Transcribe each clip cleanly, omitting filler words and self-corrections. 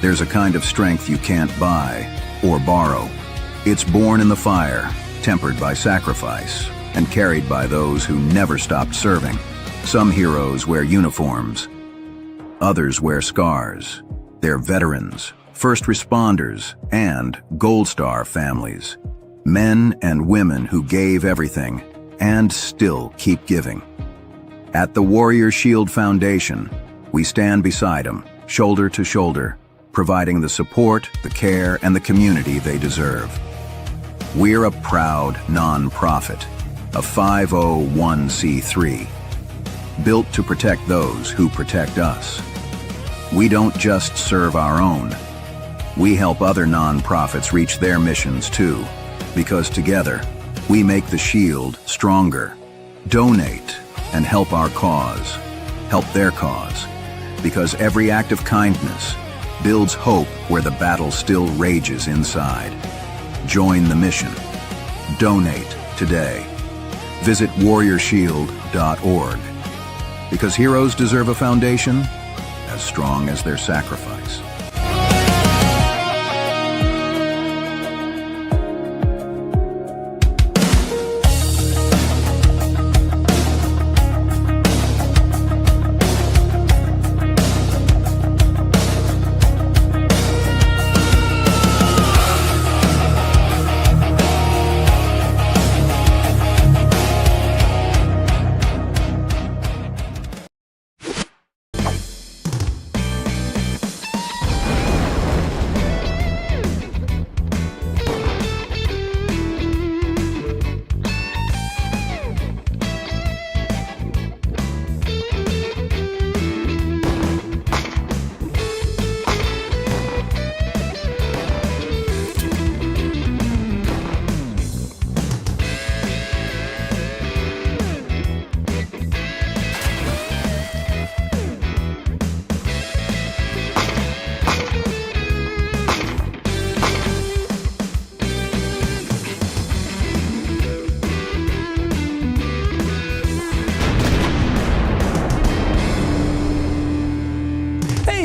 There's a kind of strength you can't buy or borrow. It's born in the fire, tempered by sacrifice, and carried by those who never stopped serving. Some heroes wear uniforms. Others wear scars. They're veterans, first responders, and Gold Star families. Men and women who gave everything and still keep giving. At the Warrior Shield Foundation, we stand beside them, shoulder to shoulder, providing the support, the care, and the community they deserve. We're a proud non-profit, a 501c3, built to protect those who protect us. We don't just serve our own. We help other non-profits reach their missions too, because together, we make the Shield stronger. Donate and help our cause. Help their cause. Because every act of kindness builds hope where the battle still rages inside. Join the mission. Donate today. Visit warriorshield.org. Because heroes deserve a foundation as strong as their sacrifice.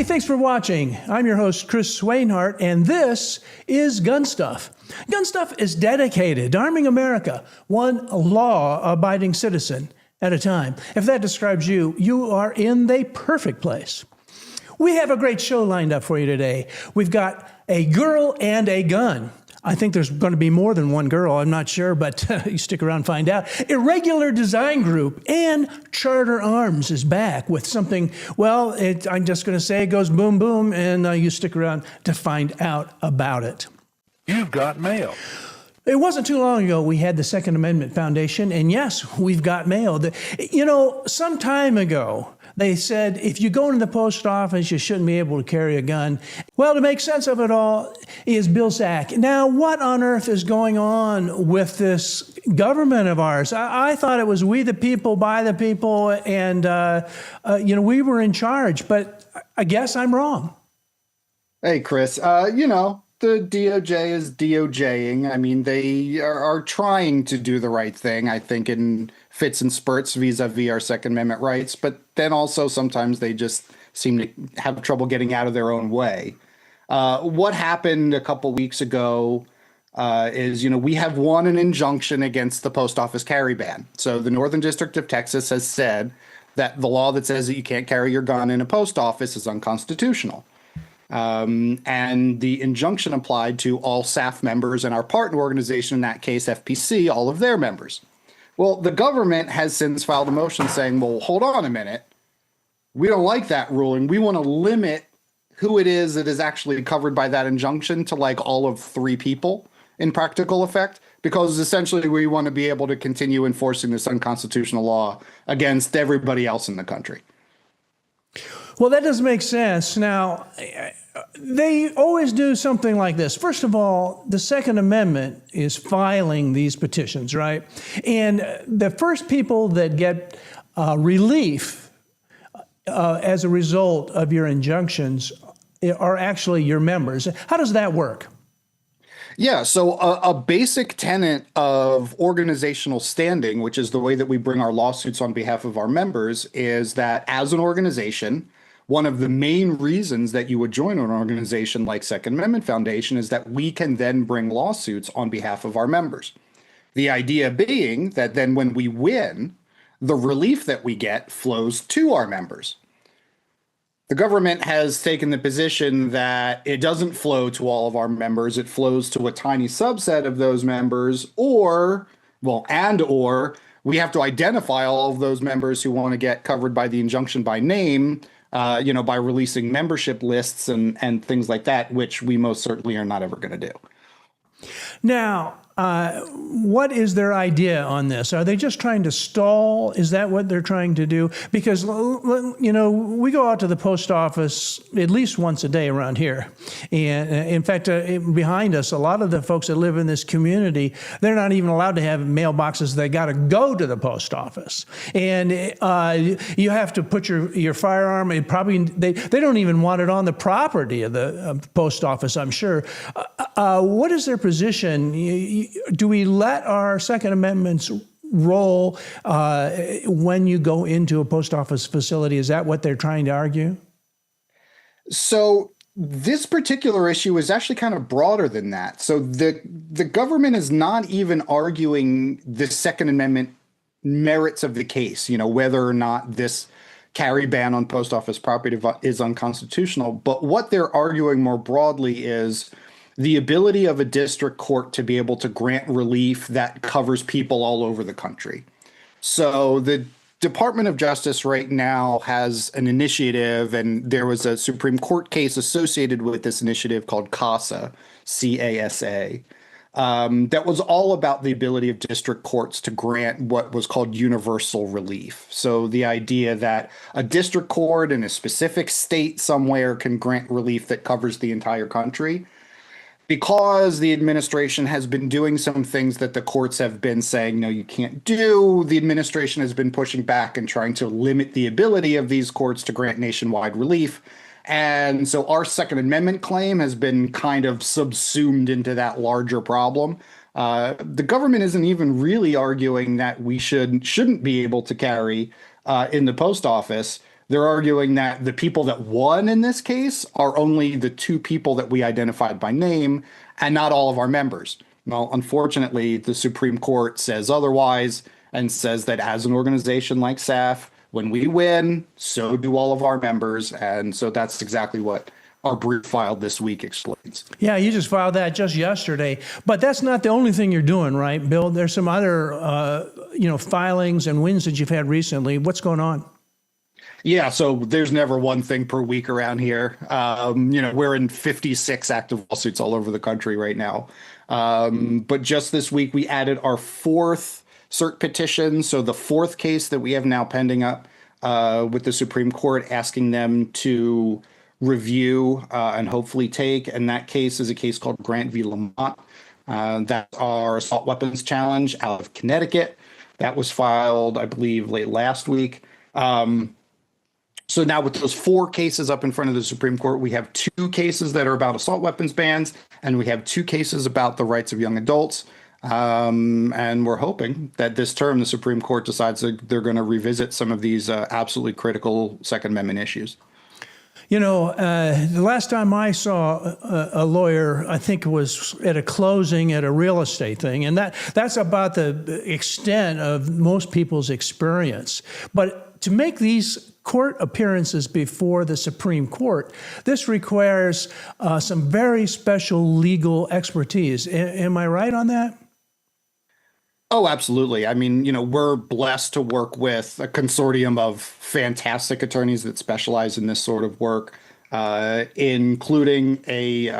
Thanks for watching. I'm your host, Chris Swainhart, and this is GunStuff. GunStuff is dedicated to arming America, one law-abiding citizen at a time. If that describes you, you are in the perfect place. We have a great show lined up for you today. We've got a girl and a gun. I think there's going to be more than one girl, I'm not sure, but you stick around and find out. Irregular Design Group and Charter Arms is back with something, well, I'm just going to say it goes boom, boom, and you stick around to find out about it. You've got mail. It wasn't too long ago we had the Second Amendment Foundation, and yes, we've got mail. You know, some time ago, they said, if you go into the post office, you shouldn't be able to carry a gun. Well, to make sense of it all is Bill Sack. Now, what on earth is going on with this government of ours? I thought it was we the people, by the people, and, we were in charge, but I guess I'm wrong. Hey, Chris, the DOJ is DOJing. I mean, they are trying to do the right thing, I think, in fits and spurts vis-a-vis our Second Amendment rights. But then also sometimes they just seem to have trouble getting out of their own way. What happened a couple weeks ago is, we have won an injunction against the post office carry ban. So the Northern District of Texas has said that the law that says that you can't carry your gun in a post office is unconstitutional. And the injunction applied to all SAF members and our partner organization, in that case, FPC, all of their members. Well, the government has since filed a motion saying, well, hold on a minute. We don't like that ruling. We want to limit who it is that is actually covered by that injunction to like all of 3 people in practical effect, because essentially we want to be able to continue enforcing this unconstitutional law against everybody else in the country. Well, that doesn't make sense. Now, they always do something like this. First of all, the Second Amendment is filing these petitions, right? And the first people that get relief as a result of your injunctions are actually your members. How does that work? Yeah, so a basic tenet of organizational standing, which is the way that we bring our lawsuits on behalf of our members, is that as an organization, one of the main reasons that you would join an organization like Second Amendment Foundation is that we can then bring lawsuits on behalf of our members. The idea being that then when we win, the relief that we get flows to our members. The government has taken the position that it doesn't flow to all of our members. It flows to a tiny subset of those members, or we have to identify all of those members who want to get covered by the injunction by name, by releasing membership lists and things like that, which we most certainly are not ever going to do. Now, what is their idea on this? Are they just trying to stall? Is that what they're trying to do? Because, we go out to the post office at least once a day around here. And in fact, behind us, a lot of the folks that live in this community, they're not even allowed to have mailboxes. They got to go to the post office. And you have to put your firearm, they don't even want it on the property of the post office, I'm sure. What is their position? Do we let our Second Amendment's role when you go into a post office facility? Is that what they're trying to argue? So this particular issue is actually kind of broader than that. So the government is not even arguing the Second Amendment merits of the case, whether or not this carry ban on post office property is unconstitutional. But what they're arguing more broadly is the ability of a district court to be able to grant relief that covers people all over the country. So the Department of Justice right now has an initiative, and there was a Supreme Court case associated with this initiative called CASA, C-A-S-A, that was all about the ability of district courts to grant what was called universal relief. So the idea that a district court in a specific state somewhere can grant relief that covers the entire country. Because the administration has been doing some things that the courts have been saying, no, you can't do, the administration has been pushing back and trying to limit the ability of these courts to grant nationwide relief. And so our Second Amendment claim has been kind of subsumed into that larger problem. The government isn't even really arguing that we shouldn't be able to carry in the post office. They're arguing that the people that won in this case are only the two people that we identified by name and not all of our members. Well, unfortunately, the Supreme Court says otherwise and says that as an organization like SAF, when we win, so do all of our members. And so that's exactly what our brief filed this week explains. Yeah, you just filed that just yesterday. But that's not the only thing you're doing, right, Bill? There's some other, filings and wins that you've had recently. What's going on? Yeah, so there's never one thing per week around here. We're in 56 active lawsuits all over the country right now. But just this week, we added our fourth cert petition. So the fourth case that we have now pending up with the Supreme Court, asking them to review and hopefully take. And that case is a case called Grant v. Lamont. That's our assault weapons challenge out of Connecticut. That was filed, I believe, late last week. So now with those four cases up in front of the Supreme Court, we have two cases that are about assault weapons bans, and we have two cases about the rights of young adults. And we're hoping that this term, the Supreme Court decides that they're going to revisit some of these absolutely critical Second Amendment issues. The last time I saw a lawyer, I think it was at a closing at a real estate thing. And that's about the extent of most people's experience. But to make these court appearances before the Supreme Court, this requires some very special legal expertise. Am I right on that? Oh, absolutely. I mean, we're blessed to work with a consortium of fantastic attorneys that specialize in this sort of work, including a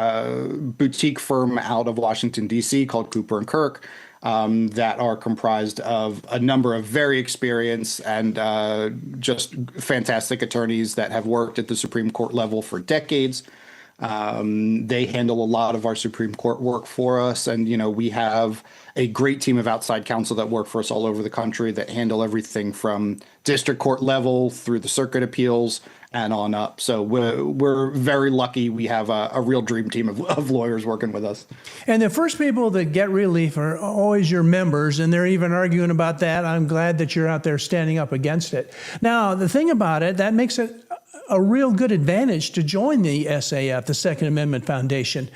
boutique firm out of Washington, D.C. called Cooper & Kirk, that are comprised of a number of very experienced and just fantastic attorneys that have worked at the Supreme Court level for decades. They handle a lot of our Supreme Court work for us. And, we have a great team of outside counsel that work for us all over the country that handle everything from district court level through the circuit appeals and on up. So we're very lucky. We have a real dream team of lawyers working with us. And the first people that get relief are always your members, and they're even arguing about that. I'm glad that you're out there standing up against it. Now, the thing about it, that makes it a real good advantage to join the SAF, the Second Amendment Foundation.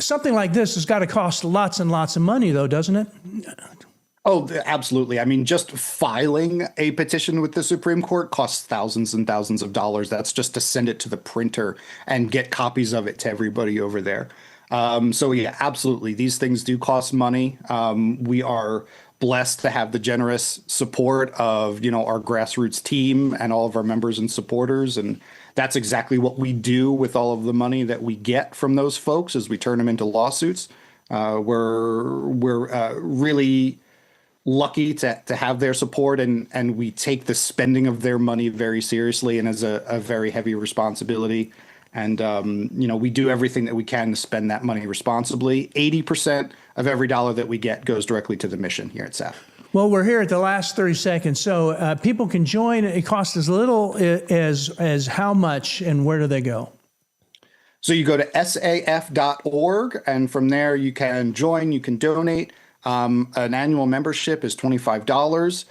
Something like this has got to cost lots and lots of money, though, doesn't it? Oh, absolutely. I mean, just filing a petition with the Supreme Court costs thousands and thousands of dollars. That's just to send it to the printer and get copies of it to everybody over there. So yeah, absolutely. These things do cost money. We are blessed to have the generous support of, our grassroots team and all of our members and supporters. And that's exactly what we do with all of the money that we get from those folks, is we turn them into lawsuits. We're really lucky to have their support, and we take the spending of their money very seriously and as a very heavy responsibility. And, we do everything that we can to spend that money responsibly. 80% of every dollar that we get goes directly to the mission here at SAF. Well, we're here at the last 30 seconds, so people can join. It costs as little as how much, and where do they go? So you go to saf.org, and from there you can join, you can donate. An annual membership is $25.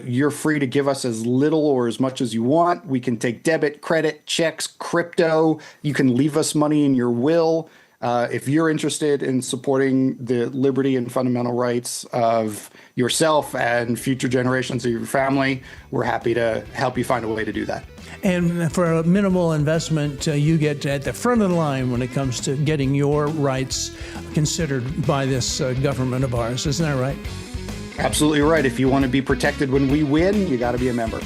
You're free to give us as little or as much as you want. We can take debit, credit, checks, crypto. You can leave us money in your will. If you're interested in supporting the liberty and fundamental rights of yourself and future generations of your family, we're happy to help you find a way to do that. And for a minimal investment, you get at the front of the line when it comes to getting your rights considered by this government of ours. Isn't that right? Absolutely right. If you want to be protected when we win, you got to be a member.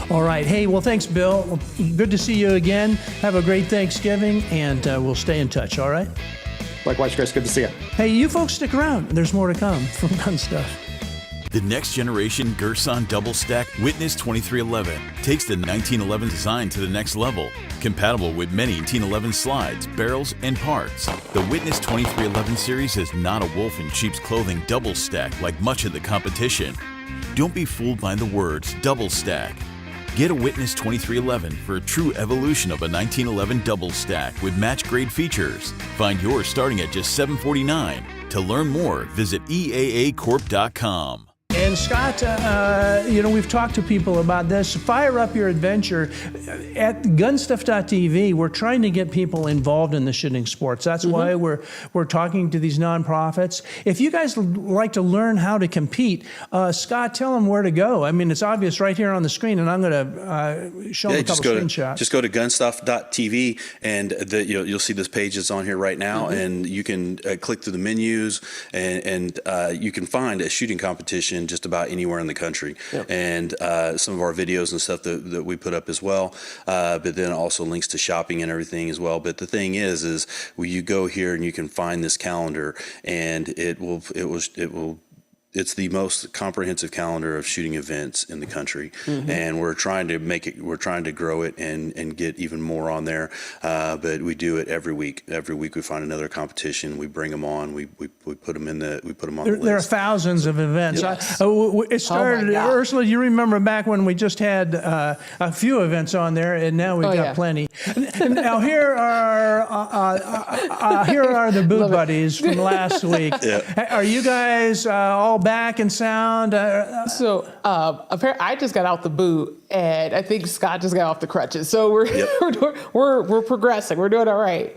All right. Hey, well, thanks, Bill. Good to see you again. Have a great Thanksgiving, and we'll stay in touch, all right? Likewise, Chris. Good to see you. Hey, you folks stick around. There's more to come from GunStuff. The next generation Gerson double stack Witness 2311 takes the 1911 design to the next level. Compatible with many 1911 slides, barrels, and parts, the Witness 2311 series is not a wolf in sheep's clothing double stack like much of the competition. Don't be fooled by the words double stack. Get a Witness 2311 for a true evolution of a 1911 double stack with match-grade features. Find yours starting at just $749. To learn more, visit eaacorp.com. And Scott, we've talked to people about this. Fire up your adventure. At GunStuff.tv, we're trying to get people involved in the shooting sports. That's why we're talking to these nonprofits. If you guys like to learn how to compete, Scott, tell them where to go. I mean, it's obvious right here on the screen, and I'm going to show them a couple screenshots. Just go to GunStuff.tv, and you'll see this page that's on here right now, and you can click through the menus, and you can find a shooting competition just about anywhere in the country. Yep. And some of our videos and stuff that we put up as well, but then also links to shopping and everything as well. But the thing is you go here and you can find this calendar, and it's the most comprehensive calendar of shooting events in the country, and we're trying to grow it and get even more on there. But we do it every week. Every week we find another competition. We bring them on. We put them on the list. There are thousands of events. Yes. It started. Ursula, you remember back when we just had a few events on there, and now we've got plenty. Now here are the Boo Buddies from last week. Are you guys all back and sound? So apparently I just got out the boot, and I think Scott just got off the crutches. So we're progressing. We're doing all right.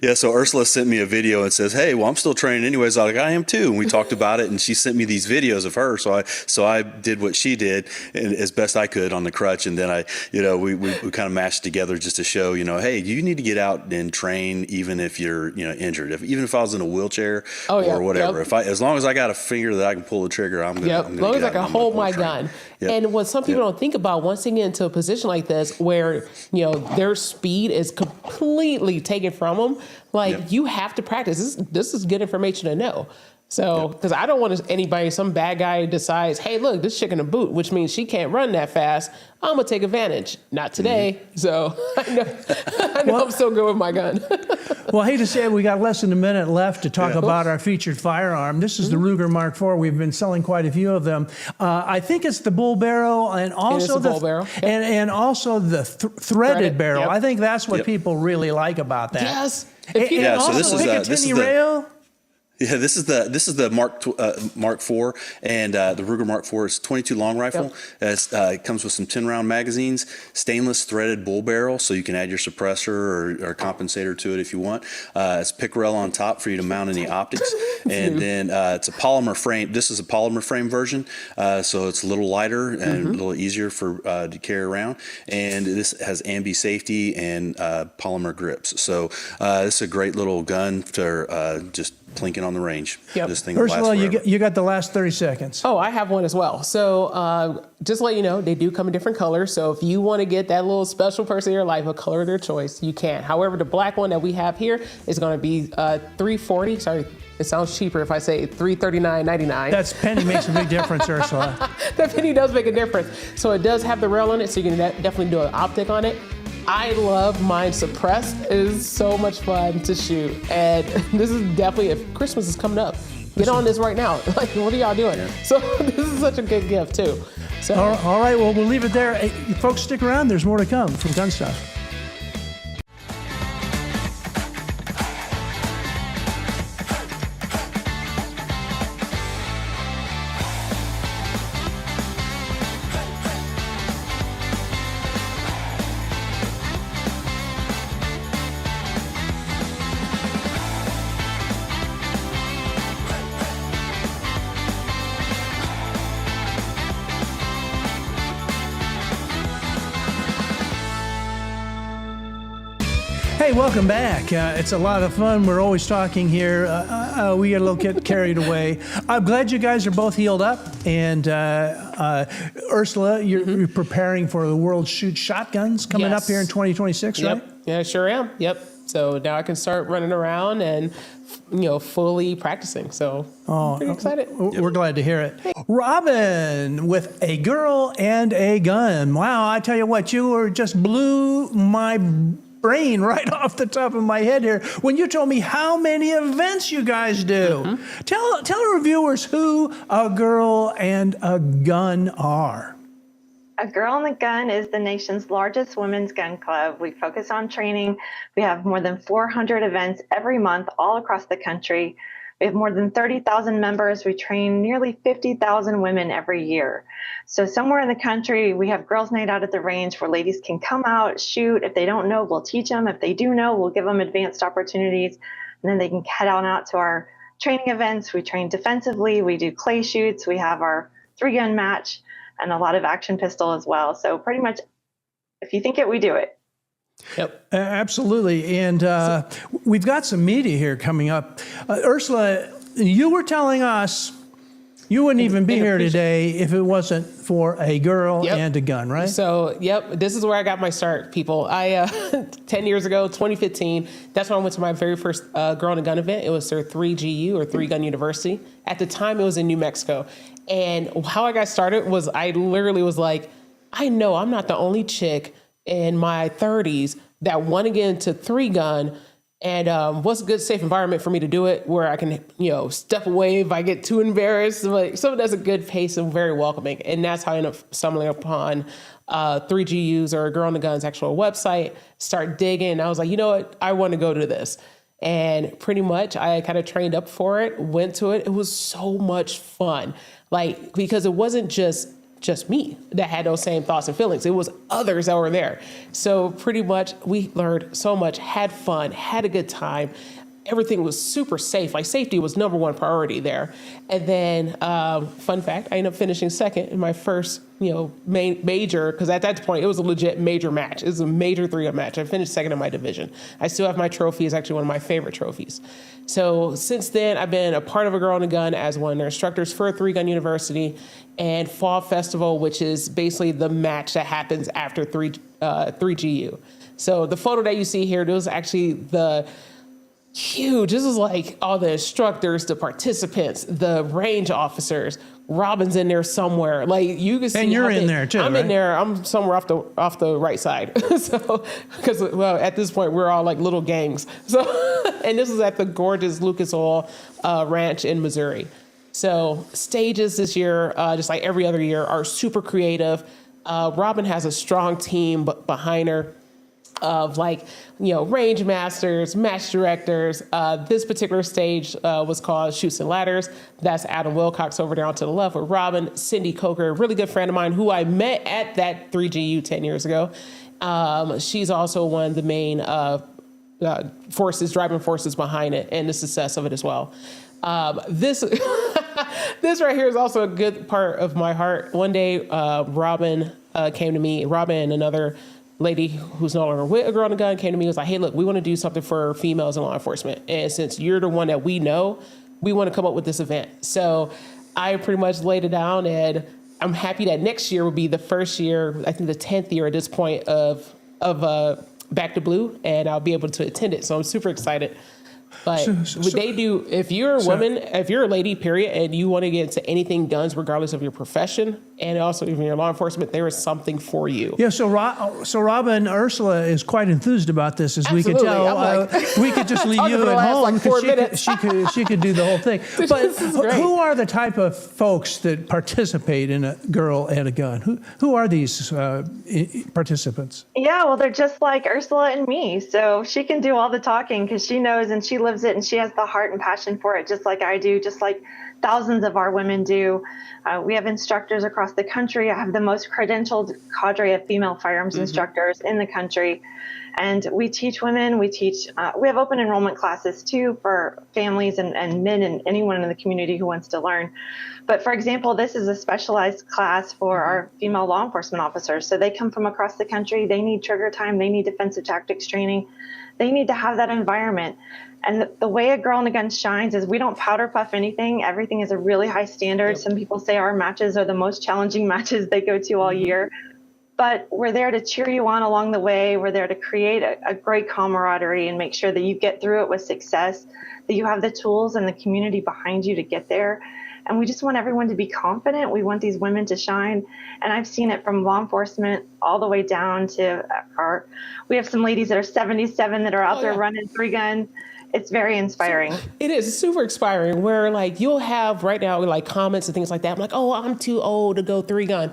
Yeah, so Ursula sent me a video and says, "Hey, well, I'm still training anyways." I was like, "I am too." And we talked about it, and she sent me these videos of her. So I did what she did, and as best I could on the crutch, and then we kind of mashed together just to show, hey, you need to get out and train even if you're injured. Even if I was in a wheelchair or whatever, as long as I got a finger that I can pull the trigger, I'm gonna. As long as I can hold my gun. Yep. And what some people don't think about, once they get into a position like this where their speed is completely taken from them, you have to practice. This is good information to know. So, because I don't want some bad guy decides, hey, look, this chick in a boot, which means she can't run that fast. I'm going to take advantage. Not today. So I know I'm still good with my gun. Well, I hate to say it, we got less than a minute left to talk about our featured firearm. This is the Ruger Mark IV. We've been selling quite a few of them. I think it's the bull barrel and also the bull barrel. And also the threaded barrel. Yep. I think that's what people really like about that. Yes. So this is the rail. Yeah, this is the Mark IV, and the Ruger Mark IV is 22 long rifle. Yep. It comes with some 10-round magazines, stainless threaded bull barrel, so you can add your suppressor or compensator to it if you want. It's pick rail on top for you to mount any optics, and then it's a polymer frame. This is a polymer frame version, so it's a little lighter and a little easier for to carry around. And this has ambi safety and polymer grips. So this is a great little gun for just plinking on the range. Yep. This thing Ursula, lasts you got the last 30 seconds. Oh, I have one as well. So just to let you know, they do come in different colors. So if you want to get that little special person in your life, a color of their choice, you can. However, the black one that we have here is going to be $340. Sorry, it sounds cheaper if I say $339.99. That's penny makes a big difference, Ursula. That penny does make a difference. So it does have the rail on it, so you can definitely do an optic on it. I love mine suppressed. It is so much fun to shoot. And this is definitely, if Christmas is coming up, get on this right now. Like, what are y'all doing? Yeah. So this is such a good gift too. So all right, well, we'll leave it there. Hey, folks, stick around. There's more to come from GunStuff. Hey, welcome back. It's a lot of fun. We're always talking here. We get a little carried away. I'm glad you guys are both healed up. And Ursula, you're preparing for the World Shoot Shotguns coming up here in 2026, right? Yep. Yeah, sure am. Yep. So now I can start running around and, fully practicing. So I'm pretty excited. We're glad to hear it. Robin with a girl and a gun. Wow, I tell you what, you just blew my brain right off the top of my head here when you told me how many events you guys do. Tell our viewers who a girl and a gun are. A Girl and a Gun is the nation's largest women's gun club. We focus on training. We have more than 400 events every month all across the country. We have more than 30,000 members. We train nearly 50,000 women every year. So somewhere in the country, we have Girls' Night Out at the range where ladies can come out, shoot. If they don't know, we'll teach them. If they do know, we'll give them advanced opportunities. And then they can head on out to our training events. We train defensively. We do clay shoots. We have our 3-gun match and a lot of action pistol as well. So pretty much, if you think it, we do it. Yep. Absolutely. And we've got some media here coming up. Ursula, you were telling us you wouldn't even be here today if it wasn't for a girl and a gun, right? So, this is where I got my start, people. I 10 years ago, 2015, that's when I went to my very first Girl and a Gun event. It was their 3GU or 3-Gun University. At the time, it was in New Mexico. And how I got started was I literally was like, I know I'm not the only chick in my 30s that want to get into 3-gun. And what's a good, safe environment for me to do it where I can, step away if I get too embarrassed. Like something that's a good pace and very welcoming. And that's how I ended up stumbling upon 3GU's or Girl and a Gun's actual website, start digging. And I was like, you know what? I want to go to this. And pretty much I kind of trained up for it, went to it. It was so much fun. Like, because it wasn't just me that had those same thoughts and feelings. It was others that were there. So pretty much we learned so much, had fun, had a good time. Everything was super safe. Like safety was number one priority there. And then, fun fact, I ended up finishing second in my first, major, because at that point it was a legit major match. It was a major 3-gun match. I finished second in my division. I still have my trophy. It's actually one of my favorite trophies. So since then, I've been a part of a Girl and a Gun as one of their instructors for a 3-Gun University and Fall Festival, which is basically the match that happens after 3GU. So the photo that you see here, this was actually the huge. This is like all the instructors, the participants, the range officers. Robin's in there somewhere. Like you can see. And you're in there too. I'm right? in there. I'm somewhere off the right side. So because at this point we're all like little gangs. So and this is at the gorgeous Lucas Oil Ranch in Missouri. So stages this year, just like every other year, are super creative. Robin has a strong team behind her. of like, range masters, match directors. This particular stage was called Chutes and Ladders. That's Adam Wilcox over there on to the left with Robin. Cindy Coker, a really good friend of mine who I met at that 3GU 10 years ago. She's also one of the main driving forces behind it and the success of it as well. This this right here is also a good part of my heart. One day, Robin came to me. Robin and another lady who's no longer with a Girl and a Gun came to me and was like, hey, look, we want to do something for females in law enforcement. And since you're the one that we know, we want to come up with this event. So I pretty much laid it down, and I'm happy that next year will be the first year, I think the 10th year at this point of Back to Blue, and I'll be able to attend it. So I'm super excited. But they do, if you're a woman, if you're a lady, period, and you want to get into anything guns, regardless of your profession, and also even your law enforcement, there is something for you. Yeah, so Robin Ursula is quite enthused about this, as Absolutely. we could tell. We could just leave you at home because she could do the whole thing. But who are the type of folks that participate in a Girl and a Gun? Who are these participants? Yeah, well, they're just like Ursula and me. So she can do all the talking because she knows and she lives it, and she has the heart and passion for it, just like I do, just like thousands of our women do. We have instructors across the country. I have the most credentialed cadre of female firearms instructors in the country. And we teach women, we have open enrollment classes too for families and men and anyone in the community who wants to learn. But for example, this is a specialized class for our female law enforcement officers. So they come from across the country. They need trigger time. They need defensive tactics training. They need to have that environment. And the way a Girl and a Gun shines is we don't powder puff anything. Everything is a really high standard. Some people say our matches are the most challenging matches they go to all year. But we're there to cheer you on along the way. We're there to create a great camaraderie and make sure that you get through it with success, that you have the tools and the community behind you to get there. And we just want everyone to be confident. We want these women to shine. And I've seen it from law enforcement all the way down to we have some ladies that are 77 that are out there running 3-gun. It's very inspiring. It is super inspiring where like you'll have right now like comments and things like that. I'm like, oh, I'm too old to go 3-gun.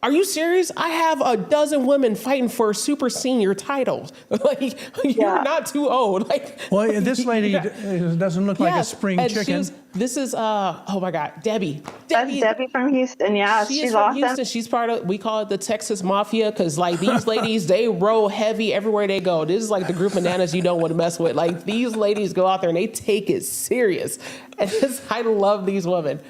Are you serious? I have a dozen women fighting for super senior titles. Like, you're not too old. Like, well, this lady doesn't look like a spring chicken. This is, oh my God, Debbie. That's Debbie from Houston. Yeah, she's from awesome. Houston. She's part of, we call it the Texas Mafia, because like these ladies, they roll heavy everywhere they go. This is like the group of nanas you don't want to mess with. Like these ladies go out there and they take it serious. And I love these women.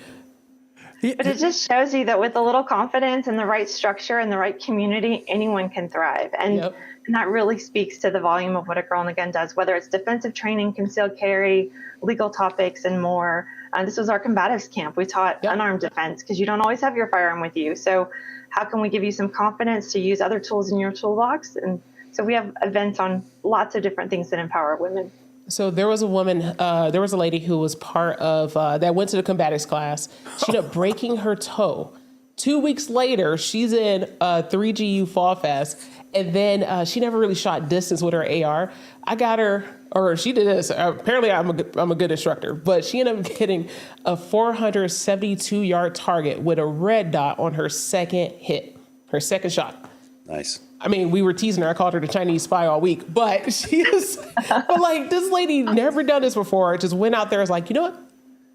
But it just shows you that with a little confidence and the right structure and the right community, anyone can thrive. And that really speaks to the volume of what a Girl and a Gun does, whether it's defensive training, concealed carry, legal topics, and more. This was our combatives camp. We taught unarmed defense because you don't always have your firearm with you. So how can we give you some confidence to use other tools in your toolbox? And so we have events on lots of different things that empower women. So there was a woman, there was a lady who was part of, that went to the combatives class. She ended up breaking her toe. 2 weeks later, she's in 3GU Fall Fest. And then she never really shot distance with her AR. I got her, or she did this. Apparently I'm a good instructor, but she ended up getting a 472-yard target with a red dot on her second hit, her second shot. Nice. I mean, we were teasing her. I called her the Chinese spy all week, but but like this lady never done this before. Just went out there and was like, you know what?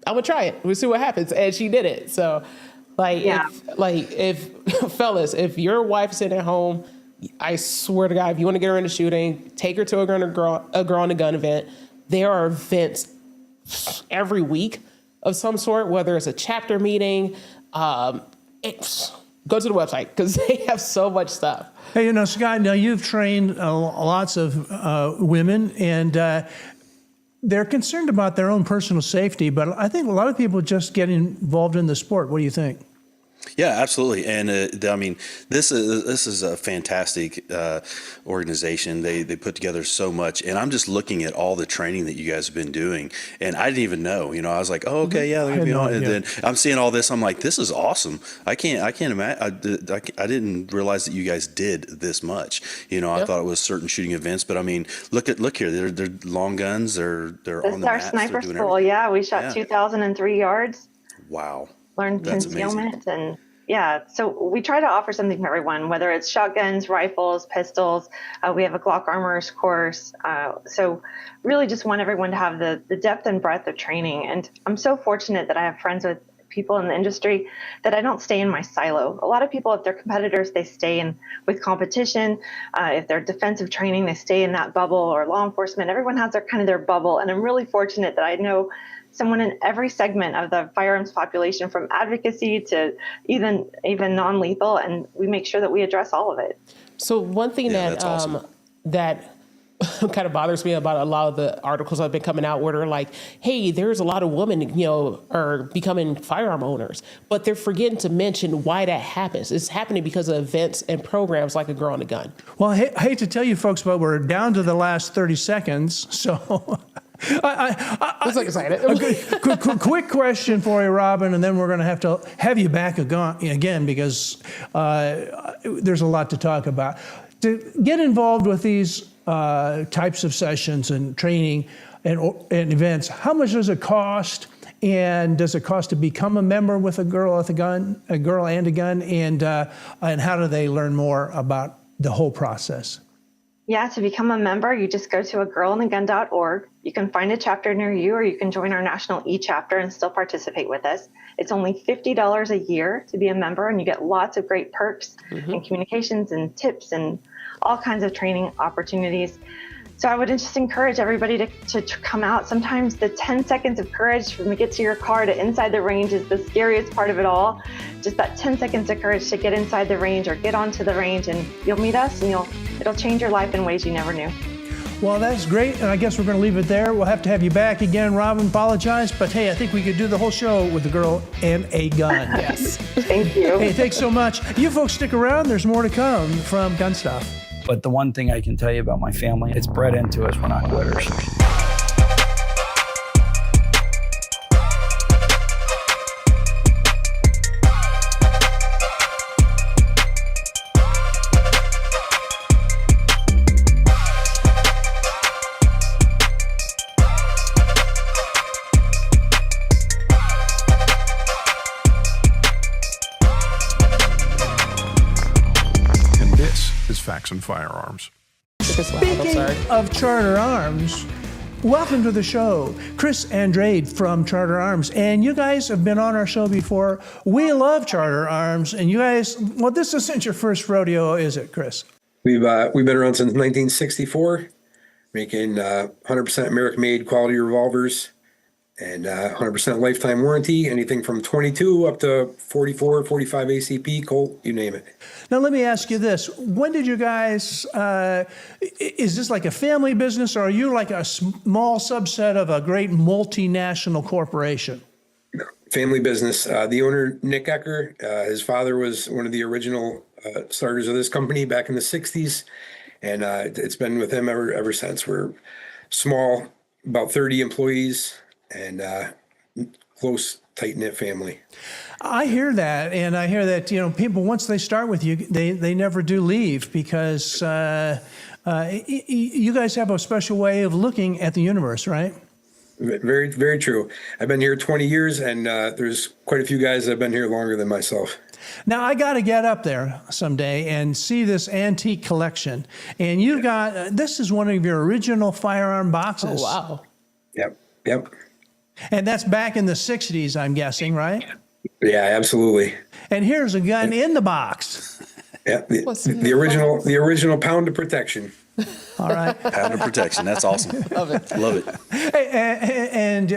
I'm gonna try it. We'll see what happens. And she did it. So if fellas, if your wife's sitting at home, I swear to God, if you want to get her into shooting, take her to a Girl and a Gun event. There are events every week of some sort, whether it's a chapter meeting, go to the website because they have so much stuff. Hey, Scott, now you've trained lots of women, and they're concerned about their own personal safety, but I think a lot of people just get involved in the sport. What do you think? Yeah, absolutely. And I mean, this is a fantastic organization. They put together so much, and I'm just looking at all the training that you guys have been doing, and I didn't even know. I was like, oh, okay, yeah, they're gonna be on. And then I'm seeing all this. I'm like, this is awesome. I can't imagine. I didn't realize that you guys did this much. I thought it was certain shooting events, but I mean, look here. They're long guns. They're on the mats. Our sniper school. Yeah, we shot 2,003 yards. Wow. Learned concealment, and Yeah, so we try to offer something for everyone, whether it's shotguns, rifles, pistols. We have a Glock armorers course. So really just want everyone to have the depth and breadth of training. And I'm so fortunate that I have friends with people in the industry that I don't stay in my silo. A lot of people, if they're competitors, they stay in with competition. If they're defensive training, they stay in that bubble, or law enforcement. Everyone has their bubble. And I'm really fortunate that I know someone in every segment of the firearms population, from advocacy to even non-lethal, and we make sure that we address all of it. So one thing that's awesome. that kind of bothers me about a lot of the articles that have been coming out where they're like, hey, there's a lot of women, are becoming firearm owners, but they're forgetting to mention why that happens. It's happening because of events and programs like A Girl and a Gun. Well, I hate to tell you folks, but we're down to the last 30 seconds, so... Let's look excited. Quick question for you, Robin, and then we're going to have you back again because there's a lot to talk about. To get involved with these types of sessions and training and events, how much does it cost? And does it cost to become a member with A Girl and a Gun? And how do they learn more about the whole process? Yeah, to become a member, you just go to agirlandagun.org. You can find a chapter near you, or you can join our national e-chapter and still participate with us. It's only $50 a year to be a member, and you get lots of great perks and communications and tips and all kinds of training opportunities. So I would just encourage everybody to come out. Sometimes the 10 seconds of courage from the get to your car to inside the range is the scariest part of it all. Just that 10 seconds of courage to get inside the range or get onto the range, and you'll meet us, and it'll change your life in ways you never knew. Well, that's great, and I guess we're going to leave it there. We'll have to have you back again, Robin. Apologize, but hey, I think we could do the whole show with A Girl and a Gun. Yes. Thank you. Hey, thanks so much. You folks stick around. There's more to come from GunStuff. But the one thing I can tell you about my family, it's bred into us. We're not quitters. Facts and Firearms. Speaking of Charter Arms, welcome to the show. Chris Andrade from Charter Arms. And you guys have been on our show before. We love Charter Arms. And you guys, well, this isn't your first rodeo, is it, Chris? We've been around since 1964, making 100% American-made quality revolvers and 100% lifetime warranty, anything from 22 up to 44, 45 ACP, Colt, you name it. Now, let me ask you this. When did you guys, is this like a family business, or are you like a small subset of a great multinational corporation? No, family business. The owner, Nick Ecker, his father was one of the original starters of this company back in the 60s, and it's been with him ever since. We're small, about 30 employees, and close, tight-knit family. I hear that, and I hear that people, once they start with you, they never do leave, because you guys have a special way of looking at the universe, right? Very, very true. I've been here 20 years, and there's quite a few guys that have been here longer than myself. Now, I got to get up there someday and see this antique collection. And you've got, this is one of your original firearm boxes. Oh, wow. Yep. And that's back in the 60s, I'm guessing, right? Yeah, absolutely. And here's a gun in the box. Yeah, the original pound of protection. All right. Pound of protection. That's awesome. Love it. And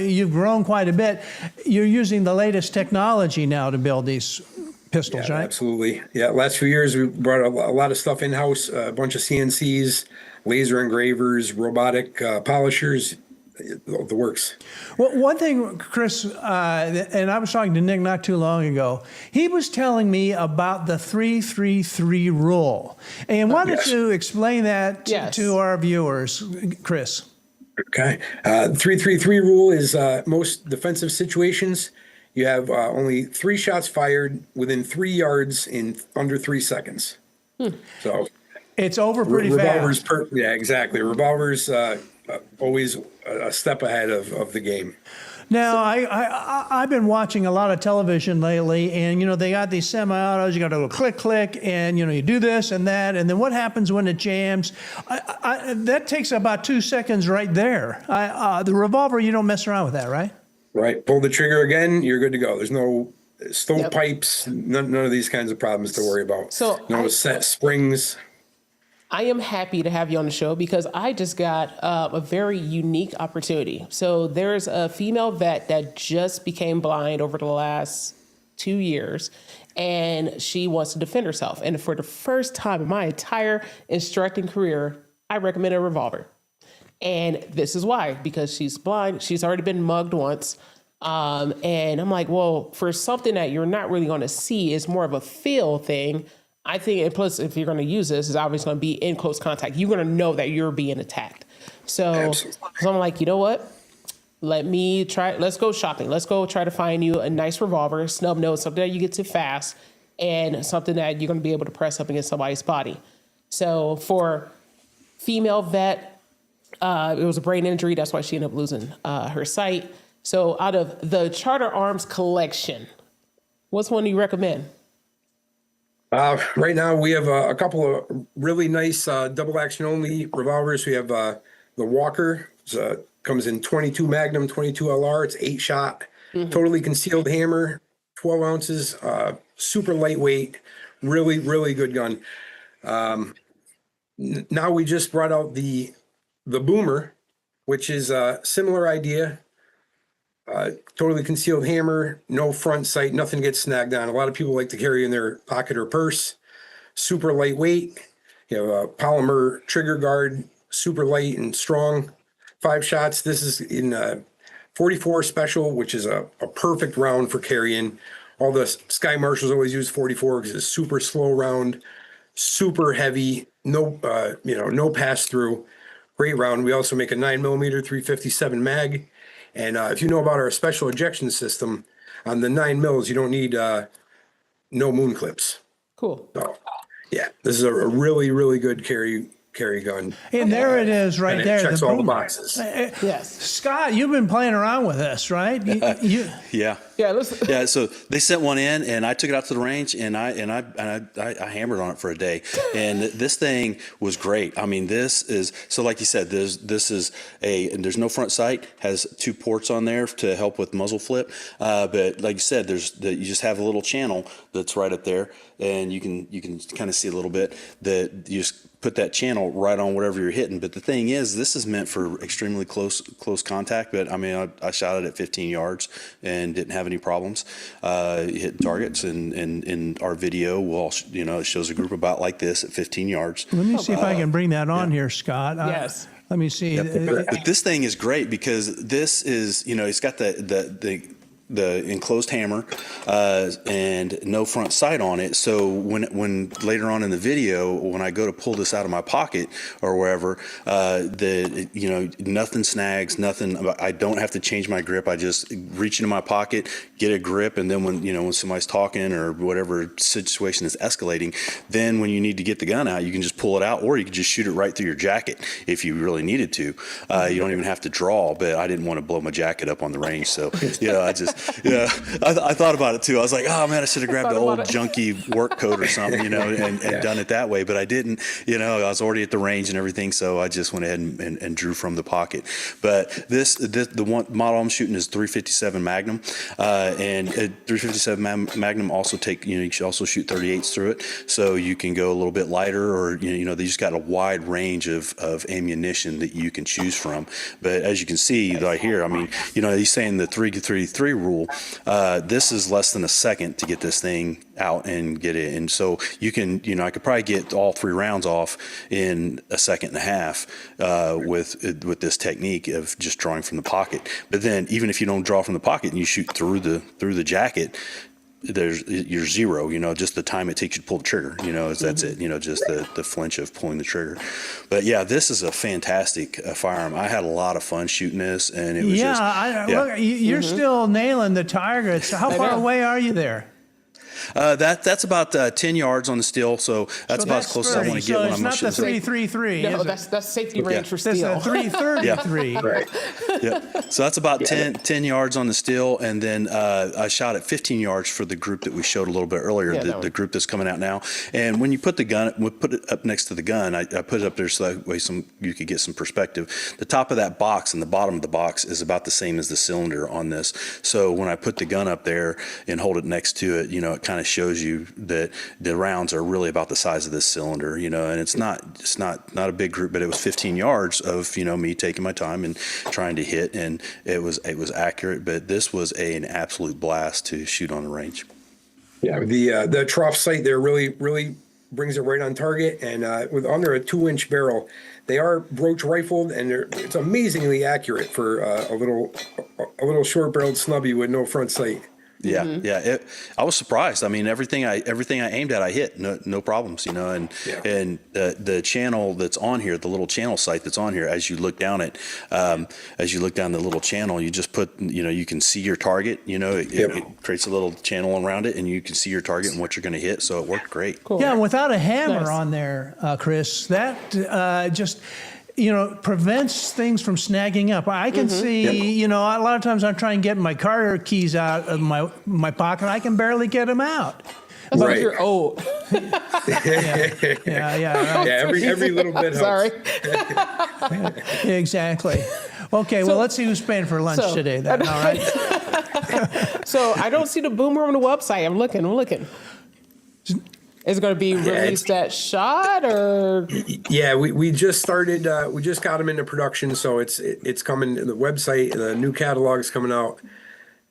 you've grown quite a bit. You're using the latest technology now to build these pistols, right? Absolutely. Yeah, last few years we brought a lot of stuff in-house, a bunch of CNCs, laser engravers, robotic polishers, the works. Well, one thing, Chris, and I was talking to Nick not too long ago, he was telling me about the 3-3-3 rule. And why don't you explain that to our viewers, Chris? Okay. 3-3-3 rule is most defensive situations. You have only 3 shots fired within 3 yards in under 3 seconds. So it's over pretty fast. Yeah, exactly. Revolvers always a step ahead of the game. Now, I've been watching a lot of television lately, and, they got these semi-autos. You got to go click, click, and, you do this and that. And then what happens when it jams? That takes about 2 seconds right there. The revolver, you don't mess around with that, right? Right. Pull the trigger again, you're good to go. There's no stovepipes, none of these kinds of problems to worry about. So no set springs. I am happy to have you on the show because I just got a very unique opportunity. So there's a female vet that just became blind over the last 2 years, and she wants to defend herself. And for the first time in my entire instructing career, I recommend a revolver. And this is why, because she's blind. She's already been mugged once. And I'm like, well, for something that you're not really going to see, is more of a feel thing. I think, and plus, if you're going to use this, it's obviously going to be in close contact. You're going to know that you're being attacked. So I'm like, you know what? Let's go shopping. Let's go try to find you a nice revolver, snub nose, something that you get to fast, and something that you're going to be able to press up against somebody's body. So for female vet, it was a brain injury. That's why she ended up losing her sight. So out of the Charter Arms collection, what's one you recommend? Right now, we have a couple of really nice double action only revolvers. We have the Walker. Comes in 22 Magnum, 22 LR. It's 8-shot, totally concealed hammer, 12 ounces, super lightweight, really, really good gun. Now we just brought out the Boomer, which is a similar idea. Totally concealed hammer, no front sight, nothing gets snagged on. A lot of people like to carry in their pocket or purse. Super lightweight. You have a polymer trigger guard, super light and strong. 5 shots. This is in 44 special, which is a perfect round for carrying. All the Sky Marshals always use 44 because it's super slow round, super heavy, no pass through. Great round. We also make a 9mm 357 mag. And if you know about our special ejection system, on the 9mm, you don't need no moon clips. Cool. So, yeah, this is a really, really good carry gun. And there it is right there. It checks all the boxes. Yes. Scott, you've been playing around with this, right? Yeah. Yeah. Yeah. So they sent one in, and I took it out to the range, and I hammered on it for a day, and this thing was great. I mean, this is so, like you said, there's no front sight, has 2 ports on there to help with muzzle flip, but like you said, you just have a little channel that's right up there, and you can kind of see a little bit that you just put that channel right on whatever you're hitting. But the thing is, this is meant for extremely close contact. But I mean, I shot it at 15 yards and didn't have any problems. Hit targets, and in our video, it shows a group about like this at 15 yards. Let me see if I can bring that on here, Scott. Yes. Let me see. But this thing is great because this is, it's got the enclosed hammer and no front sight on it. So when later on in the video, when I go to pull this out of my pocket or wherever, nothing snags, nothing. I don't have to change my grip. I just reach into my pocket, get a grip, and then when somebody's talking or whatever situation is escalating, then when you need to get the gun out, you can just pull it out, or you can just shoot it right through your jacket if you really needed to. You don't even have to draw. But I didn't want to blow my jacket up on the range, so I thought about it too. I was like, oh man, I should have grabbed the old junky work coat or something, and done it that way. But I didn't. I was already at the range and everything, so I just went ahead and drew from the pocket. But the one model I'm shooting is 357 Magnum, and 357 Magnum also you should also shoot 38s through it, so you can go a little bit lighter, or they just got a wide range of ammunition that you can choose from. But as you can see right here, I mean, he's saying the 333 rule. This is less than a second to get this thing out and get it. And so you can, I could probably get all 3 rounds off in a second and a half with this technique of just drawing from the pocket. But then even if you don't draw from the pocket and you shoot through the jacket, you're zero, just the time it takes you to pull the trigger, that's it, just the flinch of pulling the trigger. But yeah, this is a fantastic firearm. I had a lot of fun shooting this, and it was look, you're still nailing the targets. How far away are you there? That's about 10 yards on the steel, so that's about as close as I want to get when I'm not the 333. No, that's safety range for That's steel. the 333. Right. Yeah. So that's about 10 yards on the steel, and then I shot at 15 yards for the group that we showed a little bit earlier, the group that's coming out now. And when you put the gun, we put it up next to the gun. I put it up there so that way you could get some perspective. The top of that box and the bottom of the box is about the same as the cylinder on this. So when I put the gun up there and hold it next to it, it kind of shows you that the rounds are really about the size of this cylinder, and it's not a big group, but it was 15 yards of, me taking my time and trying to hit, and it was accurate, but this was an absolute blast to shoot on the range. Yeah, The trough sight there really brings it right on target, and with under a 2-inch barrel, they are broach rifled, and it's amazingly accurate for a little short barreled snubby with no front sight. Yeah, yeah. I was surprised. I mean, everything I aimed at, I hit, no problems, and the channel that's on here, the little channel sight that's on here, as you look down it, as you look down the little channel, you just put, you can see your target. It creates a little channel around it, and you can see your target and what you're going to hit. So it worked great. Cool. Yeah, and without a hammer on there, Chris, that just prevents things from snagging up. I can see, a lot of times I'm trying to get my car keys out of my pocket. I can barely get them out. That's like you're old. Yeah. Every little bit helps. Sorry. Exactly. Okay, well, let's see who's paying for lunch today then, all right? So I don't see the boomer on the website. I'm looking. Is it going to be released at SHOT or? Yeah, we just started. We just got them into production, so it's coming. The website, the new catalog's coming out.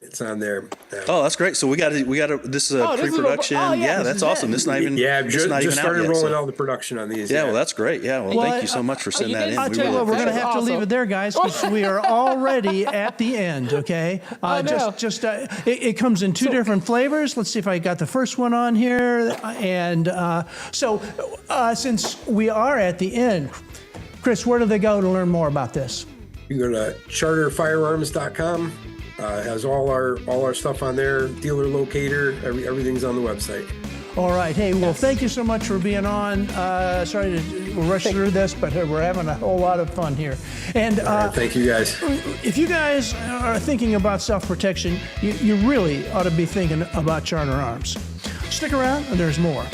It's on there. Oh, that's great. So we got this is a pre-production. That's awesome. This is not even. Yeah, just started out yet, rolling out the production on these. Yeah, well, that's great. Yeah, well, thank you so much for sending that in. I'll tell you what, we're going to have to leave it there, guys, because we are already at the end. Okay, it comes in two different flavors. Let's see if I got the first one on here. And so, since we are at the end, Chris, where do they go to learn more about this? You go to charterfirearms.com. Has all our stuff on there, dealer locator, everything's on the website. All right. Hey, well, thank you so much for being on. Sorry to rush through this, but we're having a whole lot of fun here. And thank you, guys. If you guys are thinking about self-protection, you really ought to be thinking about Charter Arms. Stick around, and there's more.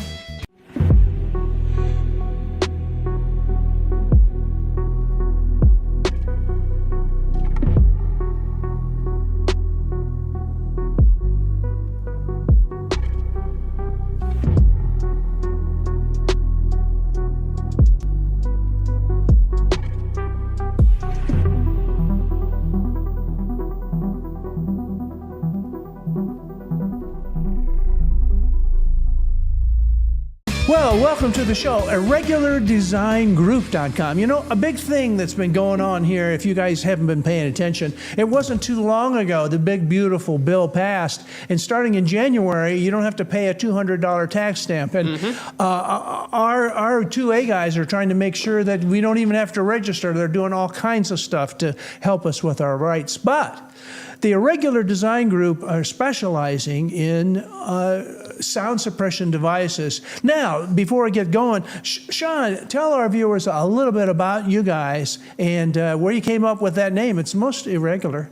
Well, welcome to the show, IrregularDesignGroup.com. A big thing that's been going on here, if you guys haven't been paying attention, it wasn't too long ago the big, beautiful bill passed, and starting in January, you don't have to pay a $200 tax stamp. And our 2A guys are trying to make sure that we don't even have to register. They're doing all kinds of stuff to help us with our rights. But the Irregular Design Group are specializing in sound suppression devices. Now, before I get going, Sean, tell our viewers a little bit about you guys and where you came up with that name. It's most irregular.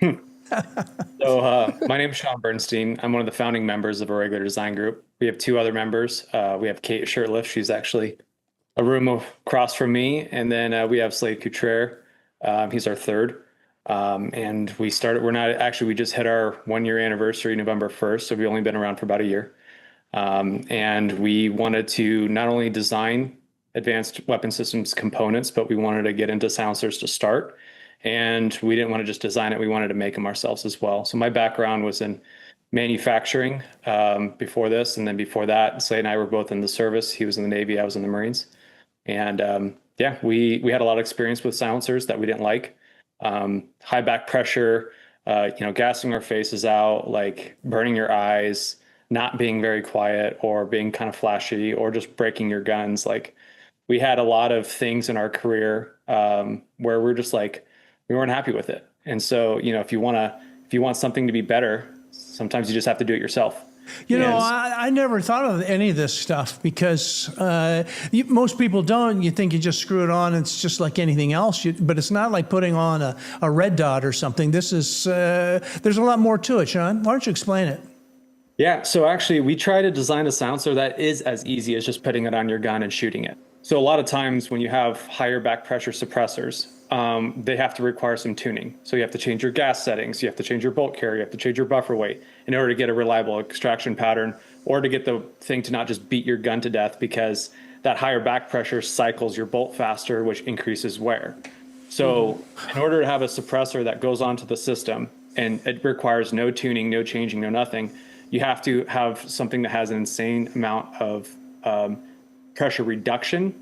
So my name is Sean Bernstein. I'm one of the founding members of Irregular Design Group. We have two other members. We have Kate Shirtliff. She's actually a room across from me. And then we have Slade Couture. He's our third. And we just hit our 1-year anniversary, November 1st. So we've only been around for about a year. And we wanted to not only design advanced weapon systems components, but we wanted to get into silencers to start. And we didn't want to just design it. We wanted to make them ourselves as well. So my background was in manufacturing before this. And then before that, Slade and I were both in the service. He was in the Navy. I was in the Marines. And we had a lot of experience with silencers that we didn't like. High back pressure, gassing our faces out, like burning your eyes, not being very quiet or being kind of flashy or just breaking your guns. Like we had a lot of things in our career where we're just like, we weren't happy with it. And so, if you want something to be better, sometimes you just have to do it yourself. You know, I never thought of any of this stuff because most people don't. You think you just screw it on, and it's just like anything else. But it's not like putting on a red dot or something. This is, there's a lot more to it, Sean. Why don't you explain it? Yeah, so actually we try to design a silencer that is as easy as just putting it on your gun and shooting it. So a lot of times when you have higher back pressure suppressors, they have to require some tuning. So you have to change your gas settings, you have to change your bolt carrier, you have to change your buffer weight in order to get a reliable extraction pattern, or to get the thing to not just beat your gun to death, because that higher back pressure cycles your bolt faster, which increases wear. So in order to have a suppressor that goes onto the system and it requires no tuning, no changing, no nothing, you have to have something that has an insane amount of pressure reduction,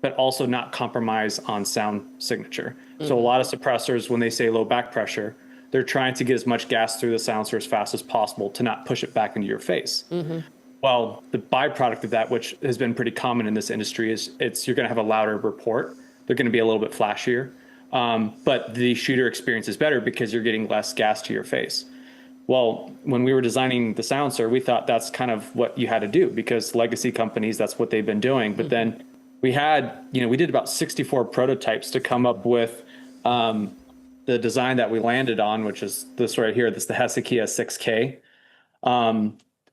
but also not compromise on sound signature. So a lot of suppressors, when they say low back pressure, they're trying to get as much gas through the silencer as fast as possible to not push it back into your face. Well, the byproduct of that, which has been pretty common in this industry, is you're going to have a louder report. They're going to be a little bit flashier, but the shooter experience is better because you're getting less gas to your face. Well, when we were designing the silencer, we thought that's kind of what you had to do, because legacy companies, that's what they've been doing. But then we did about 64 prototypes to come up with the design that we landed on, which is this right here. This is the Hezekiah 6K.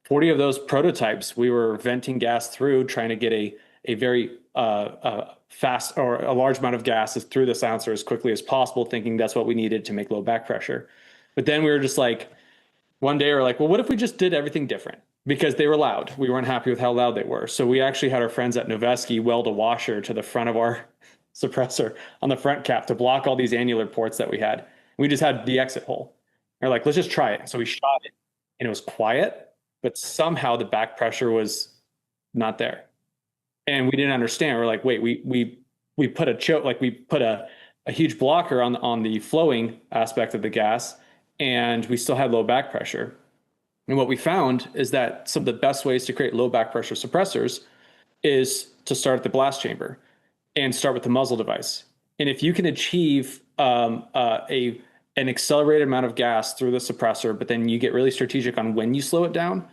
40 of those prototypes, we were venting gas through, trying to get a very fast, or a large amount of gas through the silencer as quickly as possible, thinking that's what we needed to make low back pressure. But then we were just like, one day we're like, well, what if we just did everything different? Because they were loud. We weren't happy with how loud they were. So we actually had our friends at Noveski weld a washer to the front of our suppressor on the front cap to block all these annular ports that we had. We just had the exit hole. We're like, let's just try it. So we shot it, and it was quiet, but somehow the back pressure was not there. And we didn't understand. We're like, wait, we put a choke, like we put a huge blocker on the flowing aspect of the gas, and we still had low back pressure. And what we found is that some of the best ways to create low back pressure suppressors is to start at the blast chamber and start with the muzzle device. And if you can achieve an accelerated amount of gas through the suppressor, but then you get really strategic on when you slow it down,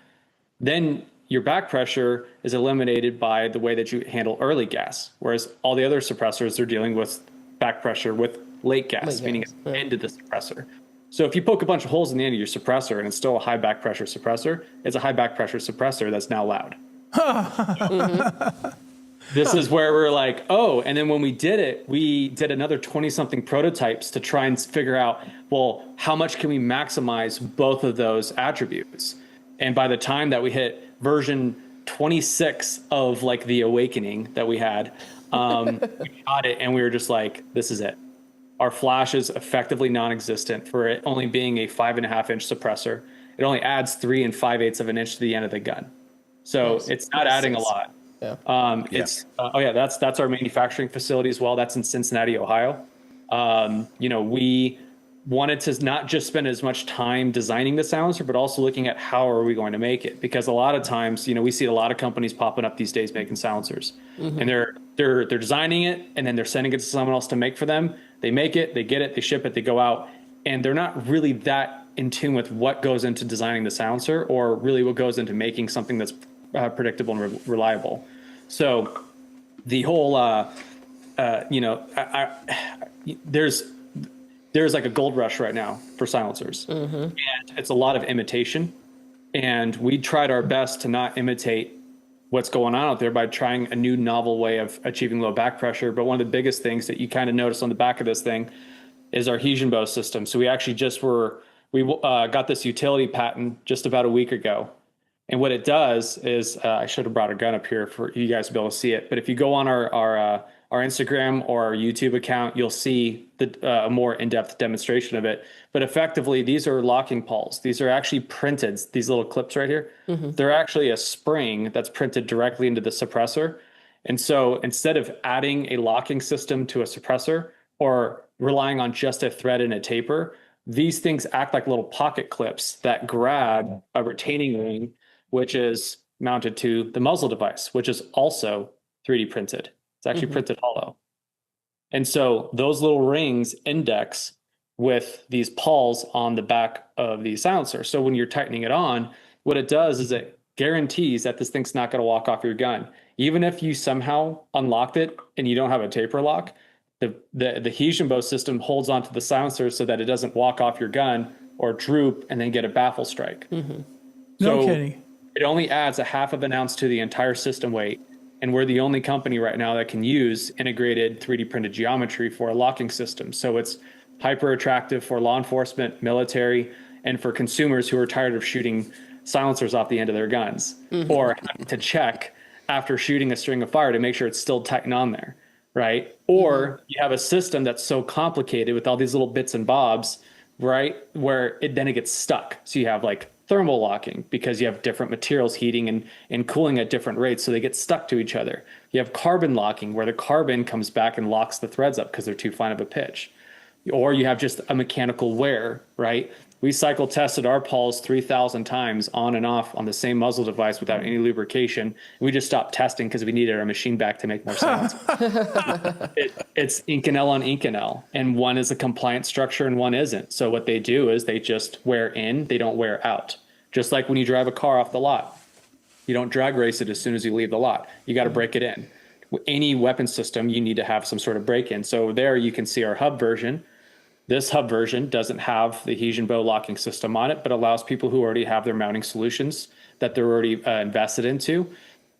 then your back pressure is eliminated by the way that you handle early gas. Whereas all the other suppressors are dealing with back pressure with late gas, meaning at the end of the suppressor. So if you poke a bunch of holes in the end of your suppressor and it's still a high back pressure suppressor, it's a high back pressure suppressor that's now loud. This is where we're like, oh, and then when we did it, we did another 20 something prototypes to try and figure out, well, how much can we maximize both of those attributes? And by the time that we hit version 26 of like the awakening that we had, we got it and we were just like, this is it. Our flash is effectively non-existent for it only being a 5.5 inch suppressor. It only adds 3 5/8 of an inch to the end of the gun. So it's not adding a lot. Yeah. That's our manufacturing facility as well. That's in Cincinnati, Ohio. We wanted to not just spend as much time designing the silencer, but also looking at how are we going to make it? Because a lot of times, we see a lot of companies popping up these days making silencers, and they're designing it and then they're sending it to someone else to make for them. They make it, they get it, they ship it, they go out, and they're not really that in tune with what goes into designing the silencer or really what goes into making something that's predictable and reliable. So the whole, there's like a gold rush right now for silencers, and it's a lot of imitation. And we tried our best to not imitate what's going on out there by trying a new novel way of achieving low back pressure. But one of the biggest things that you kind of notice on the back of this thing is our Hesian bow system. So we actually got this utility patent just about a week ago. And what it does is, I should have brought a gun up here for you guys to be able to see it. But if you go on our Instagram or our YouTube account, you'll see a more in-depth demonstration of it. But effectively, these are locking pawls. These are actually printed, these little clips right here. They're actually a spring that's printed directly into the suppressor. And so instead of adding a locking system to a suppressor or relying on just a thread and a taper, these things act like little pocket clips that grab a retaining ring, which is mounted to the muzzle device, which is also 3D printed. It's actually printed hollow. And so those little rings index with these pawls on the back of the silencer. So when you're tightening it on, What it does is it guarantees that this thing's not going to walk off your gun. Even if you somehow unlocked it and you don't have a taper lock, the adhesion bow system holds onto the silencer so that it doesn't walk off your gun or droop and then get a baffle strike. No kidding. It only adds a 1/2 ounce to the entire system weight. And we're the only company right now that can use integrated 3D printed geometry for a locking system. So it's hyper attractive for law enforcement, military, and for consumers who are tired of shooting silencers off the end of their guns or having to check after shooting a string of fire to make sure it's still tightened on there, right? Or you have a system that's so complicated with all these little bits and bobs, right, where it gets stuck. So you have like thermal locking because you have different materials heating and cooling at different rates, so they get stuck to each other. You have carbon locking where the carbon comes back and locks the threads up because they're too fine of a pitch. Or you have just a mechanical wear, right? We cycle tested our pulls 3,000 times on and off on the same muzzle device without any lubrication. And we just stopped testing because we needed our machine back to make more sounds. It's Inconel on Inconel, and one is a compliant structure and one isn't. So what they do is they just wear in, they don't wear out. Just like when you drive a car off the lot. You don't drag race it as soon as you leave the lot. You got to break it in. Any weapon system, you need to have some sort of break-in. So there you can see our hub version. This hub version doesn't have the adhesion bow locking system on it, but allows people who already have their mounting solutions that they're already invested into.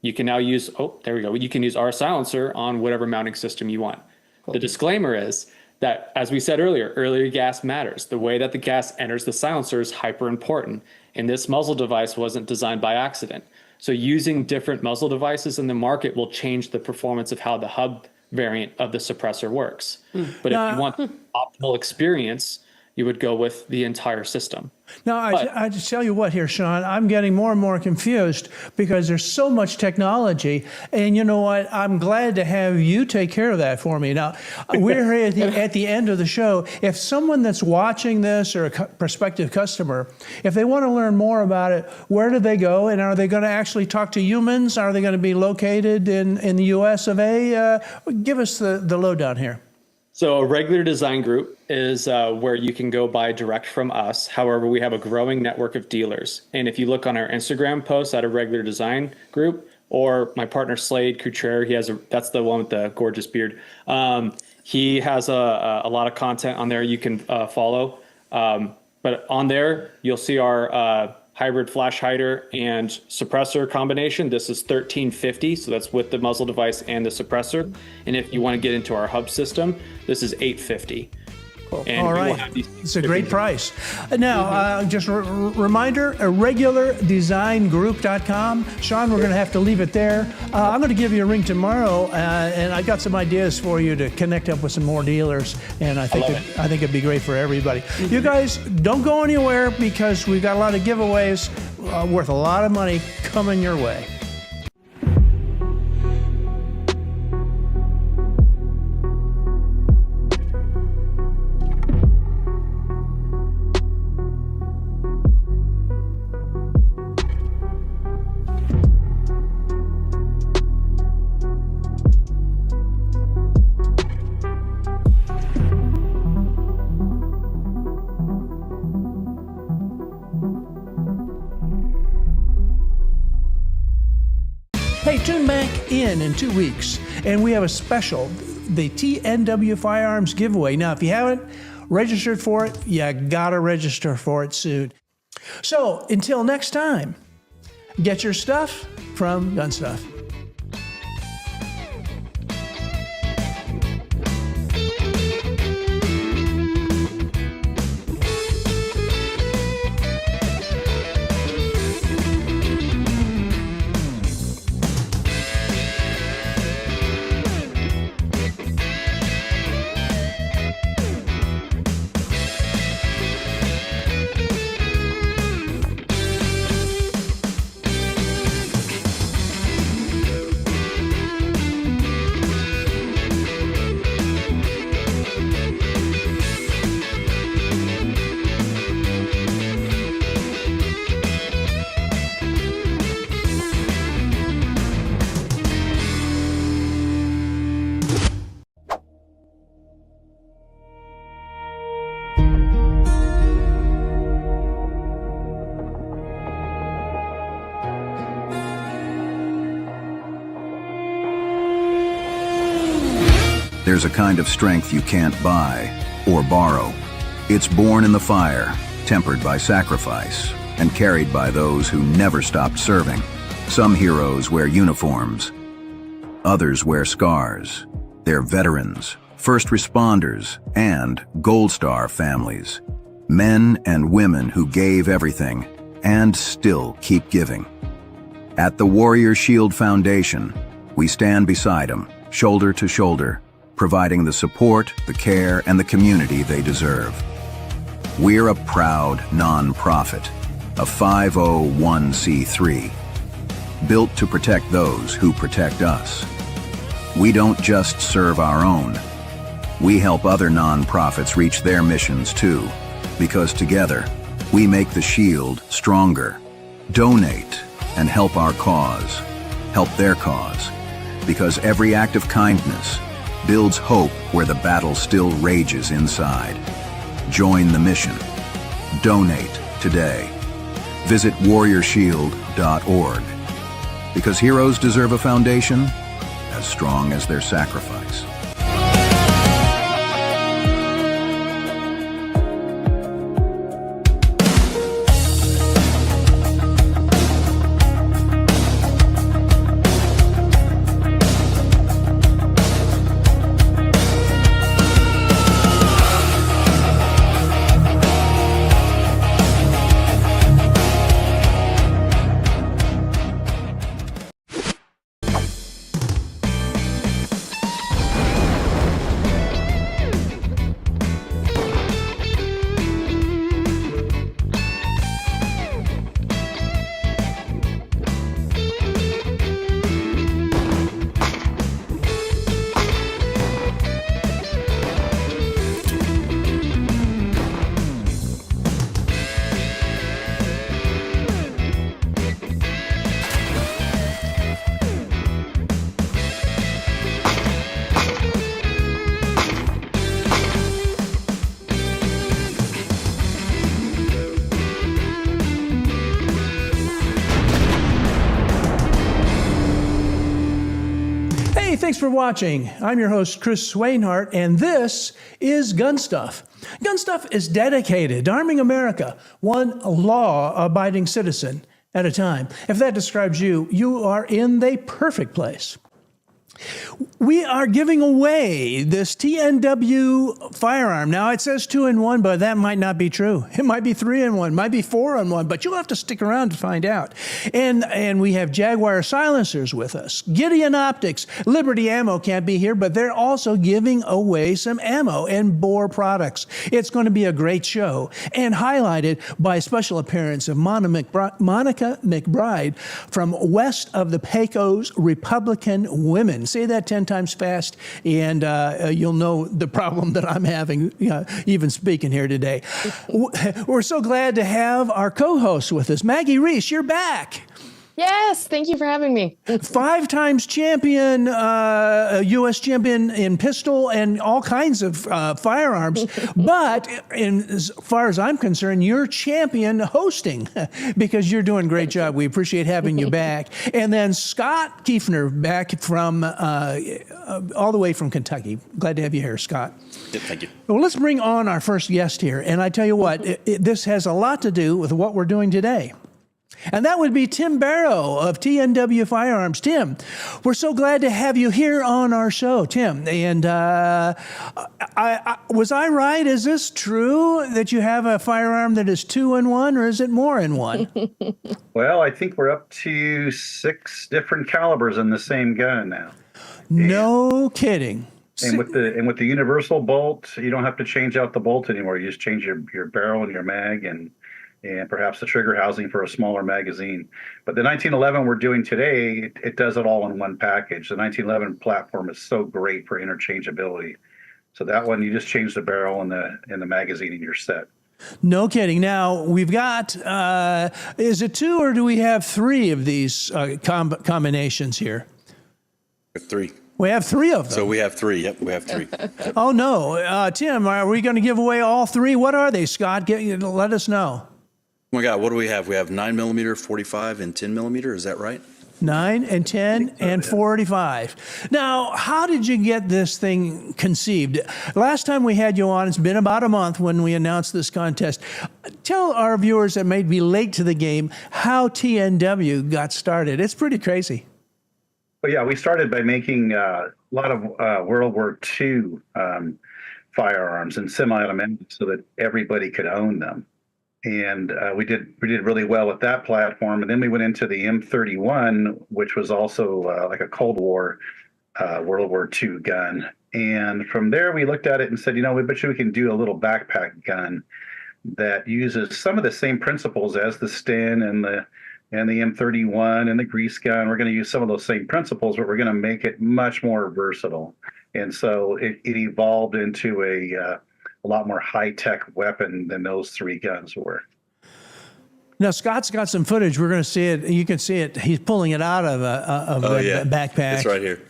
You can now use, there we go. You can use our silencer on whatever mounting system you want. Cool. The disclaimer is that, as we said earlier gas matters. The way that the gas enters the silencer is hyper important. And this muzzle device wasn't designed by accident. So using different muzzle devices in the market will change the performance of how the hub variant of the suppressor works. But if you want optimal experience, you would go with the entire system. Now, I just tell you what here, Sean, I'm getting more and more confused because there's so much technology. And you know what? I'm glad to have you take care of that for me. Now, we're at the end of the show. If someone that's watching this or a prospective customer, if they want to learn more about it, where do they go? And are they going to actually talk to humans? Are they going to be located in the US of A? Give us the lowdown here. So a regular design group is where you can go buy direct from us. However, we have a growing network of dealers. And if you look on our Instagram posts at a regular design group, or my partner Slade Couture, that's the one with the gorgeous beard. He has a lot of content on there you can follow. But on there, you'll see our hybrid flash hider and suppressor combination. This is $1,350, so that's with the muzzle device and the suppressor. And if you want to get into our hub system, this is $850. Cool. All right, it's a great price. Now, just a reminder, irregulardesigngroup.com. Sean, we're going to have to leave it there. I'm going to give you a ring tomorrow, and I've got some ideas for you to connect up with some more dealers, and I think it'd be great for everybody. You guys, don't go anywhere because we've got a lot of giveaways worth a lot of money coming your way. Hey, tune back in 2 weeks, and we have a special, the TNW Firearms giveaway. Now, if you haven't registered for it, you gotta register for it soon. So, until next time, get your stuff from GunStuff. There's a kind of strength you can't buy or borrow. It's born in the fire, tempered by sacrifice, and carried by those who never stopped serving. Some heroes wear uniforms. Others wear scars. They're veterans, first responders, and Gold Star families. Men and women who gave everything and still keep giving. At the Warrior Shield Foundation, we stand beside them, shoulder to shoulder, providing the support, the care, and the community they deserve. We're a proud non-profit, a 501c3, built to protect those who protect us. We don't just serve our own. We help other non-profits reach their missions too, because together, we make the Shield stronger. Donate and help our cause, help their cause, because every act of kindness builds hope where the battle still rages inside. Join the mission. Donate today. Visit warriorshield.org, because heroes deserve a foundation as strong as their sacrifice. Thanks for watching. I'm your host, Chris Swainhart, and this is GunStuff. GunStuff is dedicated to arming America, one law-abiding citizen at a time. If that describes you, you are in the perfect place. We are giving away this TNW firearm. Now, it says 2-in-1, but that might not be true. It might be 3-in-1, might be 4-in-1, but you'll have to stick around to find out. And we have Jaguar silencers with us. Gideon Optics, Liberty Ammo can't be here, but they're also giving away some ammo and Boar products. It's going to be a great show, and highlighted by a special appearance of Monica McBride from West of the Pecos Republican Women. Say that 10 times fast, and you'll know the problem that I'm having even speaking here today. We're so glad to have our co-host with us. Maggie Reese, you're back. Yes, thank you for having me. 5 times champion, U.S. champion in pistol and all kinds of firearms. But as far as I'm concerned, you're champion hosting because you're doing a great job. We appreciate having you back. And then Scott Kiefner back from all the way from Kentucky. Glad to have you here, Scott. Yeah, thank you. Well, let's bring on our first guest here. And I tell you what, this has a lot to do with what we're doing today. And that would be Tim Barrow of TNW Firearms. Tim, we're so glad to have you here on our show, Tim. And was I right? Is this true that you have a firearm that is 2-in-1, or is it more in one? Well, I think we're up to 6 different calibers in the same gun now. No kidding. And with the universal bolt, you don't have to change out the bolt anymore. You just change your barrel and your mag and perhaps the trigger housing for a smaller magazine. But the 1911 we're doing today, it does it all in one package. The 1911 platform is so great for interchangeability. So that one, you just change the barrel and the magazine and you're set. No kidding. Now, we've got, is it 2 or do we have 3 of these combinations here? 3. We have 3 of them. So we have 3. Yep, we have 3. Oh, no. Tim, are we going to give away all 3? What are they, Scott? Let us know. Oh my God, what do we have? We have 9mm, 45, and 10mm. Is that right? 9 and 10 and 45. Now, how did you get this thing conceived? Last time we had you on, it's been about a month when we announced this contest. Tell our viewers that may be late to the game how TNW got started. It's pretty crazy. Well, yeah, we started by making a lot of World War II firearms and semi-automatic so that everybody could own them. And we did really well with that platform. And then we went into the M31, which was also like a Cold War World War II gun. And from there, we looked at it and said, we bet you we can do a little backpack gun that uses some of the same principles as the Sten and the M31 and the grease gun. We're going to use some of those same principles, but we're going to make it much more versatile. And so it evolved into a lot more high-tech weapon than those three guns were. Now, Scott's got some footage. We're going to see it. You can see it. He's pulling it out of a backpack. It's right here.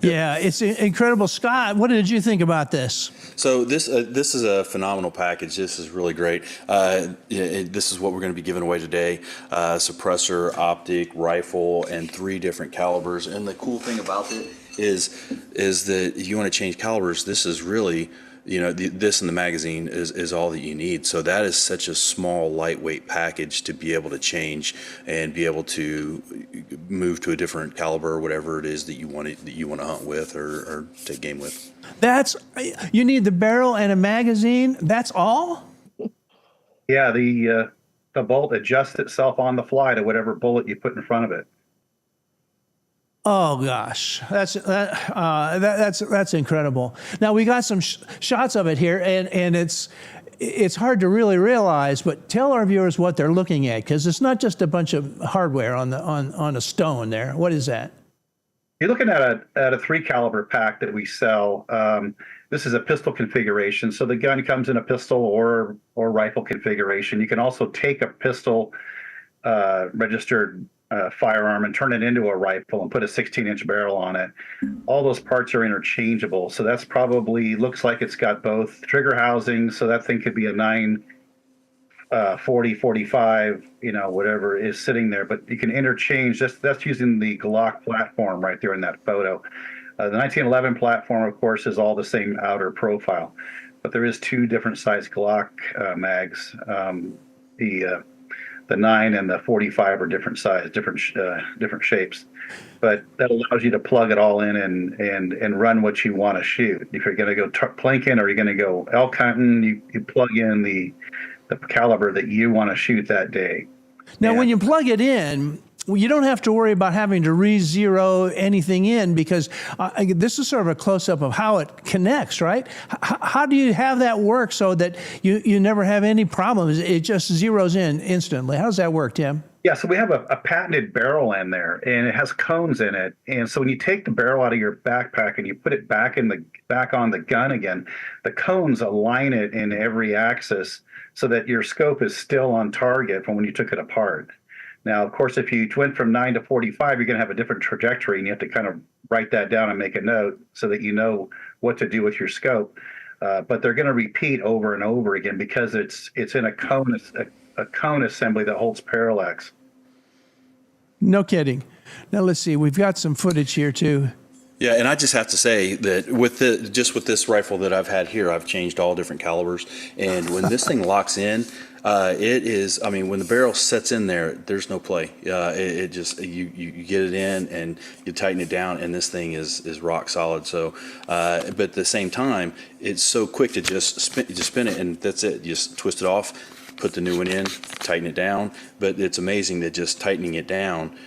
Yeah, it's incredible. Scott, what did you think about this? So this is a phenomenal package. This is really great. This is what we're going to be giving away today. Suppressor, optic, rifle, and 3 different calibers. And the cool thing about it is that if you want to change calibers, this is really, this in the magazine is all that you need. So that is such a small, lightweight package to be able to change and be able to move to a different caliber or whatever it is that you want to hunt with or take game with. You need the barrel and a magazine. That's all? Yeah, the bolt adjusts itself on the fly to whatever bullet you put in front of it. Oh gosh, that's incredible. Now we got some shots of it here, and it's hard to really realize. But tell our viewers what they're looking at, because it's not just a bunch of hardware on a stone there. What is that? You're looking at a 3 caliber pack that we sell. This is a pistol configuration, so the gun comes in a pistol or rifle configuration. You can also take a pistol registered firearm and turn it into a rifle and put a 16-inch barrel on it. All those parts are interchangeable. So that's probably looks like it's got both trigger housings. So that thing could be a 9, 40, 45, whatever is sitting there. But you can interchange. That's using the Glock platform right there in that photo. The 1911 platform, of course, is all the same outer profile. But there is 2 different size Glock mags. The 9 and the 45 are different size, different shapes, but that allows you to plug it all in and run what you want to shoot. If you're going to go planking or you're going to go elk hunting, you plug in the caliber that you want to shoot that day. Now, when you plug it in, you don't have to worry about having to re-zero anything in, because this is sort of a close-up of how it connects, right? How do you have that work so that you never have any problems? It just zeroes in instantly. How does that work, Tim? Yeah, so we have a patented barrel in there, and it has cones in it. And so when you take the barrel out of your backpack and you put it back on the gun again, the cones align it in every axis so that your scope is still on target from when you took it apart. Now, of course, if you went from 9 to 45, you're going to have a different trajectory, and you have to kind of write that down and make a note so that you know what to do with your scope. But they're going to repeat over and over again because it's in a cone assembly that holds parallax. No kidding. Now, let's see. We've got some footage here, too. Yeah, and I just have to say that with this rifle that I've had here, I've changed all different calibers, and when this thing locks in, it is. I mean, when the barrel sets in there, there's no play. It just you get it in and you tighten it down, and this thing is rock solid. So, but at the same time, it's so quick to just spin it, and that's it. You just twist it off, put the new one in, tighten it down. But it's amazing that just tightening it down,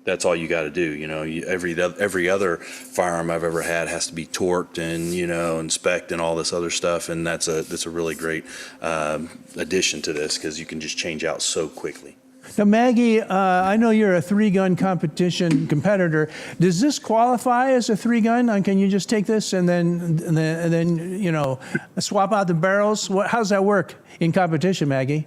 that's all you got to do. Every other firearm I've ever had has to be torqued and and spec'd and all this other stuff, and that's a really great addition to this because you can just change out so quickly. Now, Maggie, I know you're a 3-gun competition competitor. Does this qualify as a 3-gun? And can you just take this and then swap out the barrels? How does that work in competition, Maggie?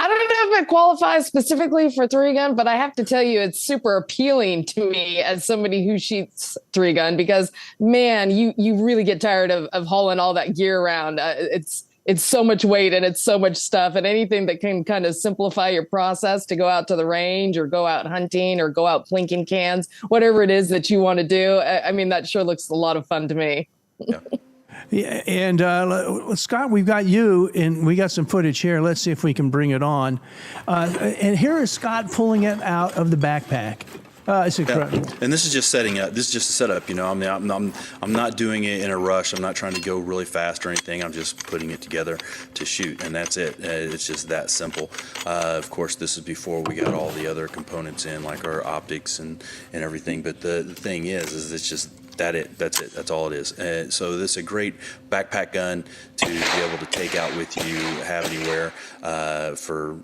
I don't know if it qualifies specifically for 3-gun, but I have to tell you, it's super appealing to me as somebody who shoots 3-gun because, man, you really get tired of hauling all that gear around. It's it's so much weight and it's so much stuff, and anything that can kind of simplify your process to go out to the range or go out hunting or go out plinking cans, whatever it is that you want to do. I mean, that sure looks a lot of fun to me. Yeah. Yeah, and Scott, we've got you, and we got some footage here. Let's see if we can bring it on. And here is Scott pulling it out of the backpack. It's incredible. Yeah. And this is just setting up. This is just a setup. You know, I'm not doing it in a rush. I'm not trying to go really fast or anything. I'm just putting it together to shoot, and that's it. It's just that simple. Of course, this is before we got all the other components in, like our optics and everything. But the thing is it's just that's it. That's all it is. So this is a great backpack gun to be able to take out with you, have anywhere for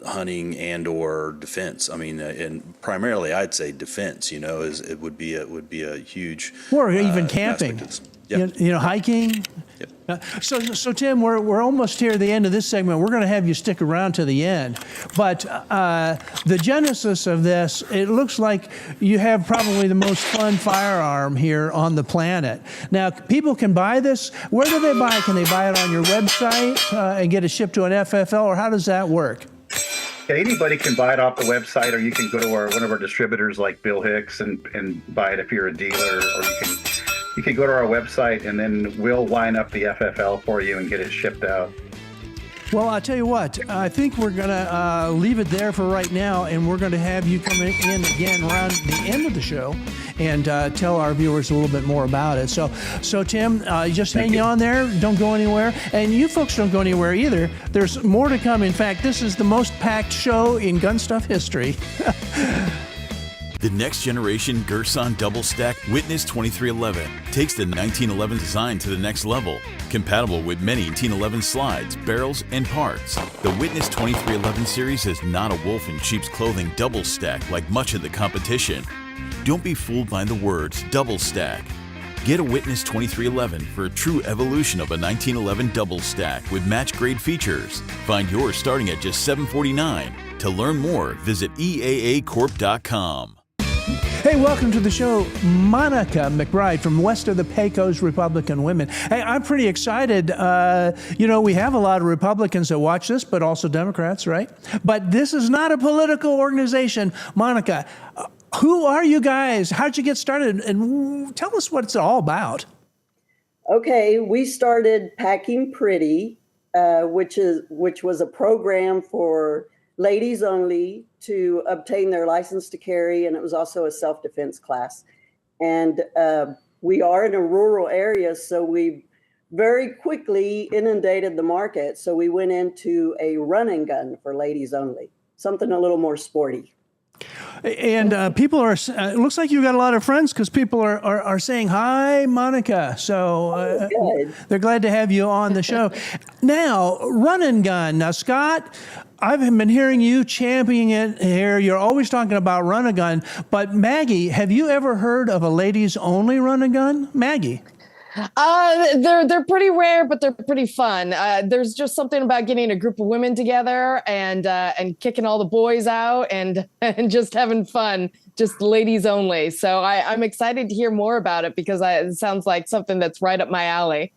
hunting and or defense. I mean, and primarily I'd say defense. You know, it would be a huge or even camping. Yep. You know, hiking. Yep. So Tim, we're almost here at the end of this segment. We're going to have you stick around to the end. But the genesis of this, it looks like you have probably the most fun firearm here on the planet. Now, people can buy this. Where do they buy it? Can they buy it on your website and get it shipped to an FFL, or how does that work? Yeah, anybody can buy it off the website, or you can go to one of our distributors like Bill Hicks and buy it if you're a dealer, or you can go to our website and then we'll line up the FFL for you and get it shipped out. Well, I'll tell you what, I think we're going to leave it there for right now, and we're going to have you come in again around the end of the show and tell our viewers a little bit more about it. So Tim, just hang on there. Don't go anywhere. And you folks don't go anywhere either. There's more to come. In fact, this is the most packed show in GunStuff history. The next generation Gerson double stack Witness 2311 takes the 1911 design to the next level. Compatible with many 1911 slides, barrels, and parts, the Witness 2311 series is not a wolf in sheep's clothing double stack like much of the competition. Don't be fooled by the words double stack. Get a Witness 2311 for a true evolution of a 1911 double stack with match grade features. Find yours starting at just $749. To learn more, visit eaacorp.com. Hey, welcome to the show, Monica McBride from West of the Pecos Republican Women. Hey, I'm pretty excited. You know, we have a lot of Republicans that watch this, but also Democrats, right? But this is not a political organization. Monica, who are you guys? How'd you get started? And tell us what it's all about. Okay, we started Packing Pretty, which was a program for ladies only to obtain their license to carry, and it was also a self-defense class. And we are in a rural area, so we very quickly inundated the market. So we went into a run and gun for ladies only, something a little more sporty. And people are, it looks like you got a lot of friends because people are saying, hi, Monica. So they're glad to have you on the show. Now, run and gun. Now, Scott, I've been hearing you championing it here. You're always talking about run and gun. But Maggie, have you ever heard of a ladies only run and gun? Maggie? They're pretty rare, but they're pretty fun. There's just something about getting a group of women together and kicking all the boys out and just having fun, just ladies only. So I'm excited to hear more about it because it sounds like something that's right up my alley.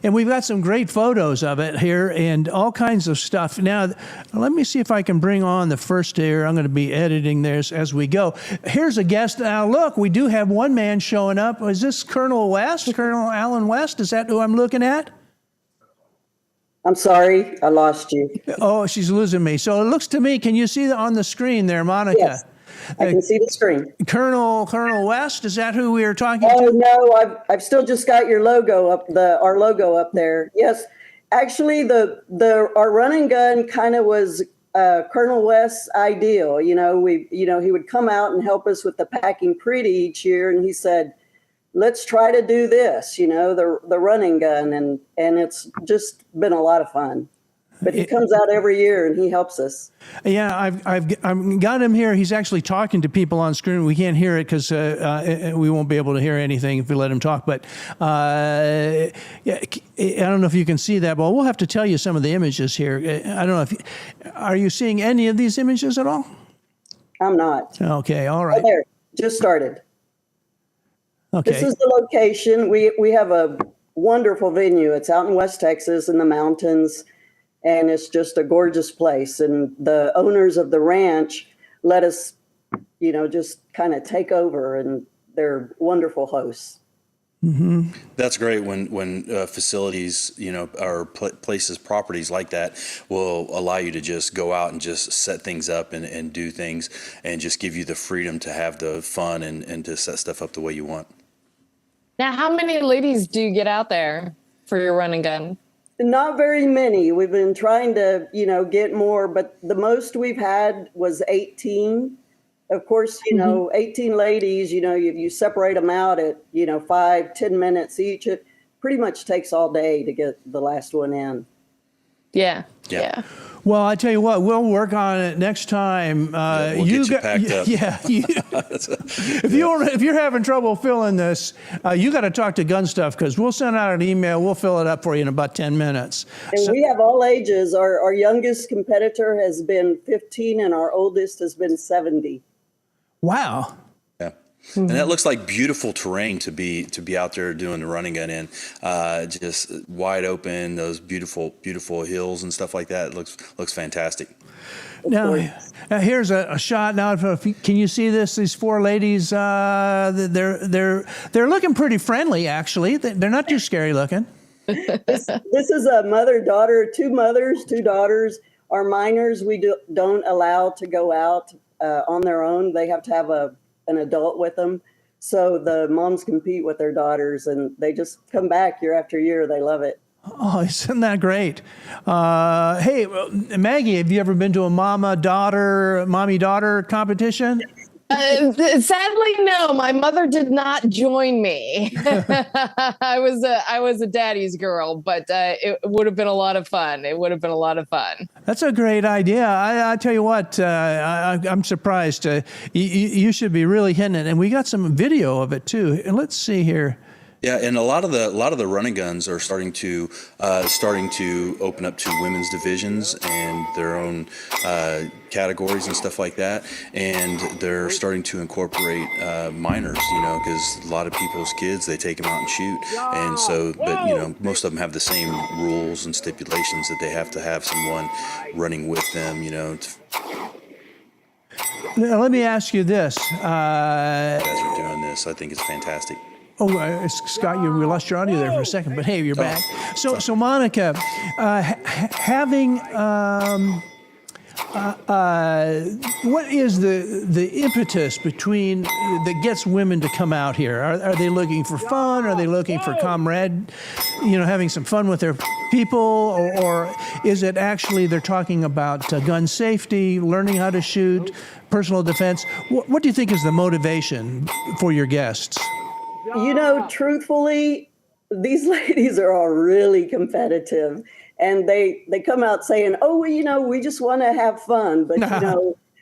And we've got some great photos of it here and all kinds of stuff. Now, let me see if I can bring on the first here. I'm going to be editing this as we go. Here's a guest. Now, look, we do have one man showing up. Is this Colonel West? Colonel Alan West? Is that who I'm looking at? I'm sorry, I lost you. Oh, she's losing me. So it looks to me, can you see on the screen there, Monica? Yes. I can see the screen. Colonel West, is that who we are talking to? Oh no, I've still just got your logo up, our logo up there. Yes, actually, our run and gun kind of was Colonel West's ideal. You know, he would come out and help us with the Packing Pretty each year, and he said, "Let's try to do this." You know, the run and gun, and it's just been a lot of fun. But he comes out every year and he helps us. Yeah, I've got him here. He's actually talking to people on screen. We can't hear it because we won't be able to hear anything if we let him talk. But yeah, I don't know if you can see that. But we'll have to tell you some of the images here. I don't know are you seeing any of these images at all? I'm not. Okay, all right. Oh, there, just started. Okay. This is the location. We have a wonderful venue. It's out in West Texas in the mountains, and it's just a gorgeous place. And the owners of the ranch let us, just kind of take over, and they're wonderful hosts. Mm-hmm. That's great when facilities, or places, properties like that will allow you to just go out and just set things up and do things and just give you the freedom to have the fun and to set stuff up the way you want. Now, how many ladies do you get out there for your run and gun? Not very many. We've been trying to, get more, but the most we've had was 18. Of course, 18 ladies, you separate them out at, 5-10 minutes each. It pretty much takes all day to get the last one in. Yeah. Well, I tell you what, we'll work on it next time. We'll get you packed up. Yeah. If you're having trouble filling this, you got to talk to GunStuff, because we'll send out an email. We'll fill it up for you in about 10 minutes. And we have all ages. Our youngest competitor has been 15, and our oldest has been 70. Wow. Yeah. And that looks like beautiful terrain to be out there doing the running gun in. Just wide open, those beautiful hills and stuff like that. It looks fantastic. Now here's a shot. Now, can you see this? These four ladies, they're looking pretty friendly, actually. They're not too scary looking. This is a mother-daughter, two mothers, two daughters. Our minors, we don't allow to go out on their own. They have to have an adult with them. So the moms compete with their daughters, and they just come back year after year. They love it. Oh, isn't that great? Hey, Maggie, have you ever been to a mommy-daughter competition? Sadly, no. My mother did not join me. I was a daddy's girl, but it would have been a lot of fun. That's a great idea. I tell you what, I'm surprised. You should be really hitting it, and we got some video of it too. And let's see here. Yeah, and a lot of the running guns are starting to open up to women's divisions and their own categories and stuff like that, and they're starting to incorporate minors, because a lot of people's kids, they take them out and shoot, and so, but most of them have the same rules and stipulations that they have to have someone running with them, Now, let me ask you this. You guys are doing this. I think it's fantastic. Oh, Scott, we lost your audio there for a second, but hey, you're back. So Monica, having what is the impetus that gets women to come out here? Are they looking for fun? Are they looking for comrade, having some fun with their people, or is it actually they're talking about gun safety, learning how to shoot, personal defense? What do you think is the motivation for your guests? Truthfully, these ladies are all really competitive, and they come out saying, "Oh, well, we just want to have fun." But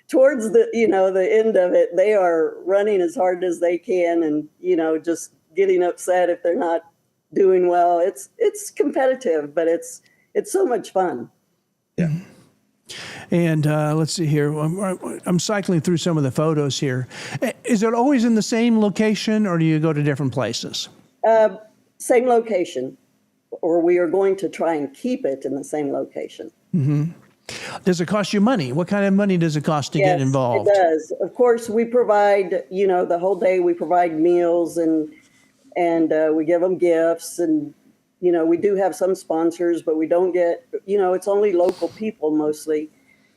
towards the the end of it, they are running as hard as they can, and just getting upset if they're not doing well. It's competitive, but it's so much fun. Yeah. And let's see here. I'm cycling through some of the photos here. Is it always in the same location, or do you go to different places? Same location, or we are going to try and keep it in the same location. Mm-hmm. Does it cost you money? What kind of money does it cost to get involved? It does. Of course, we provide, the whole day we provide meals and we give them gifts, and we do have some sponsors, but we don't get, it's only local people mostly.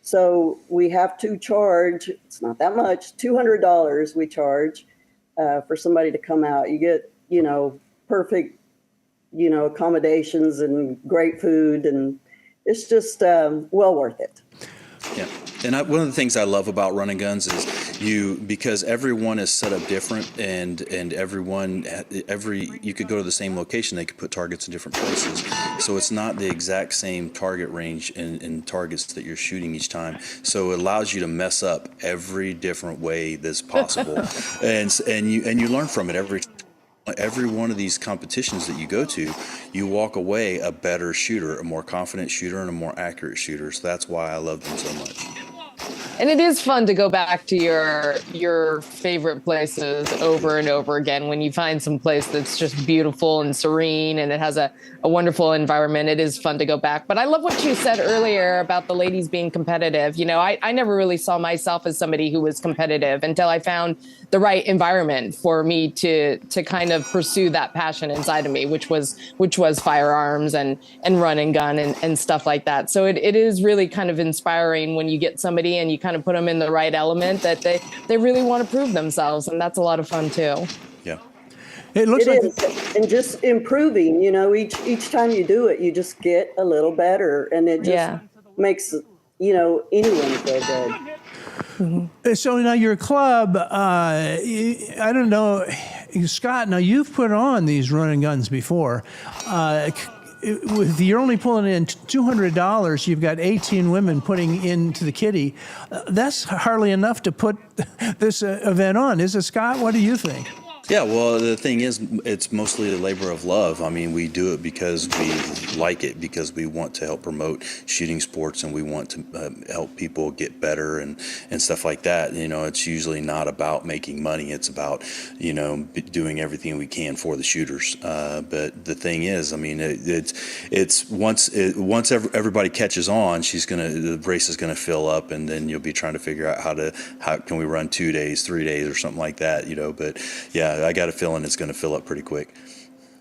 So we have to charge, it's not that much, $200 we charge for somebody to come out. You get, perfect, accommodations and great food, and it's just well worth it. Yeah. And one of the things I love about running guns is because everyone is set up different, and you could go to the same location, they could put targets in different places. So it's not the exact same target range and targets that you're shooting each time. So it allows you to mess up every different way that's possible. and you learn from it every one of these competitions that you go to. You walk away a better shooter, a more confident shooter, and a more accurate shooter. So that's why I love them so much. And it is fun to go back to your favorite places over and over again. When you find some place that's just beautiful and serene and it has a wonderful environment, it is fun to go back. But I love what you said earlier about the ladies being competitive. You know, I never really saw myself as somebody who was competitive until I found the right environment for me to kind of pursue that passion inside of me, which was firearms and run and gun and stuff like that. So it is really kind of inspiring when you get somebody and you kind of put them in the right element that they really want to prove themselves. And that's a lot of fun too. Yeah. It looks like and just improving, you know, each time you do it, you just get a little better, and it just makes, you know, anyone feel good. Mm-hmm. So now your club, I don't know, Scott, now you've put on these run and guns before. With you're only pulling in $200, you've got 18 women putting into the kitty. That's hardly enough to put this event on, is it, Scott? What do you think? Yeah, well, the thing is, it's mostly a labor of love. I mean, we do it because we like it, because we want to help promote shooting sports, and we want to help people get better and stuff like that. You know, it's usually not about making money. It's about, you know, doing everything we can for the shooters. But the thing is, I mean, it's once everybody catches on, the race is gonna fill up, and then you'll be trying to figure out how can we run 2 days, 3 days, or something like that. You know, but yeah. I got a feeling it's going to fill up pretty quick.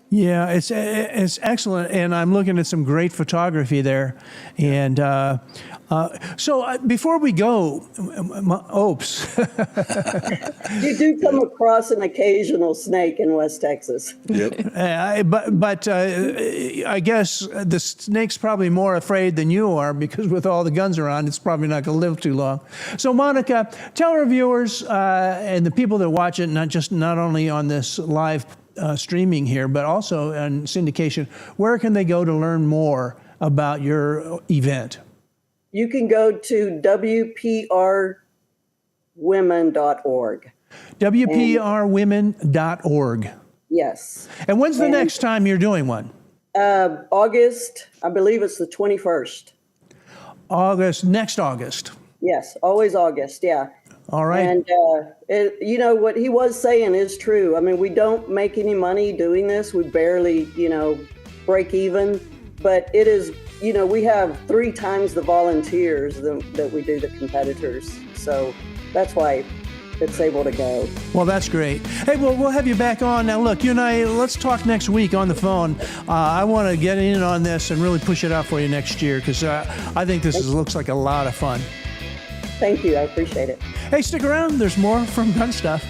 Yeah, it's excellent, and I'm looking at some great photography there. And so before we go, oops. You do come across an occasional snake in West Texas. Yep. But I guess the snake's probably more afraid than you are, because with all the guns around, it's probably not going to live too long. So Monica, tell our viewers and the people that watch it, not only on this live streaming here, but also on syndication, where can they go to learn more about your event? You can go to WPRwomen.org. WPRwomen.org. Yes. And when's the next time you're doing one? August, I believe it's the 21st. Next August. Yes, always August, yeah. All right. And, you know, what he was saying is true. I mean, we don't make any money doing this. We barely, you know, break even. But it is, you know, we have 3 times the volunteers that we do the competitors. So that's why it's able to go. Well, that's great. Hey, well, we'll have you back on. Now, look, you and I, let's talk next week on the phone. I want to get in on this and really push it out for you next year, because I think this looks like a lot of fun. Thank you. I appreciate it. Hey, stick around. There's more from GunStuff.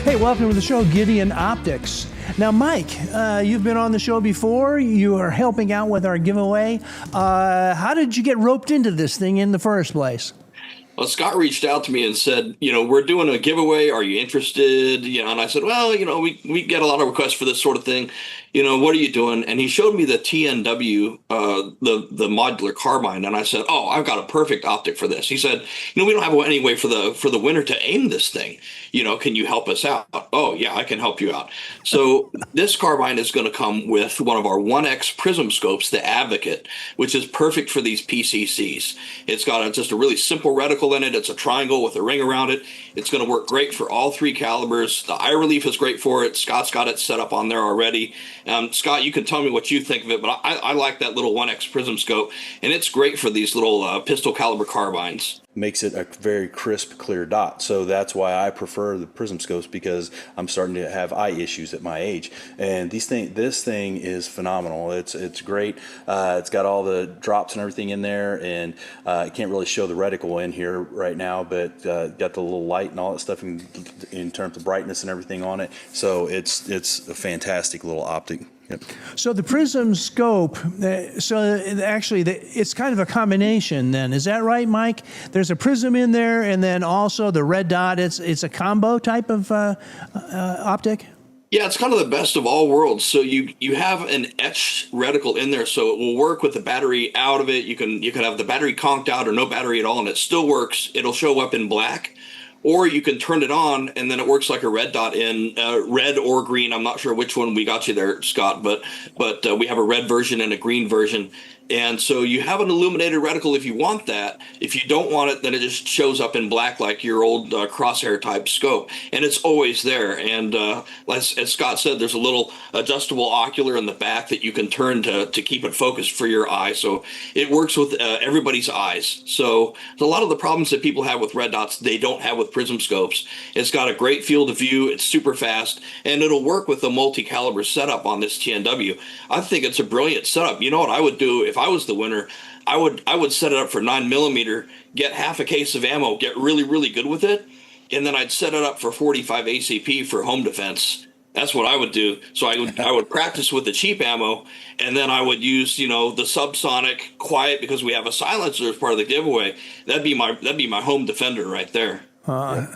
Hey, welcome to the show, Gideon Optics. Now, Mike, you've been on the show before. You are helping out with our giveaway. How did you get roped into this thing in the first place? Well, Scott reached out to me and said, you know, we're doing a giveaway. Are you interested? You know, and I said, well, you know, we get a lot of requests for this sort of thing. You know, what are you doing? And he showed me the TNW, the modular carbine. And I said, oh, I've got a perfect optic for this. He said, you know, we don't have any way for the winner to aim this thing. You know, can you help us out? Oh, yeah, I can help you out. So this carbine is going to come with one of our 1X prism scopes, the Advocate, which is perfect for these PCCs. It's got just a really simple reticle in it. It's a triangle with a ring around it. It's going to work great for all 3 calibers. The eye relief is great for it. Scott's got it set up on there already. Scott, you can tell me what you think of it, but I like that little 1X prism scope, and it's great for these little pistol caliber carbines. Makes it a very crisp, clear dot. So that's why I prefer the prism scopes, because I'm starting to have eye issues at my age. And this thing is phenomenal. It's great. It's got all the drops and everything in there, and I can't really show the reticle in here right now, but got the little light and all that stuff in terms of brightness and everything on it. So it's a fantastic little optic. So the prism scope, it's kind of a combination then. Is that right, Mike? There's a prism in there and then also the red dot. It's a combo type of optic? Yeah, it's kind of the best of all worlds. So you have an etched reticle in there, so it will work with the battery out of it. You can have the battery conked out or no battery at all, and it still works. It'll show up in black. Or you can turn it on, and then it works like a red dot in red or green. I'm not sure which one we got you there, Scott, but we have a red version and a green version. And so you have an illuminated reticle if you want that. If you don't want it, then it just shows up in black like your old crosshair type scope. And it's always there. And as Scott said, there's a little adjustable ocular in the back that you can turn to keep it focused for your eye. So it works with everybody's eyes. So a lot of the problems that people have with red dots, they don't have with prism scopes. It's got a great field of view. It's super fast. And it'll work with a multi-caliber setup on this TNW. I think it's a brilliant setup. You know what I would do if I was the winner? I would set it up for 9mm, get half a case of ammo, get really, really good with it, and then I'd set it up for 45 ACP for home defense. That's what I would do. So I would practice with the cheap ammo, and then I would use the subsonic quiet because we have a silencer as part of the giveaway. That'd be my home defender right there.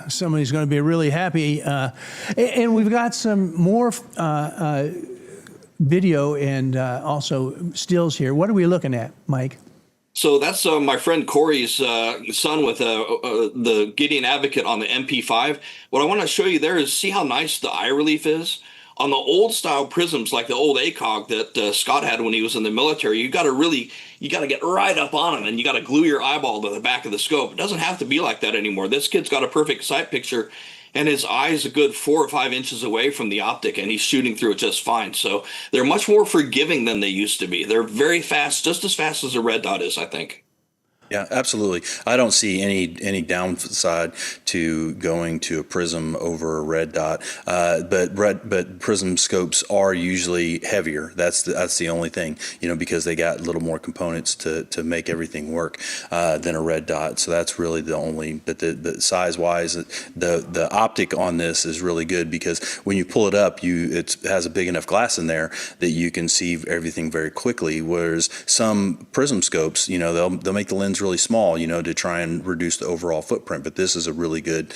Somebody's going to be really happy. And we've got some more video and also stills here. What are we looking at, Mike? So that's my friend Corey's son with the Gideon Advocate on the MP5. What I want to show you there is see how nice the eye relief is. On the old style prisms, like the old ACOG that Scott had when he was in the military, you got to get right up on them and you got to glue your eyeball to the back of the scope. It doesn't have to be like that anymore. This kid's got a perfect sight picture, and his eye is a good 4 or 5 inches away from the optic, and he's shooting through it just fine. So they're much more forgiving than they used to be. They're very fast, just as fast as a red dot is, I think. Yeah, absolutely. I don't see any downside to going to a prism over a red dot, but prism scopes are usually heavier. That's the only thing, because they got a little more components to make everything work than a red dot. So that's really the only. But the size wise, the optic on this is really good because when you pull it up, it has a big enough glass in there that you can see everything very quickly. Whereas some prism scopes, they'll make the lens really small, to try and reduce the overall footprint. But this is a really good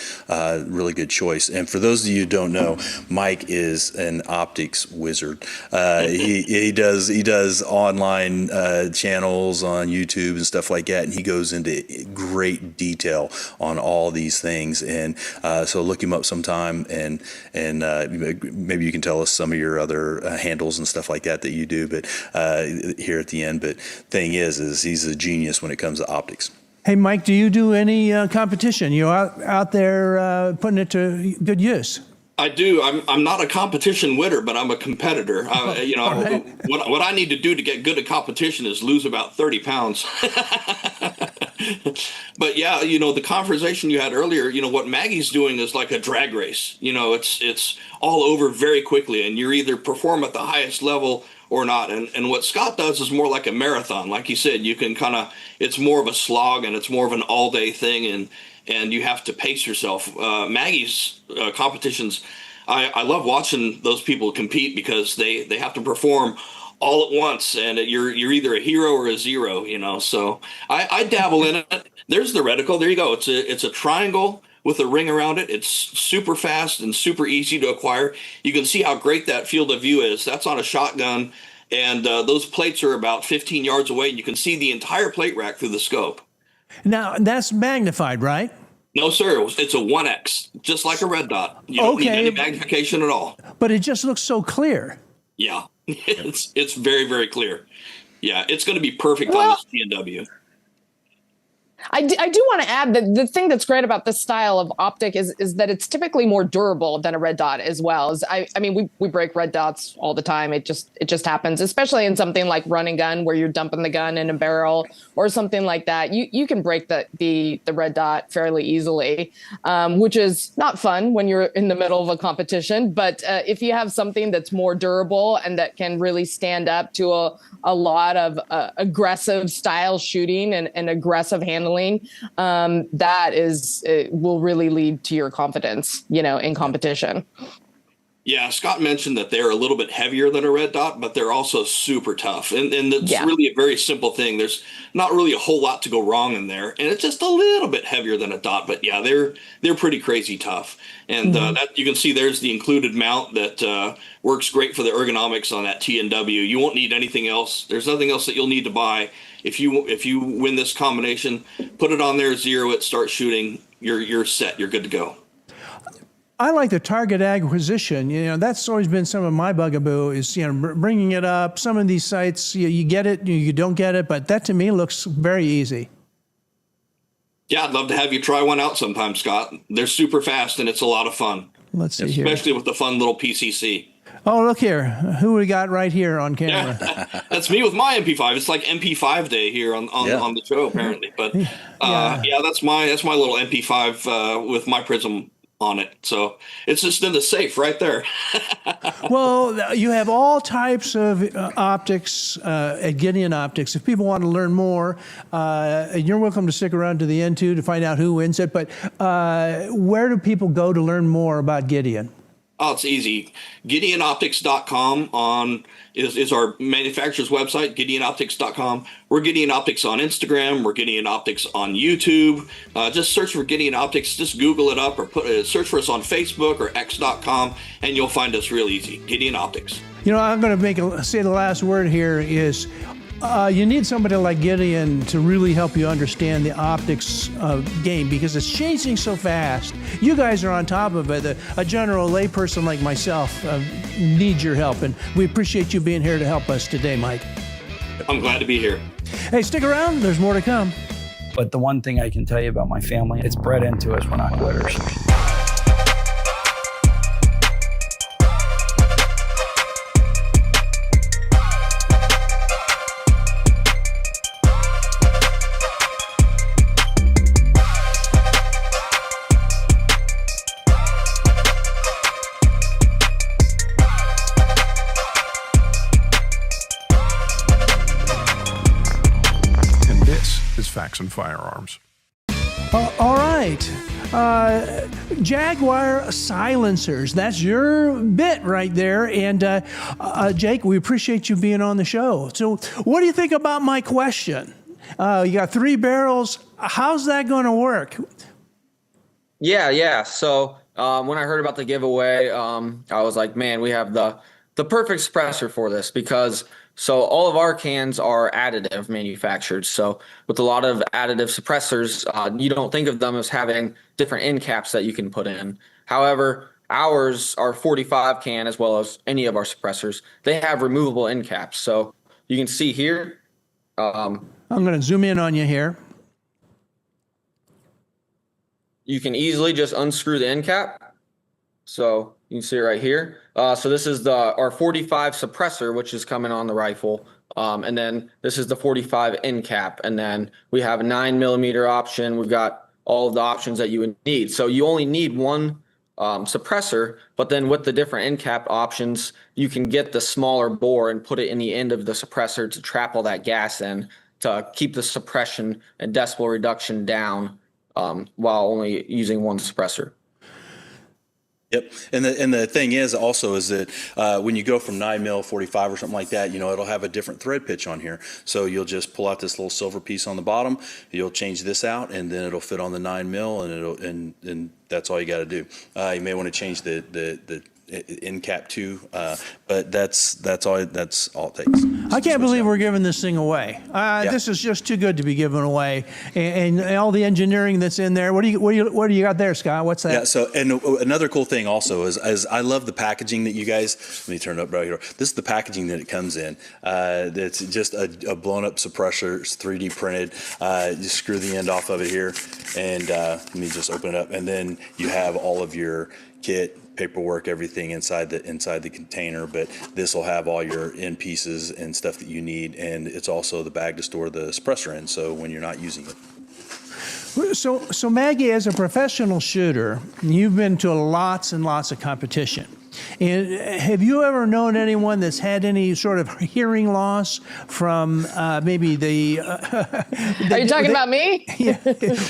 choice. And for those of you who don't know, Mike is an optics wizard. He does online channels on YouTube and stuff like that, and he goes into great detail on all these things. And so look him up sometime, and maybe you can tell us some of your other handles and stuff like that you do. But here at the end, but thing is he's a genius when it comes to optics. Hey, Mike, do you do any competition? You're out there putting it to good use. I do. I'm not a competition winner, but I'm a competitor. Right. What I need to do to get good at competition is lose about 30 pounds. But yeah, the conversation you had earlier, what Maggie's doing is like a drag race. It's all over very quickly, and you're either perform at the highest level or not. And what Scott does is more like a marathon. Like you said, you can it's more of a slog and it's more of an all day thing. And you have to pace yourself. Maggie's competitions, I love watching those people compete because they have to perform all at once, and you're either a hero or a zero, So I dabble in it. There's the reticle. There you go. It's a triangle with a ring around it. It's super fast and super easy to acquire. You can see how great that field of view is. That's on a shotgun, and those plates are about 15 yards away, and you can see the entire plate rack through the scope. Now, that's magnified, right? No, sir. It's a 1X, just like a red dot. You don't need any magnification at all. But it just looks so clear. Yeah, it's very, very clear. Yeah, it's going to be perfect on this TNW. I do want to add that the thing that's great about this style of optic is that it's typically more durable than a red dot as well. I mean, we break red dots all the time. It just happens, especially in something like run and gun where you're dumping the gun in a barrel or something like that. You can break the red dot fairly easily, which is not fun when you're in the middle of a competition. But if you have something that's more durable and that can really stand up to a lot of aggressive style shooting and aggressive handling, that will really lead to your confidence, in competition. Yeah, Scott mentioned that they're a little bit heavier than a red dot, but they're also super tough. And it's really a very simple thing. There's not really a whole lot to go wrong in there. And it's just a little bit heavier than a dot. But yeah, they're pretty crazy tough. And that you can see there's the included mount that works great for the ergonomics on that TNW. You won't need anything else. There's nothing else that you'll need to buy. If you win this combination, put it on there, zero it, start shooting, you're set. You're good to go. I like the target acquisition. You know, that's always been some of my bugaboo is, you know, bringing it up. Some of these sites, you get it, you don't get it, but that to me looks very easy. Yeah, I'd love to have you try one out sometime, Scott. They're super fast and it's a lot of fun. Let's see here. Especially with the fun little PCC. Oh, look here. Who we got right here on camera? That's me with my MP5. It's like MP5 day here on the show, apparently. But that's my little MP5 with my Prism on it. So it's just in the safe right there. Well, you have all types of optics at Gideon Optics. If people want to learn more, you're welcome to stick around to the end too to find out who wins it. But where do people go to learn more about Gideon? Oh, it's easy. GideonOptics.com is our manufacturer's website, GideonOptics.com. We're Gideon Optics on Instagram. We're Gideon Optics on YouTube. Just search for Gideon Optics. Just Google it up or search for us on Facebook or X.com, and you'll find us real easy. Gideon Optics. You know, I'm going to say the last word here is you need somebody like Gideon to really help you understand the optics game because it's changing so fast. You guys are on top of it. A general layperson like myself needs your help, and we appreciate you being here to help us today, Mike. I'm glad to be here. Hey, stick around. There's more to come. But the one thing I can tell you about my family, it's bred into us. We're not quitters. Facts and Firearms. All right. Jaguar silencers. That's your bit right there. And Jake, we appreciate you being on the show. So what do you think about my question? You got 3 barrels. How's that going to work? Yeah. So when I heard about the giveaway, I was like, man, we have the perfect suppressor for this because all of our cans are additive manufactured. So with a lot of additive suppressors, you don't think of them as having different end caps that you can put in. However, ours, our 45 can, as well as any of our suppressors, they have removable end caps. So you can see here. I'm going to zoom in on you here. You can easily just unscrew the end cap. So you can see it right here. So this is our 45 suppressor, which is coming on the rifle. And then this is the 45 end cap. And then we have a 9mm option. We've got all of the options that you would need. So you only need one suppressor, but then with the different end cap options, you can get the smaller bore and put it in the end of the suppressor to trap all that gas in to keep the suppression and decibel reduction down while only using one suppressor. Yep, and the thing is that when you go from 9mm 45 or something like that, it'll have a different thread pitch on here. So you'll just pull out this little silver piece on the bottom. You'll change this out, and then it'll fit on the 9mm, and that's all you got to do. You may want to change the end cap too, but that's all it takes. I can't believe we're giving this thing away. This is just too good to be given away, and all the engineering that's in there. What do you got there, Scott? What's that? Yeah. So, and another cool thing also is I love the packaging that you guys. Let me turn it up right here. This is the packaging that it comes in. It's just a blown up suppressor. It's 3D printed. Just screw the end off of it here, and let me just open it up, and then you have all of your kit, paperwork, everything inside the container, but this will have all your end pieces and stuff that you need, and it's also the bag to store the suppressor in, so when you're not using it. So Maggie, as a professional shooter, you've been to lots and lots of competition. And have you ever known anyone that's had any sort of hearing loss from maybe the? Are you talking about me? Yeah.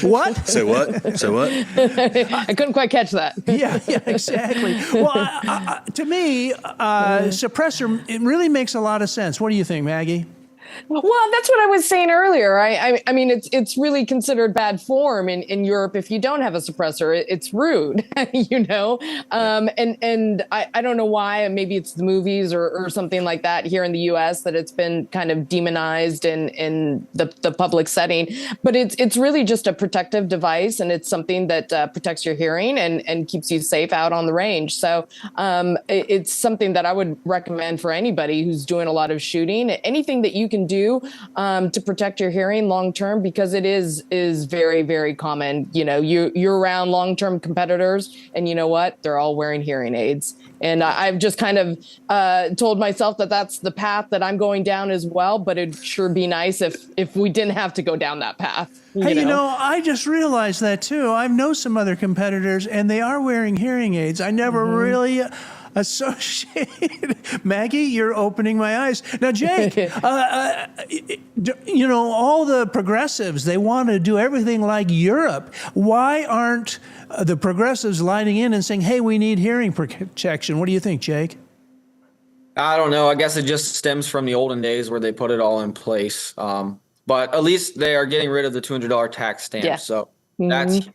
What? Say what? Say what? I couldn't quite catch that. Yeah, exactly. Well, to me, suppressor, it really makes a lot of sense. What do you think, Maggie? Well, that's what I was saying earlier. I mean, it's really considered bad form in Europe if you don't have a suppressor. It's rude, you know. And I don't know why. Maybe it's the movies or something like that here in the U.S. that it's been kind of demonized in the public setting. But it's really just a protective device, and it's something that protects your hearing and keeps you safe out on the range. So it's something that I would recommend for anybody who's doing a lot of shooting. Anything that you can do to protect your hearing long term, because it is very, very common. You know, you're around long term competitors, and you know what? They're all wearing hearing aids. And I've just kind of told myself that that's the path that I'm going down as well. But it'd sure be nice if we didn't have to go down that path. You know, I just realized that too. I know some other competitors, and they are wearing hearing aids. I never really associated. Maggie, you're opening my eyes. Now, Jake, you know, all the progressives, they want to do everything like Europe. Why aren't the progressives lining in and saying, hey, we need hearing protection? What do you think, Jake? I don't know. I guess it just stems from the olden days where they put it all in place. But at least they are getting rid of the $200 tax stamp. Yeah. So that's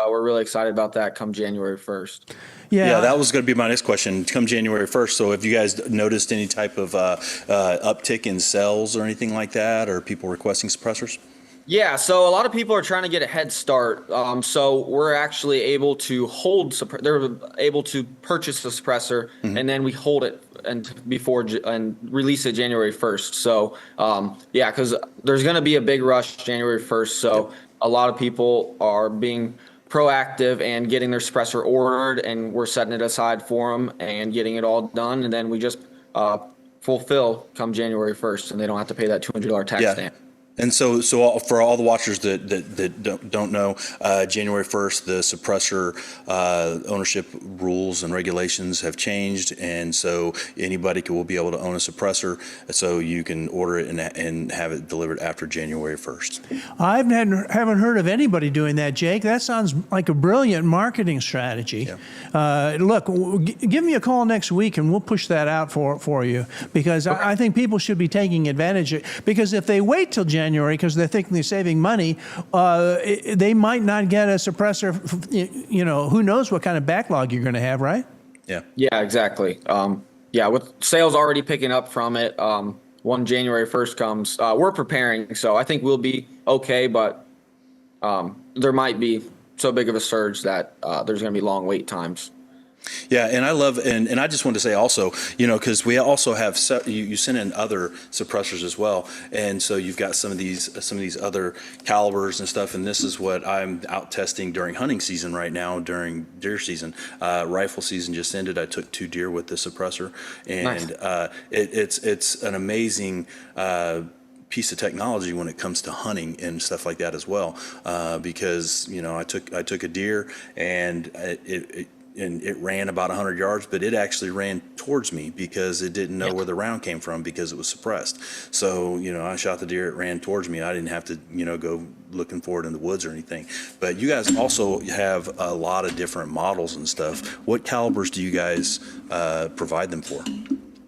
we're really excited about that come January 1st. Yeah, that was going to be my next question. Come January 1st, so have you guys noticed any type of uptick in sales or anything like that, or people requesting suppressors? Yeah, so a lot of people are trying to get a head start. So we're actually able to hold. They're able to purchase the suppressor, and then we hold it and release it January 1st. So yeah, because there's going to be a big rush January 1st. So a lot of people are being proactive and getting their suppressor ordered, and we're setting it aside for them and getting it all done, and then we just fulfill come January 1st, and they don't have to pay that $200 tax stamp. And so for all the watchers that don't know, January 1st, the suppressor ownership rules and regulations have changed, and so anybody will be able to own a suppressor. So you can order it and have it delivered after January 1st. I haven't heard of anybody doing that, Jake. That sounds like a brilliant marketing strategy. Yeah. Look, give me a call next week, and we'll push that out for you, because I think people should be taking advantage of it. Because if they wait till January, because they're thinking they're saving money, they might not get a suppressor. You know, who knows what kind of backlog you're going to have, right? Yeah, exactly. Yeah, with sales already picking up from it, when January 1st comes, we're preparing. So I think we'll be okay, but there might be so big of a surge that there's going to be long wait times. Yeah, and I love, and I just wanted to say also, you know, because we also have you send in other suppressors as well, and so you've got some of these other calibers and stuff, and this is what I'm out testing during hunting season right now, during deer season. Rifle season just ended. I took 2 deer with the suppressor, and nice. It's an amazing piece of technology when it comes to hunting and stuff like that as well, because you know I took a deer and it ran about 100 yards, but it actually ran towards me because it didn't know where the round came from because it was suppressed. So, you know, I shot the deer, it ran towards me. I didn't have to, you know, go looking for it in the woods or anything. But you guys also have a lot of different models and stuff. What calibers do you guys provide them for?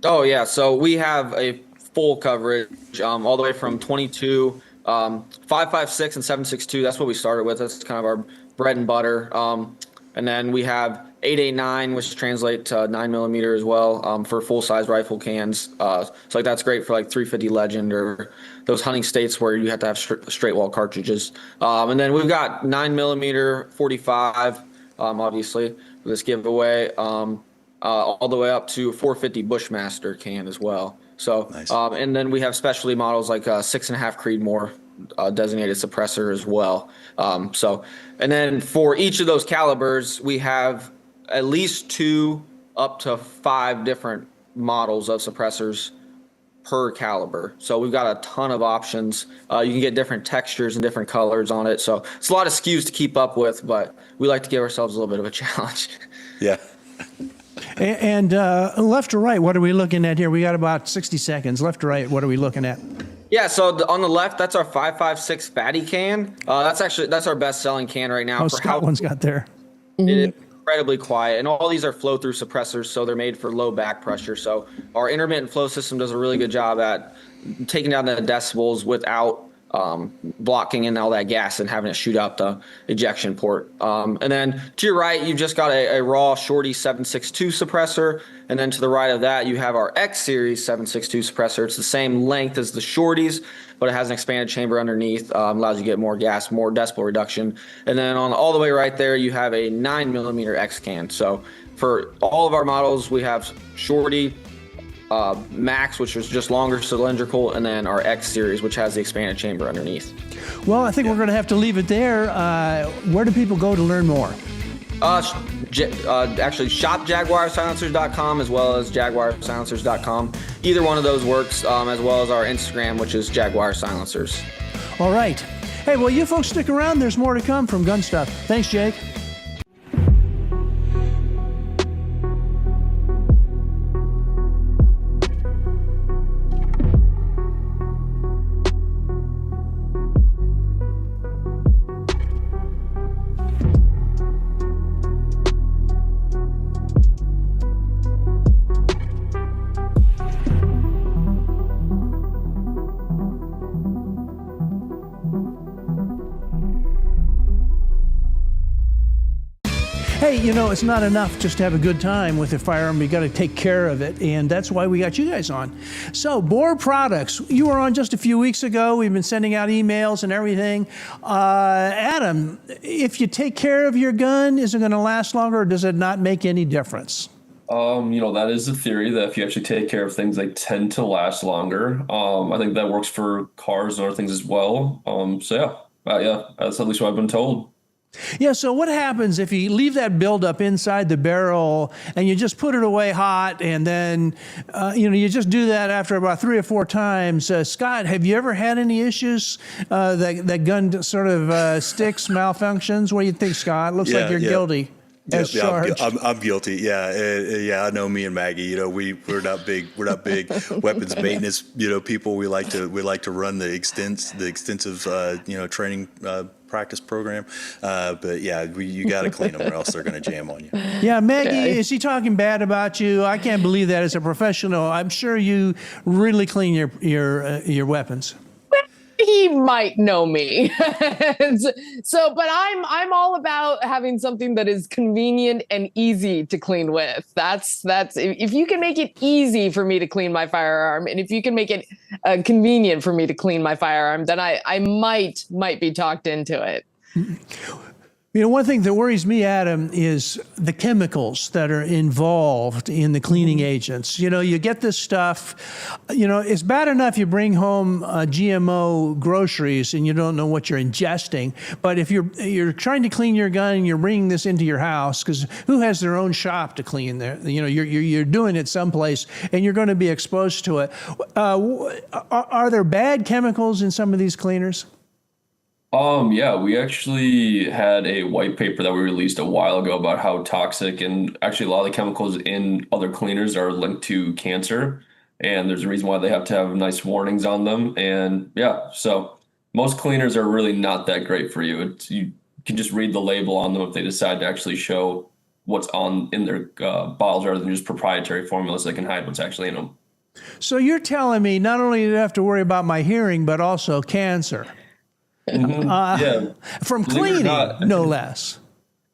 Oh, yeah. So we have a full coverage all the way from 22, 5.56 and 7.62. That's what we started with. That's kind of our bread and butter. And then we have 8.89, which translates to 9mm as well, for full-size rifle cans. So like that's great for like 350 Legend or those hunting states where you have to have straight wall cartridges. And then we've got 9mm 45, obviously, for this giveaway, all the way up to 450 Bushmaster can as well. So, nice. And then we have specialty models like 6.5 Creedmoor designated suppressor as well. And then for each of those calibers, we have at least 2 up to 5 different models of suppressors per caliber. So we've got a ton of options. You can get different textures and different colors on it. So it's a lot of SKUs to keep up with, but we like to give ourselves a little bit of a challenge. Yeah. And left to right, what are we looking at here? We got about 60 seconds. Left to right, what are we looking at? Yeah, so on the left, that's our 5.56 fatty can. That's our best selling can right now. Oh, Scotland's got there. It is incredibly quiet, and all these are flow through suppressors, so they're made for low back pressure. So our intermittent flow system does a really good job at taking down the decibels without blocking in all that gas and having it shoot out the ejection port. And then to your right, you've just got a raw Shorty 762 suppressor. And then to the right of that, you have our X series 762 suppressor. It's the same length as the Shorties, but it has an expanded chamber underneath, allows you to get more gas, more decibel reduction. And then on all the way right there, you have a 9mm X can. So for all of our models, we have Shorty, Max, which is just longer cylindrical, and then our X series, which has the expanded chamber underneath. Well, I think we're going to have to leave it there. Where do people go to learn more? Actually, shop jaguarsilencers.com as well as jaguarsilencers.com. Either one of those works, as well as our Instagram, which is Jaguar Silencers. All right. Hey, well, you folks stick around. There's more to come from GunStuff. Thanks, Jake. Hey, you know, it's not enough just to have a good time with a firearm. You got to take care of it, and that's why we got you guys on. So, Bore Products, you were on just a few weeks ago. We've been sending out emails and everything. Adam, if you take care of your gun, is it going to last longer, or does it not make any difference? That is the theory that if you actually take care of things, they tend to last longer. I think that works for cars and other things as well. That's at least what I've been told. Yeah, so what happens if you leave that buildup inside the barrel and you just put it away hot and then, you just do that after about 3 or 4 times? Scott, have you ever had any issues that gun sort of sticks, malfunctions? What do you think, Scott? Looks like you're guilty. I'm guilty. Yeah. I know me and Maggie. We're not big weapons maintenance. People. We like to run the extensive training practice program. You got to clean them or else they're going to jam on you. Yeah, Maggie, is he talking bad about you? I can't believe that as a professional. I'm sure you really clean your weapons. He might know me. But I'm all about having something that is convenient and easy to clean with. That's if you can make it easy for me to clean my firearm, and if you can make it convenient for me to clean my firearm, then I might be talked into it. One thing that worries me, Adam, is the chemicals that are involved in the cleaning agents. You get this stuff, it's bad enough you bring home GMO groceries and you don't know what you're ingesting. But if you're trying to clean your gun and you're bringing this into your house, because who has their own shop to clean there? You're doing it someplace and you're going to be exposed to it. Are there bad chemicals in some of these cleaners? We actually had a white paper that we released a while ago about how toxic and actually a lot of the chemicals in other cleaners are linked to cancer. And there's a reason why they have to have nice warnings on them. And so most cleaners are really not that great for you. You can just read the label on them if they decide to actually show what's in their bottles rather than just proprietary formulas that can hide what's actually in them. So you're telling me not only do I have to worry about my hearing, but also cancer? From cleaning, no less.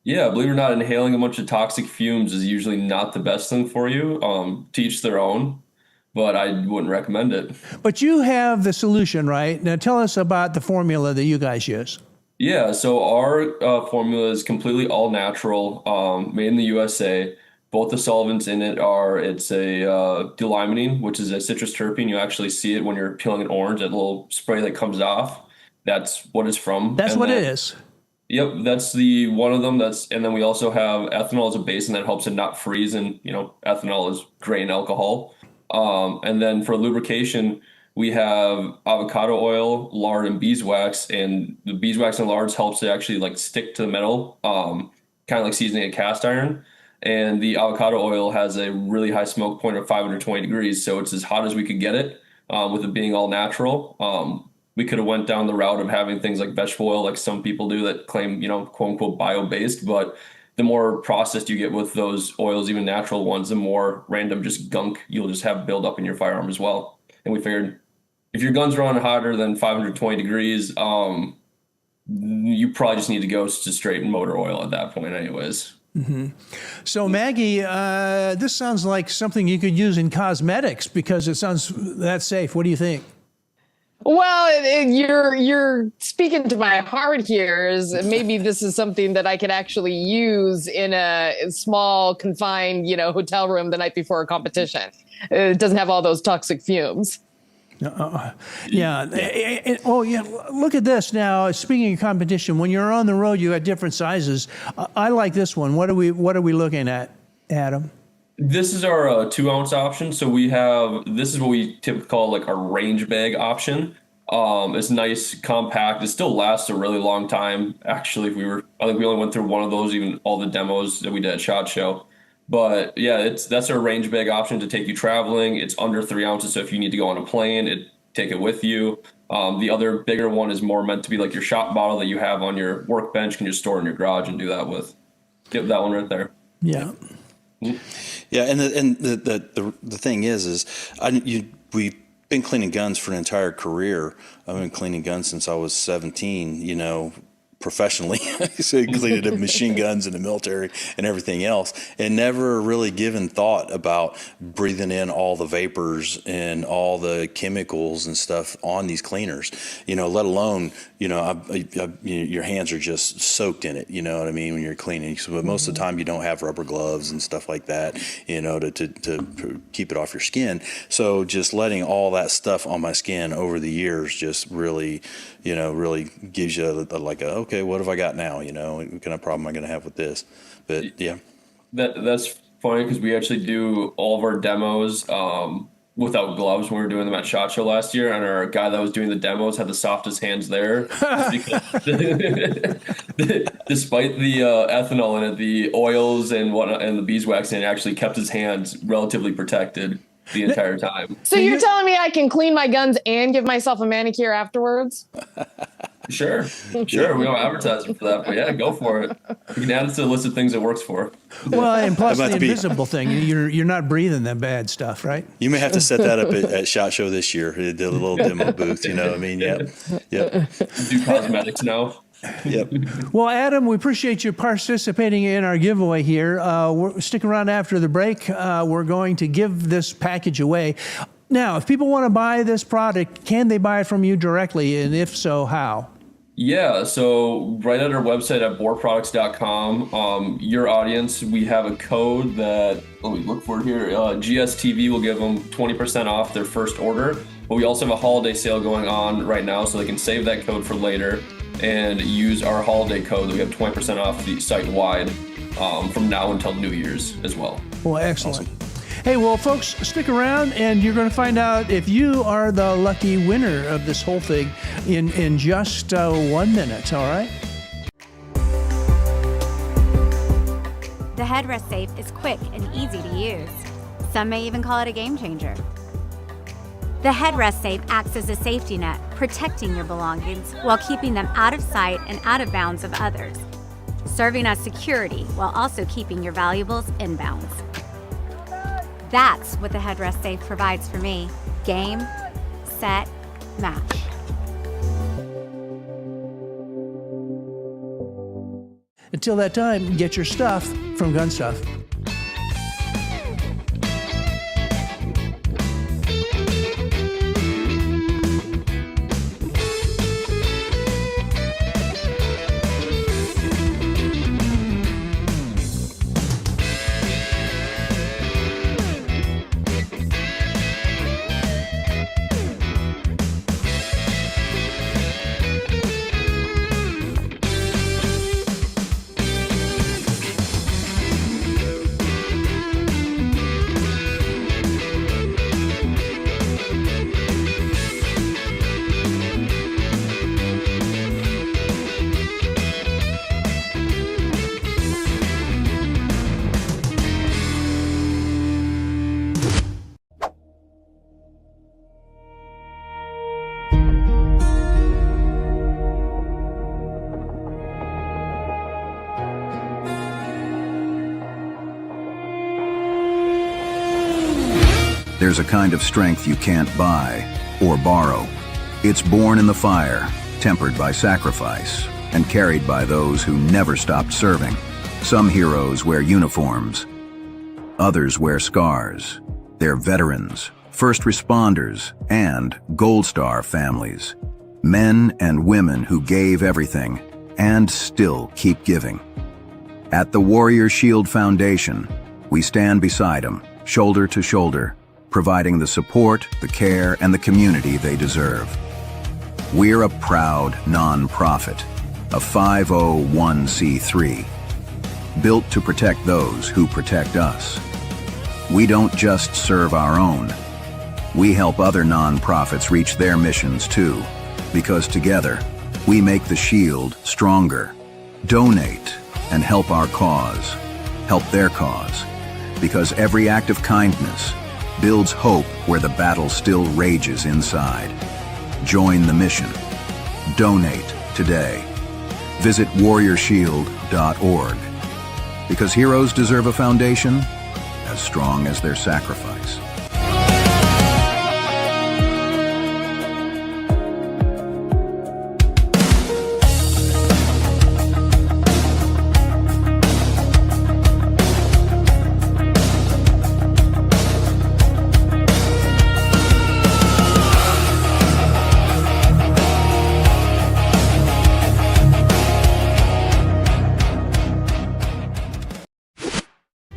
Yeah, believe it or not, inhaling a bunch of toxic fumes is usually not the best thing for you. To each their own, but I wouldn't recommend it. But you have the solution, right? Now tell us about the formula that you guys use. Yeah, so our formula is completely all natural, made in the USA. Both the solvents in it it's a D-limonene, which is a citrus terpene. You actually see it when you're peeling an orange, that little spray that comes off. That's what it's from. That's what it is. Yep, that's the one of them. And then we also have ethanol as a base, and that helps it not freeze. And ethanol is great in alcohol. And then for lubrication, we have avocado oil, lard, and beeswax. And the beeswax and lard helps it actually stick to the metal, kind of like seasoning a cast iron. And the avocado oil has a really high smoke point of 520 degrees. So it's as hot as we could get it, with it being all natural. We could have went down the route of having things like vegetable oil, like some people do that claim, quote unquote, bio-based, but the more processed you get with those oils, even natural ones, the more random just gunk you'll just have build up in your firearm as well. And we figured if your gun's running hotter than 520 degrees, you probably just need to go to straight motor oil at that point anyways. Mm-hmm. So Maggie, this sounds like something you could use in cosmetics because it sounds that safe. What do you think? Well, you're speaking to my heart here. Is maybe this is something that I could actually use in a small, confined, hotel room the night before a competition. It doesn't have all those toxic fumes. Yeah. Oh, yeah. Look at this now. Speaking of competition, when you're on the road, you got different sizes. I like this one. What are we looking at, Adam? This is our 2-ounce option. So this is what we typically call like our range bag option. It's nice, compact. It still lasts a really long time. Actually, I think we only went through one of those, even all the demos that we did at SHOT Show. But yeah, that's our range bag option to take you traveling. It's under 3 ounces. So if you need to go on a plane, take it with you. The other bigger one is more meant to be like your shot bottle that you have on your workbench, can just store in your garage and do that with. Yep, that one right there. Yeah. Yeah, and the thing is we've been cleaning guns for an entire career. I've been cleaning guns since I was 17. Professionally, so cleaning machine guns in the military and everything else, and never really given thought about breathing in all the vapors and all the chemicals and stuff on these cleaners. Let alone your hands are just soaked in it. You know what I mean when you're cleaning. So most of the time you don't have rubber gloves and stuff like that. To keep it off your skin. So just letting all that stuff on my skin over the years just really gives you okay, what have I got now? What kind of problem am I going to have with this? But yeah. That's funny because we actually do all of our demos without gloves when we were doing them at SHOT Show last year, and our guy that was doing the demos had the softest hands there. Despite the ethanol in it, the oils and whatnot, and the beeswax in it actually kept his hands relatively protected the entire time. So you're telling me I can clean my guns and give myself a manicure afterwards? Sure. We don't advertise for that, but yeah, go for it. You can add it to the list of things it works for. Well, and plus the invisible thing, you're not breathing that bad stuff, right? You may have to set that up at SHOT Show this year. The little demo booth, I mean, yep. Do cosmetics now. Yep. Well, Adam, we appreciate you participating in our giveaway here. Stick around after the break. We're going to give this package away. Now, if people want to buy this product, can they buy it from you directly? And if so, how? Yeah, so right at our website at boreproducts.com, your audience, we have a code that, let me look for it here, GSTV will give them 20% off their first order. But we also have a holiday sale going on right now, so they can save that code for later and use our holiday code that we have 20% off the site-wide from now until New Year's as well. Well, excellent. Awesome. Hey, well, folks, stick around, and you're going to find out if you are the lucky winner of this whole thing in just 1 minute, all right? The headrest safe is quick and easy to use. Some may even call it a game changer. The headrest safe acts as a safety net, protecting your belongings while keeping them out of sight and out of bounds of others, serving as security while also keeping your valuables in bounds. That's what the headrest safe provides for me. Game, set, match. Until that time, get your stuff from GunStuff. There's a kind of strength you can't buy or borrow. It's born in the fire, tempered by sacrifice, and carried by those who never stopped serving. Some heroes wear uniforms. Others wear scars. They're veterans, first responders, and Gold Star families. Men and women who gave everything and still keep giving. At the Warrior Shield Foundation, we stand beside them, shoulder to shoulder, providing the support, the care, and the community they deserve. We're a proud non-profit, a 501c3, built to protect those who protect us. We don't just serve our own. We help other non-profits reach their missions too, because together, we make the Shield stronger. Donate and help our cause, help their cause, because every act of kindness builds hope where the battle still rages inside. Join the mission. Donate today. Visit warriorshield.org, because heroes deserve a foundation as strong as their sacrifice.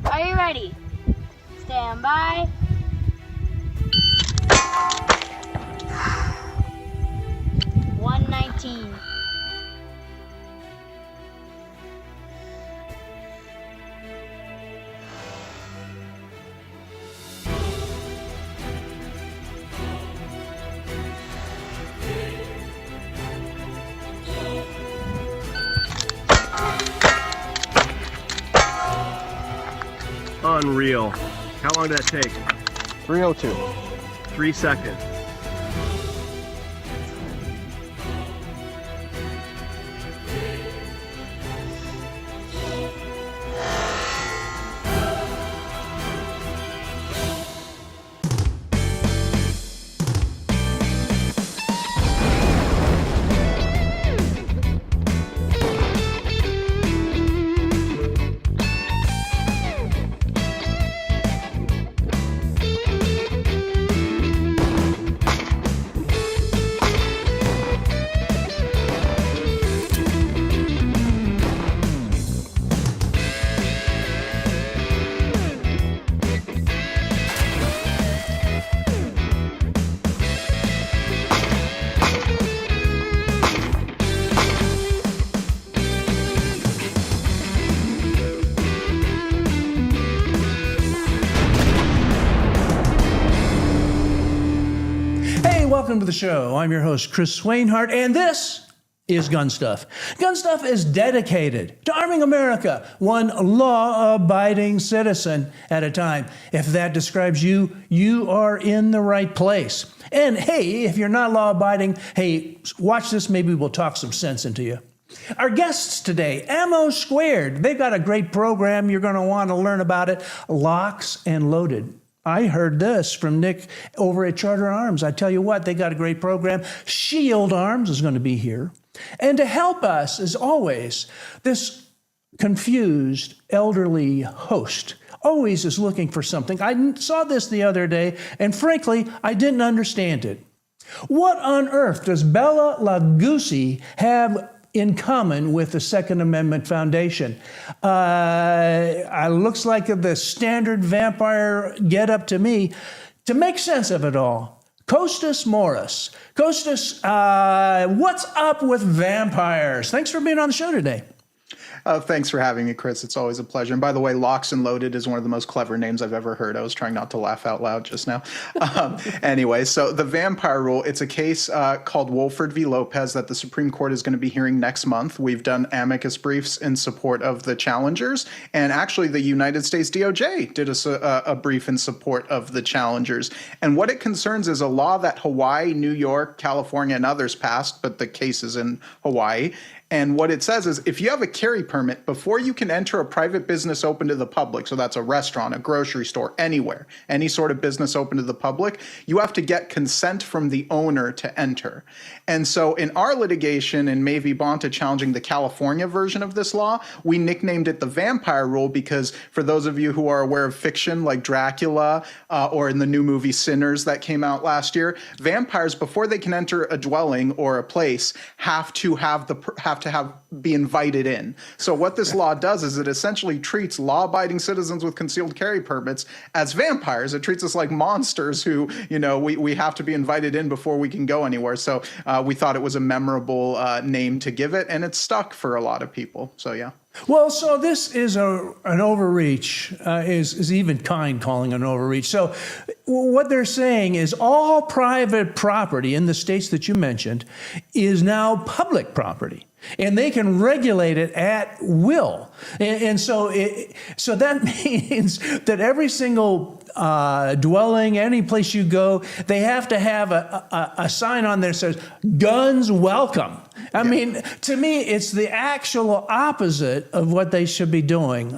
Are you ready? Stand by. $119. Unreal. How long did that take? 302. 3 seconds. Welcome to the show. I'm your host, Chris Swainhart, and this is GunStuff. GunStuff is dedicated to arming America, one law-abiding citizen at a time. If that describes you, you are in the right place. And hey, if you're not law-abiding, hey, watch this. Maybe we'll talk some sense into you. Our guests today, Ammo Squared. They've got a great program. You're going to want to learn about it. Locks and Loaded. I heard this from Nick over at Charter Arms. I tell you what, they got a great program. Shield Arms is going to be here. And to help us, as always, this confused elderly host always is looking for something. I saw this the other day, and frankly, I didn't understand it. What on earth does Bela Lugosi have in common with the Second Amendment Foundation? Looks like the standard vampire get up to me. To make sense of it all, Kostas Morris. Kostas, what's up with vampires? Thanks for being on the show today. Thanks for having me, Chris. It's always a pleasure. And by the way, Locks and Loaded is one of the most clever names I've ever heard. I was trying not to laugh out loud just now. Anyway, so the vampire rule, it's a case called Wolford v. Lopez that the Supreme Court is going to be hearing next month. We've done amicus briefs in support of the challengers. And actually, the United States DOJ did a brief in support of the challengers. And what it concerns is a law that Hawaii, New York, California, and others passed, but the case is in Hawaii. And what it says is if you have a carry permit, before you can enter a private business open to the public, so that's a restaurant, a grocery store, anywhere, any sort of business open to the public, you have to get consent from the owner to enter. And so in our litigation in May v. Bonta challenging the California version of this law, we nicknamed it the vampire rule because for those of you who are aware of fiction like Dracula or in the new movie Sinners that came out last year, vampires, before they can enter a dwelling or a place, have to be invited in. So what this law does is it essentially treats law-abiding citizens with concealed carry permits as vampires. It treats us like monsters who, we have to be invited in before we can go anywhere. So we thought it was a memorable name to give it, and it's stuck for a lot of people. So yeah. Well, so this is an overreach, is even kind calling it an overreach. So what they're saying is all private property in the states that you mentioned is now public property, and they can regulate it at will. And so that means that every single dwelling, any place you go, they have to have a sign on there that says, guns welcome. I mean, to me, it's the actual opposite of what they should be doing.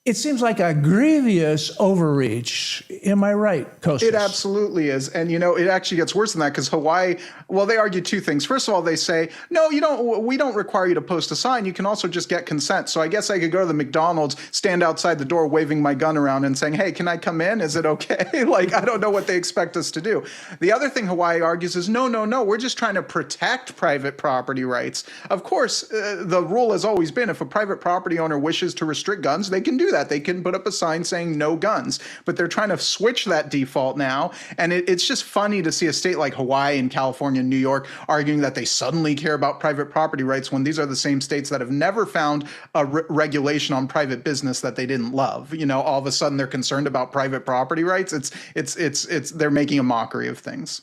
It seems like a grievous overreach. Am I right, Kostas? It absolutely is. And, it actually gets worse than that because Hawaii, well, they argue two things. First of all, they say, no, we don't require you to post a sign. You can also just get consent. So I guess I could go to the McDonald's, stand outside the door, waving my gun around and saying, hey, can I come in? Is it okay? Like, I don't know what they expect us to do. The other thing Hawaii argues is, no, we're just trying to protect private property rights. Of course, the rule has always been if a private property owner wishes to restrict guns, they can do that. They can put up a sign saying no guns, but they're trying to switch that default now. And it's just funny to see a state like Hawaii and California and New York arguing that they suddenly care about private property rights when these are the same states that have never found a regulation on private business that they didn't love. All of a sudden they're concerned about private property rights. They're making a mockery of things.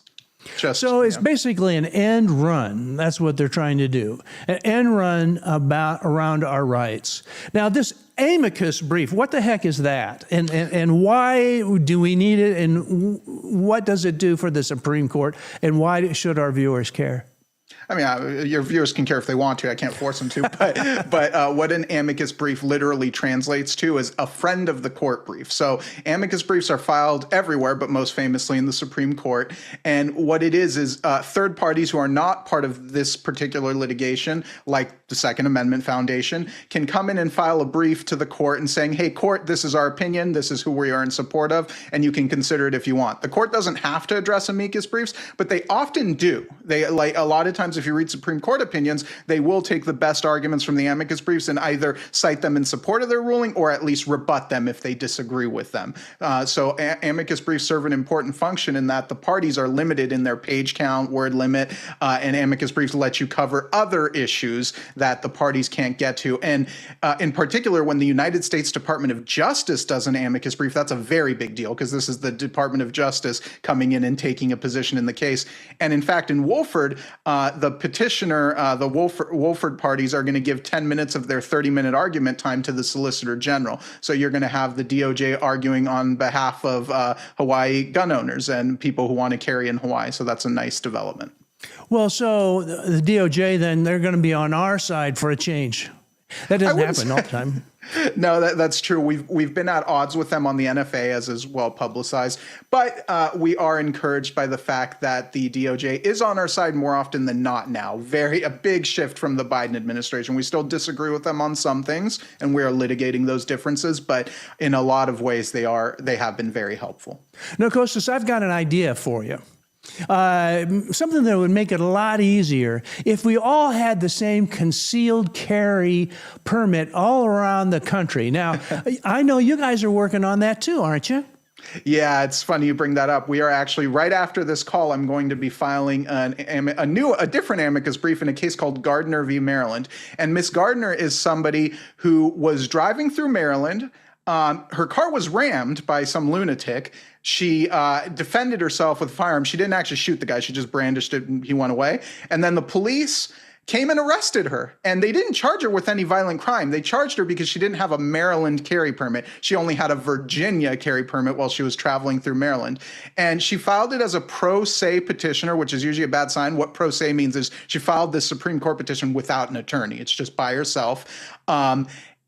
So it's basically an end run. That's what they're trying to do. An end run around our rights. Now, this amicus brief, what the heck is that? And why do we need it? And what does it do for the Supreme Court? And why should our viewers care? I mean, your viewers can care if they want to. I can't force them to. But what an amicus brief literally translates to is a friend of the court brief. So amicus briefs are filed everywhere, but most famously in the Supreme Court. And what it is third parties who are not part of this particular litigation, like the Second Amendment Foundation, can come in and file a brief to the court and saying, hey, court, this is our opinion. This is who we are in support of. And you can consider it if you want. The court doesn't have to address amicus briefs, but they often do. They, like a lot of times, if you read Supreme Court opinions, they will take the best arguments from the amicus briefs and either cite them in support of their ruling or at least rebut them if they disagree with them. So amicus briefs serve an important function in that the parties are limited in their page count, word limit, and amicus briefs let you cover other issues that the parties can't get to. And in particular, when the United States Department of Justice does an amicus brief, that's a very big deal because this is the Department of Justice coming in and taking a position in the case. And in fact, in Wolford, the petitioner, the Wolford parties are going to give 10 minutes of their 30-minute argument time to the Solicitor General. So you're going to have the DOJ arguing on behalf of Hawaii gun owners and people who want to carry in Hawaii. So that's a nice development. Well, so the DOJ, then, they're going to be on our side for a change. That doesn't happen all the time. No, that's true. We've been at odds with them on the NFA, as is well publicized, but we are encouraged by the fact that the DOJ is on our side more often than not now. A big shift from the Biden administration. We still disagree with them on some things, and we are litigating those differences, but in a lot of ways they have been very helpful. Now, Kostas, I've got an idea for you. Something that would make it a lot easier if we all had the same concealed carry permit all around the country. Now, I know you guys are working on that too, aren't you? Yeah, it's funny you bring that up. We are actually, right after this call, I'm going to be filing a different amicus brief in a case called Gardner v. Maryland. And Miss Gardner is somebody who was driving through Maryland. Her car was rammed by some lunatic. She defended herself with a firearm. She didn't actually shoot the guy. She just brandished it and he went away. And then the police came and arrested her. And they didn't charge her with any violent crime. They charged her because she didn't have a Maryland carry permit. She only had a Virginia carry permit while she was traveling through Maryland. And she filed it as a pro se petitioner, which is usually a bad sign. What pro se means is she filed this Supreme Court petition without an attorney. It's just by herself.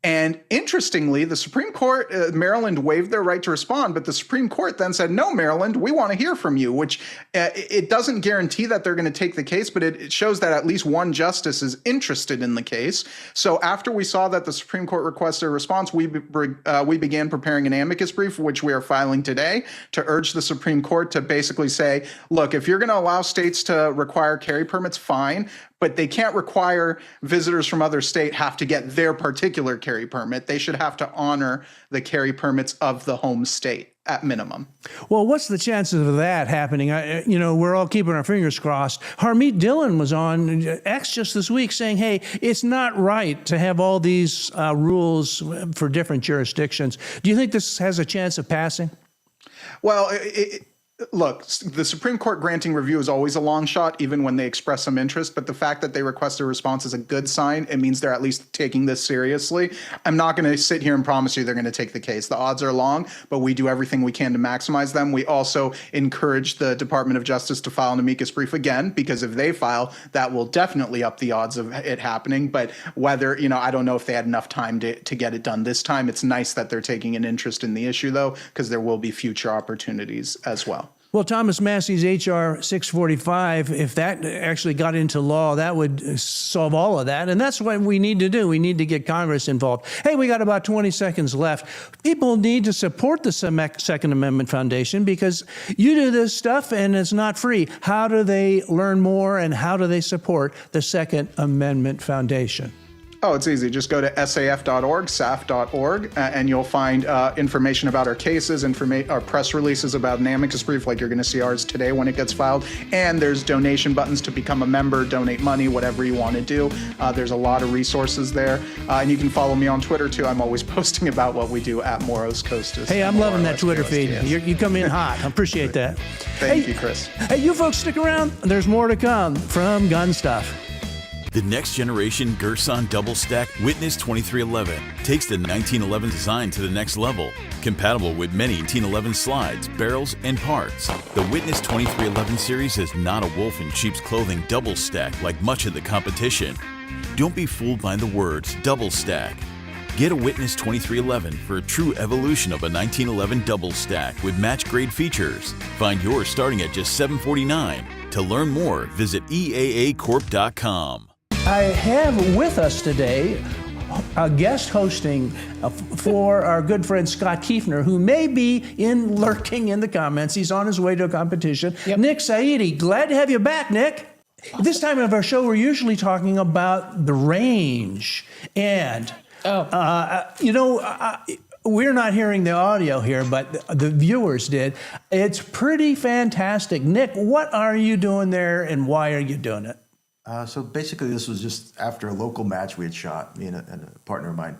And interestingly, the Supreme Court, Maryland waived their right to respond, but the Supreme Court then said, no, Maryland, we want to hear from you, which it doesn't guarantee that they're going to take the case, but it shows that at least one justice is interested in the case. So after we saw that the Supreme Court requested a response, we began preparing an amicus brief, which we are filing today, to urge the Supreme Court to basically say, look, if you're going to allow states to require carry permits, fine, but they can't require visitors from other states have to get their particular carry permit. They should have to honor the carry permits of the home state at minimum. Well, what's the chances of that happening? We're all keeping our fingers crossed. Harmeet Dillon was on X just this week saying, hey, it's not right to have all these rules for different jurisdictions. Do you think this has a chance of passing? Well, look, the Supreme Court granting review is always a long shot, even when they express some interest. But the fact that they request a response is a good sign. It means they're at least taking this seriously. I'm not going to sit here and promise you they're going to take the case. The odds are long, but we do everything we can to maximize them. We also encourage the Department of Justice to file an amicus brief again, because if they file, that will definitely up the odds of it happening. But whether, I don't know if they had enough time to get it done this time. It's nice that they're taking an interest in the issue, though, because there will be future opportunities as well. Well, Thomas Massey's H.R. 645, if that actually got into law, that would solve all of that. And that's what we need to do. We need to get Congress involved. Hey, we got about 20 seconds left. People need to support the Second Amendment Foundation because you do this stuff and it's not free. How do they learn more and how do they support the Second Amendment Foundation? Oh, it's easy. Just go to saf.org, saf.org, and you'll find information about our cases, our press releases about an amicus brief, like you're going to see ours today when it gets filed. And there's donation buttons to become a member, donate money, whatever you want to do. There's a lot of resources there. And you can follow me on Twitter, too. I'm always posting about what we do at Moros Costas. Hey, I'm loving that Twitter feed. You come in hot. I appreciate that. Thank you, Chris. Hey, you folks stick around. There's more to come from GunStuff. The next generation Gerson double stack Witness 2311 takes the 1911 design to the next level. Compatible with many 1911 slides, barrels, and parts, the Witness 2311 series is not a wolf in sheep's clothing double stack like much of the competition. Don't be fooled by the words double stack. Get a Witness 2311 for a true evolution of a 1911 double stack with match grade features. Find yours starting at just $749. To learn more, visit eaacorp.com. I have with us today a guest hosting for our good friend Scott Kiefner, who may be lurking in the comments. He's on his way to a competition. Yep. Nick Saidi, glad to have you back, Nick. This time of our show, we're usually talking about the range. And, we're not hearing the audio here, but the viewers did. It's pretty fantastic. Nick, what are you doing there and why are you doing it? So basically, this was just after a local match we had shot, me and a partner of mine.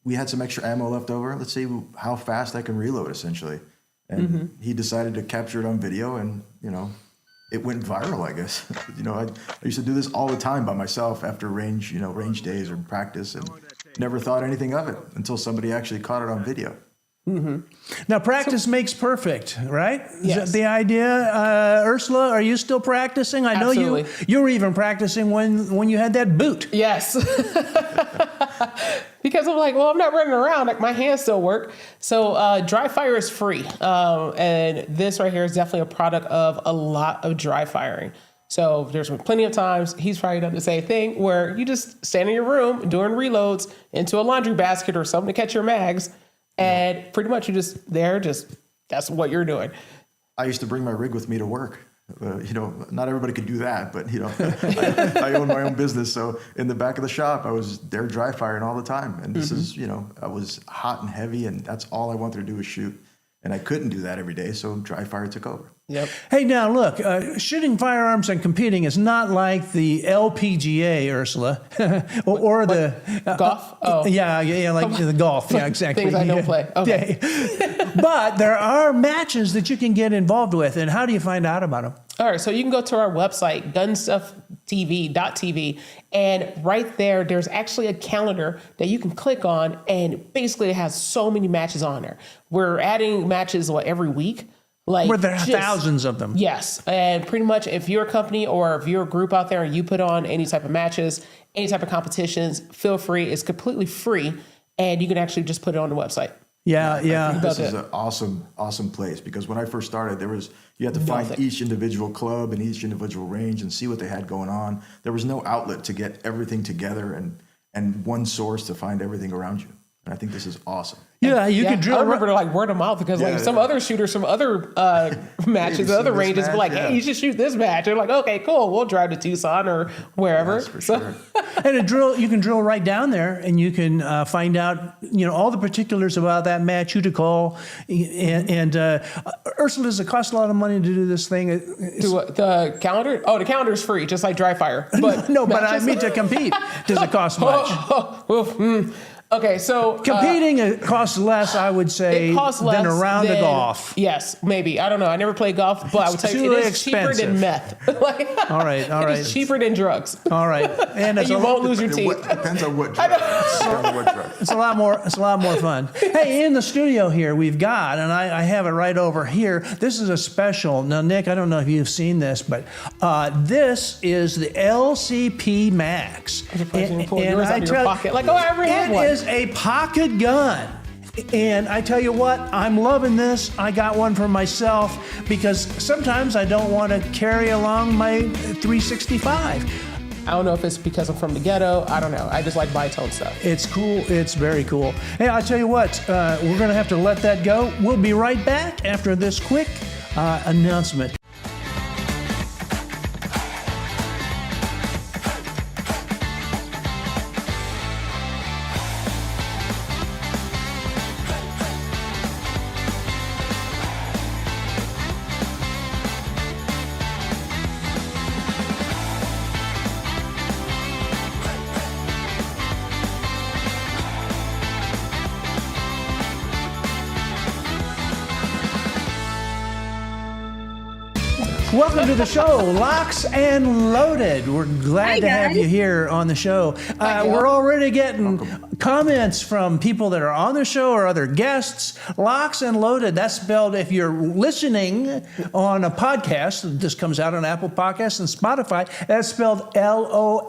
We had some extra ammo left over. Let's see how fast I can reload, essentially. And he decided to capture it on video, and it went viral, I guess. I used to do this all the time by myself after range days or practice, and never thought anything of it until somebody actually caught it on video. Now, practice makes perfect, right? Yes. Is that the idea? Ursula, are you still practicing? I know you were even practicing when you had that boot. Yes. Because I'm like, well, I'm not running around. Like, my hands still work. So dry fire is free. And this right here is definitely a product of a lot of dry firing. So there's been plenty of times, he's probably done the same thing, where you just stand in your room doing reloads into a laundry basket or something to catch your mags. And pretty much that's what you're doing. I used to bring my rig with me to work. Not everybody could do that, but I own my own business. So in the back of the shop, I was there dry firing all the time. And this is, I was hot and heavy, and that's all I wanted to do was shoot. And I couldn't do that every day, so dry fire took over. Yep. Hey, now look, shooting firearms and competing is not like the LPGA, Ursula, or the golf. Like the golf. Yeah, exactly. Things I don't play. Okay. But there are matches that you can get involved with, and how do you find out about them? All right, so you can go to our website, GunStuffTV.tv, and right there's actually a calendar that you can click on, and basically it has so many matches on there. We're adding matches every week. Where there are thousands of them. Yes, and pretty much if you're a company or if you're a group out there and you put on any type of matches, any type of competitions, feel free. It's completely free, and you can actually just put it on the website. Yeah. I think this is an awesome place, because when I first started, you had to find each individual club and each individual range and see what they had going on. There was no outlet to get everything together and one source to find everything around you. And I think this is awesome. Yeah, you can drill. I remember word of mouth, because some other shooters from other matches, other ranges, be like, "Hey, you should shoot this match." They're like, "Okay, cool. We'll drive to Tucson or wherever." That's for sure. And you can drill right down there, and you can find out, all the particulars about that match, who to call. And Ursula, does it cost a lot of money to do this thing? The calendar? Oh, the calendar is free, just like dry fire. But no, but I mean to compete. Does it cost much? Okay, so competing it costs less, I would say, than a round of golf. Yes, maybe. I don't know. I never played golf, but I would tell you it is cheaper than meth. All right. It's cheaper than drugs. All right, and you won't lose your teeth. Depends on what drug. It's a lot more fun. Hey, in the studio here we've got, and I have it right over here. This is a special. Now, Nick, I don't know if you've seen this, but this is the LCP Max. And I tell you, I already have one. It is a pocket gun. And I tell you what, I'm loving this. I got one for myself because sometimes I don't want to carry along my 365. I don't know if it's because I'm from the ghetto. I don't know. I just like bitone stuff. It's cool. It's very cool. Hey, I'll tell you what, we're going to have to let that go. We'll be right back after this quick announcement. Welcome to the show, Locks and Loaded. We're glad to have you here on the show. We're already getting comments from people that are on the show or other guests. Locks and Loaded, that's spelled, if you're listening on a podcast, this comes out on Apple Podcasts and Spotify, that's spelled LOXAND,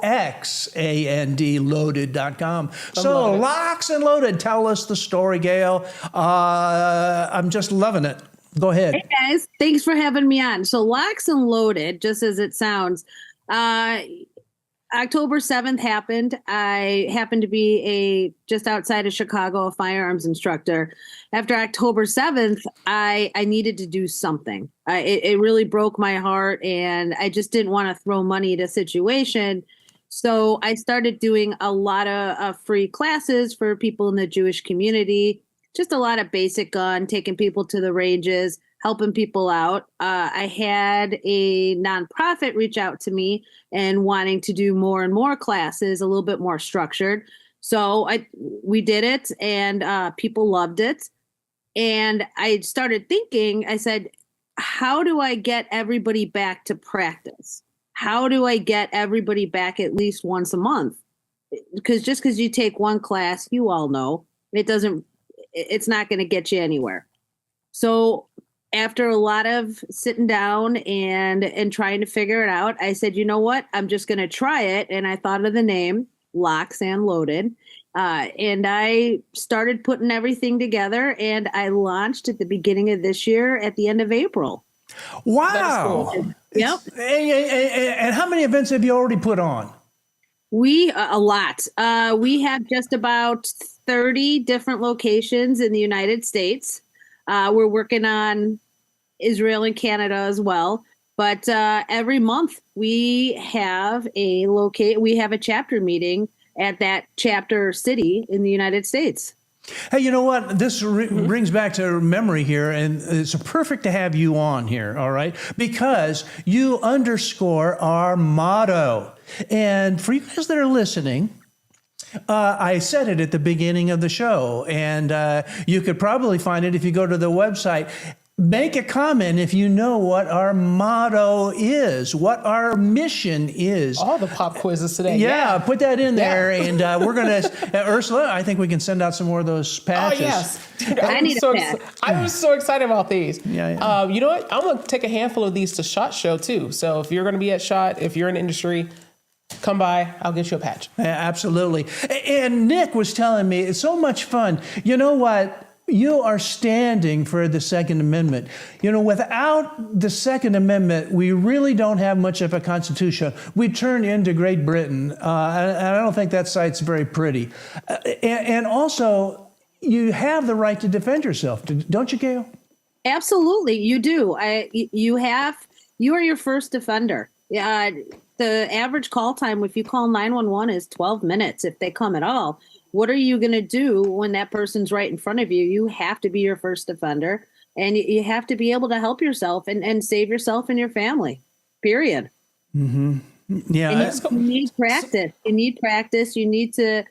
loaded.com. So Locks and Loaded, tell us the story, Gail. I'm just loving it. Go ahead. Hey guys, thanks for having me on. So Locks and Loaded, just as it sounds, October 7th happened. I happened to be just outside of Chicago, a firearms instructor. After October 7th, I needed to do something. It really broke my heart, and I just didn't want to throw money at a situation. So I started doing a lot of free classes for people in the Jewish community. Just a lot of basic gun, taking people to the ranges, helping people out. I had a nonprofit reach out to me and wanting to do more and more classes, a little bit more structured. So we did it, and people loved it. And I started thinking, I said, how do I get everybody back to practice? How do I get everybody back at least once a month? Because just because you take one class, you all know, it's not going to get you anywhere. So after a lot of sitting down and trying to figure it out, I said, you know what? I'm just going to try it. And I thought of the name Locks and Loaded. And I started putting everything together, and I launched at the beginning of this year at the end of April. Wow. Cool. Yep. And how many events have you already put on? A lot. We have just about 30 different locations in the United States. We're working on Israel and Canada as well. But every month we have we have a chapter meeting at that chapter city in the United States. Hey, you know what? This brings back to memory here, and it's perfect to have you on here, all right? Because you underscore our motto. And for you guys that are listening, I said it at the beginning of the show, and you could probably find it if you go to the website, Make a comment if you know what our motto is, what our mission is. All the pop quizzes today. Yeah, put that in there. Yeah. And we're going to, Ursula, I think we can send out some more of those patches. Oh, yes. Dude, I need a patch. I was so excited about these. Yeah. You know what? I'm going to take a handful of these to SHOT Show, too. So if you're going to be at SHOT, if you're in the industry, come by. I'll get you a patch. Yeah, absolutely. And Nick was telling me, it's so much fun. You know what? You are standing for the Second Amendment. You know, without the Second Amendment, we really don't have much of a constitution. We turn into Great Britain, and I don't think that sight's very pretty. And also, you have the right to defend yourself, don't you, Gail? Absolutely, you do. You are your first defender. The average call time, if you call 911, is 12 minutes if they come at all. What are you going to do when that person's right in front of you? You have to be your first defender, and you have to be able to help yourself and save yourself and your family, period. Mm-hmm. Yeah. And you need practice. You need practice. You need to,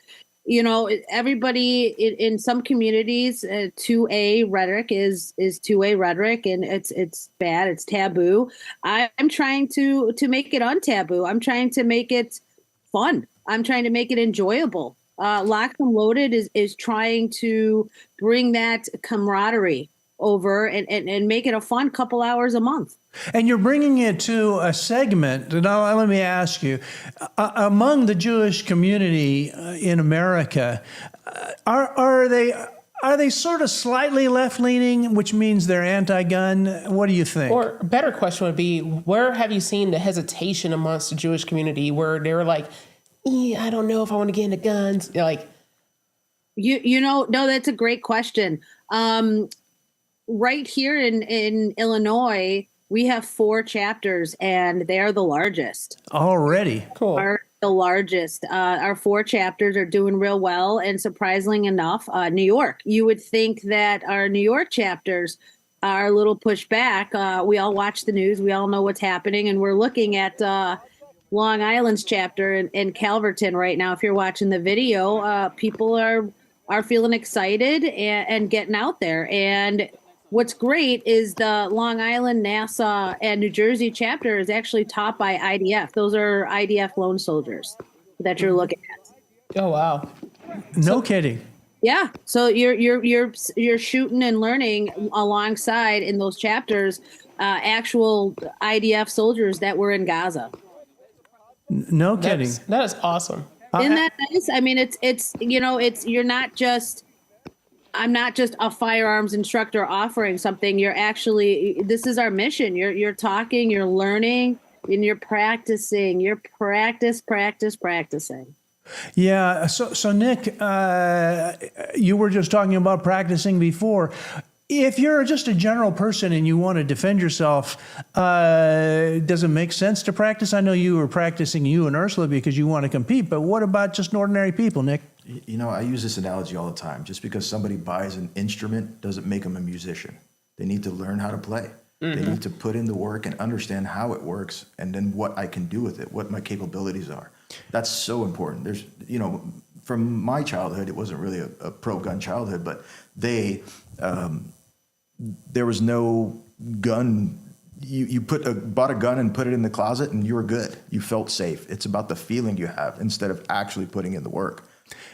everybody in some communities, 2A rhetoric is 2A rhetoric, and it's bad. It's taboo. I'm trying to make it untaboo. I'm trying to make it fun. I'm trying to make it enjoyable. Locked and Loaded is trying to bring that camaraderie over and make it a fun couple hours a month. And you're bringing it to a segment. Now, let me ask you, among the Jewish community in America, are they sort of slightly left-leaning, which means they're anti-gun? What do you think? Or a better question would be, where have you seen the hesitation amongst the Jewish community where they were like, I don't know if I want to get into guns. Like, no, that's a great question. Right here in Illinois, we have 4 chapters, and they are the largest. Already, cool. Are the largest. Our 4 chapters are doing real well, and surprisingly enough, New York. You would think that our New York chapters are a little pushed back. We all watch the news. We all know what's happening, and we're looking at Long Island's chapter in Calverton right now. If you're watching the video, people are feeling excited and getting out there. And what's great is the Long Island, Nassau, and New Jersey chapter is actually taught by IDF. Those are IDF lone soldiers that you're looking at. Oh wow! No kidding. Yeah, so you're shooting and learning alongside in those chapters actual IDF soldiers that were in Gaza. No kidding. That is awesome. Isn't that nice? I mean, you're not just, I'm not just a firearms instructor offering something. You're actually, this is our mission. You're talking, you're learning, and you're practicing. You're practicing. Yeah. So Nick, you were just talking about practicing before. If you're just a general person and you want to defend yourself, does it make sense to practice? I know you were practicing, you and Ursula, because you want to compete, but what about just ordinary people, Nick? I use this analogy all the time. Just because somebody buys an instrument doesn't make them a musician. They need to learn how to play. Mm-hmm. They need to put in the work and understand how it works, and then what I can do with it, what my capabilities are. That's so important. There's, from my childhood, it wasn't really a pro-gun childhood, but there was no gun. You bought a gun and put it in the closet and you were good. You felt safe. It's about the feeling you have instead of actually putting in the work.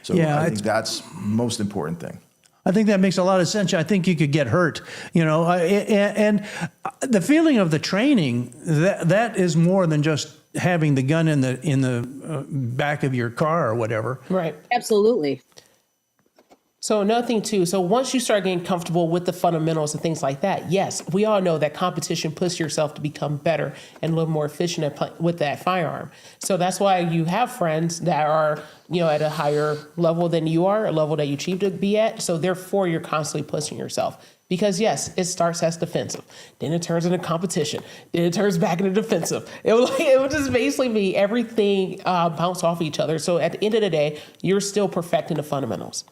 So yeah, I think that's most important thing. I think that makes a lot of sense. I think you could get hurt, and the feeling of the training, that is more than just having the gun in the back of your car or whatever. Right. Absolutely. So another thing too, so once you start getting comfortable with the fundamentals and things like that, yes, we all know that competition pushes yourself to become better and a little more efficient with that firearm. So that's why you have friends that are, at a higher level than you are, a level that you achieve to be at. So therefore, you're constantly pushing yourself. Because yes, it starts as defensive, then it turns into competition, then it turns back into defensive. It would just basically be everything bounce off each other. So at the end of the day, you're still perfecting the fundamentals.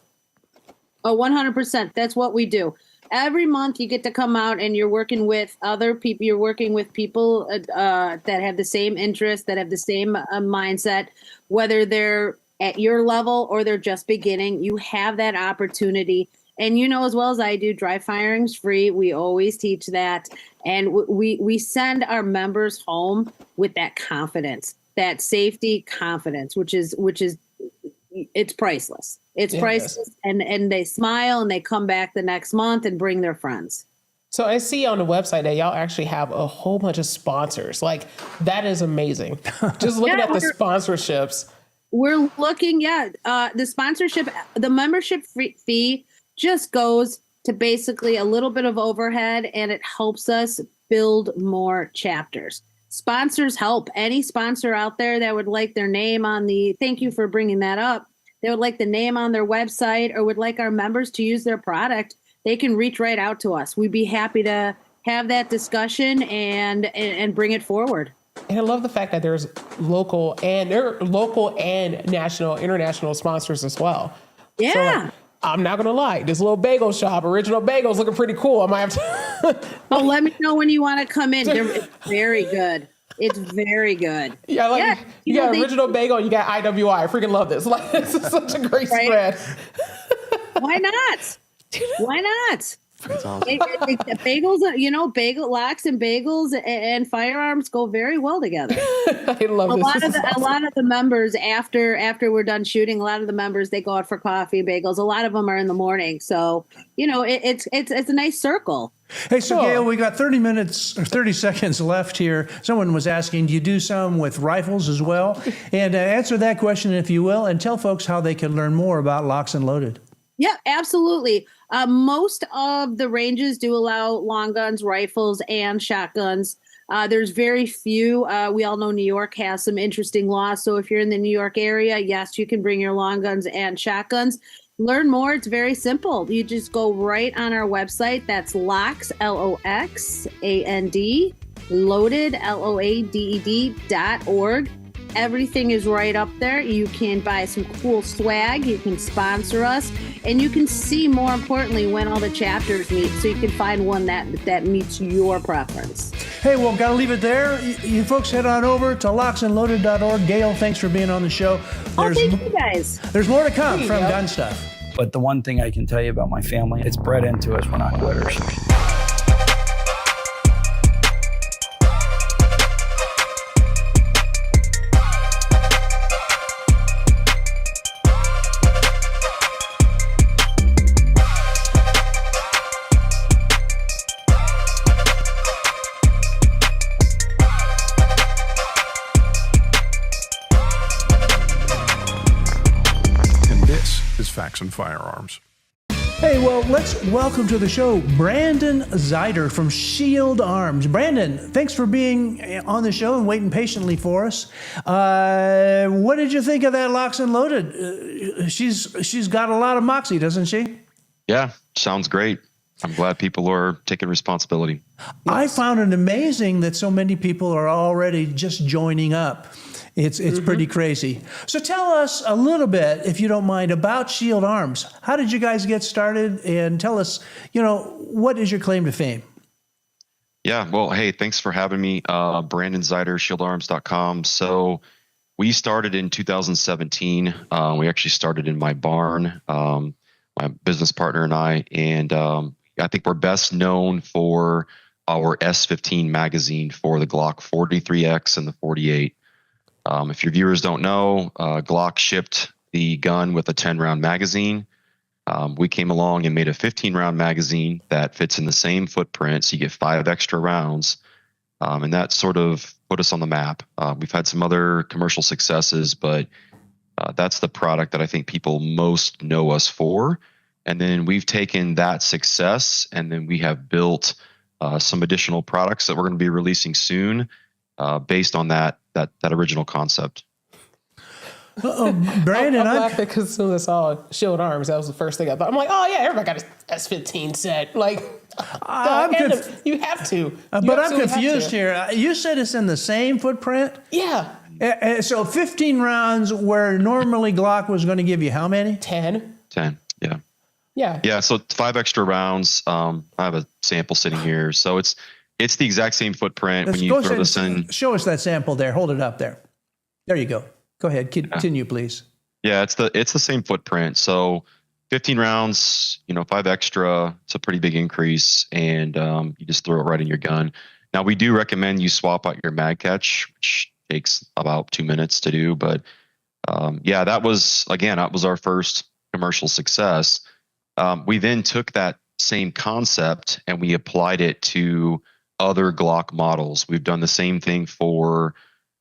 Oh, 100%. That's what we do. Every month you get to come out and you're working with other people. You're working with people that have the same interests, that have the same mindset, whether they're at your level or they're just beginning. You have that opportunity And you know as well as I do, dry firing's free. We always teach that. And we send our members home with that confidence, that safety confidence, which is it's priceless. It's priceless. And they smile and they come back the next month and bring their friends. So I see on the website that y'all actually have a whole bunch of sponsors. Like, that is amazing. Just looking at the sponsorships. We're looking, the sponsorship, the membership fee just goes to basically a little bit of overhead, and it helps us build more chapters. Sponsors help. Any sponsor out there that would like their name on thank you for bringing that up. They would like the name on their website or would like our members to use their product. They can reach right out to us. We'd be happy to have that discussion and bring it forward. And I love the fact that there's local and national, international sponsors as well. Yeah. So, like, I'm not going to lie. This little bagel shop, Original Bagels, looking pretty cool. I might have to. Oh, let me know when you want to come in. It's very good. It's very good. Yeah, you got Original Bagel, you got IWI. I freaking love this. Like, this is such a great spread. Why not? Why not? That's awesome. Bagels, bagel locks and bagels and firearms go very well together. I love this. A lot of the members after we're done shooting, a lot of the members they go out for coffee, bagels. A lot of them are in the morning, so it's a nice circle. Hey, so Gail, we got 30 minutes or 30 seconds left here. Someone was asking, do you do some with rifles as well? And answer that question if you will, and tell folks how they can learn more about Locks and Loaded. Yeah, absolutely. Most of the ranges do allow long guns, rifles, and shotguns. There's very few. We all know New York has some interesting laws. So if you're in the New York area, yes, you can bring your long guns and shotguns. Learn more. It's very simple. You just go right on our website. That's LOXAND, loaded, LOADED.org. Everything is right up there. You can buy some cool swag. You can sponsor us. And you can see, more importantly, when all the chapters meet. So you can find one that meets your preference. Hey, well, got to leave it there. You folks head on over to locksandloaded.org. Gail, thanks for being on the show. Thank you, guys. There's more to come from GunStuff. But the one thing I can tell you about my family, it's bred into us. We're not quitters. Facts and Firearms. Hey, well, let's welcome to the show Brandon Zeider from Shield Arms. Brandon, thanks for being on the show and waiting patiently for us. What did you think of that Locks and Loaded? She's got a lot of moxie, doesn't she? Yeah, sounds great. I'm glad people are taking responsibility. I found it amazing that so many people are already just joining up. It's pretty crazy. So tell us a little bit, if you don't mind, about Shield Arms. How did you guys get started? And tell us, what is your claim to fame? Yeah, well, hey, thanks for having me. Brandon Zeider, shieldarms.com. So we started in 2017. We actually started in my barn, my business partner and I. And I think we're best known for our S15 magazine for the Glock 43X and the 48. If your viewers don't know, Glock shipped the gun with a 10-round magazine. We came along and made a 15-round magazine that fits in the same footprint, so you get 5 extra rounds. And that sort of put us on the map. We've had some other commercial successes, but that's the product that I think people most know us for. And then we've taken that success, and then we have built some additional products that we're going to be releasing soon based on that original concept. Brandon, I'm laughing because as soon as I saw Shield Arms, that was the first thing I thought. I'm like, oh yeah, everybody got a S15 set. Like, you have to. But I'm confused here. You said it's in the same footprint? Yeah. So 15 rounds where normally Glock was going to give you how many? 10. 10, yeah. Yeah. Yeah, so 5 extra rounds. I have a sample sitting here. So it's the exact same footprint. When you throw this in. Show us that sample there. Hold it up there. There you go. Go ahead. Continue, please. Yeah, it's the same footprint. So 15 rounds, 5 extra. It's a pretty big increase, and you just throw it right in your gun. Now, we do recommend you swap out your mag catch, which takes about 2 minutes to do. But that was our first commercial success. We then took that same concept and we applied it to other Glock models. We've done the same thing for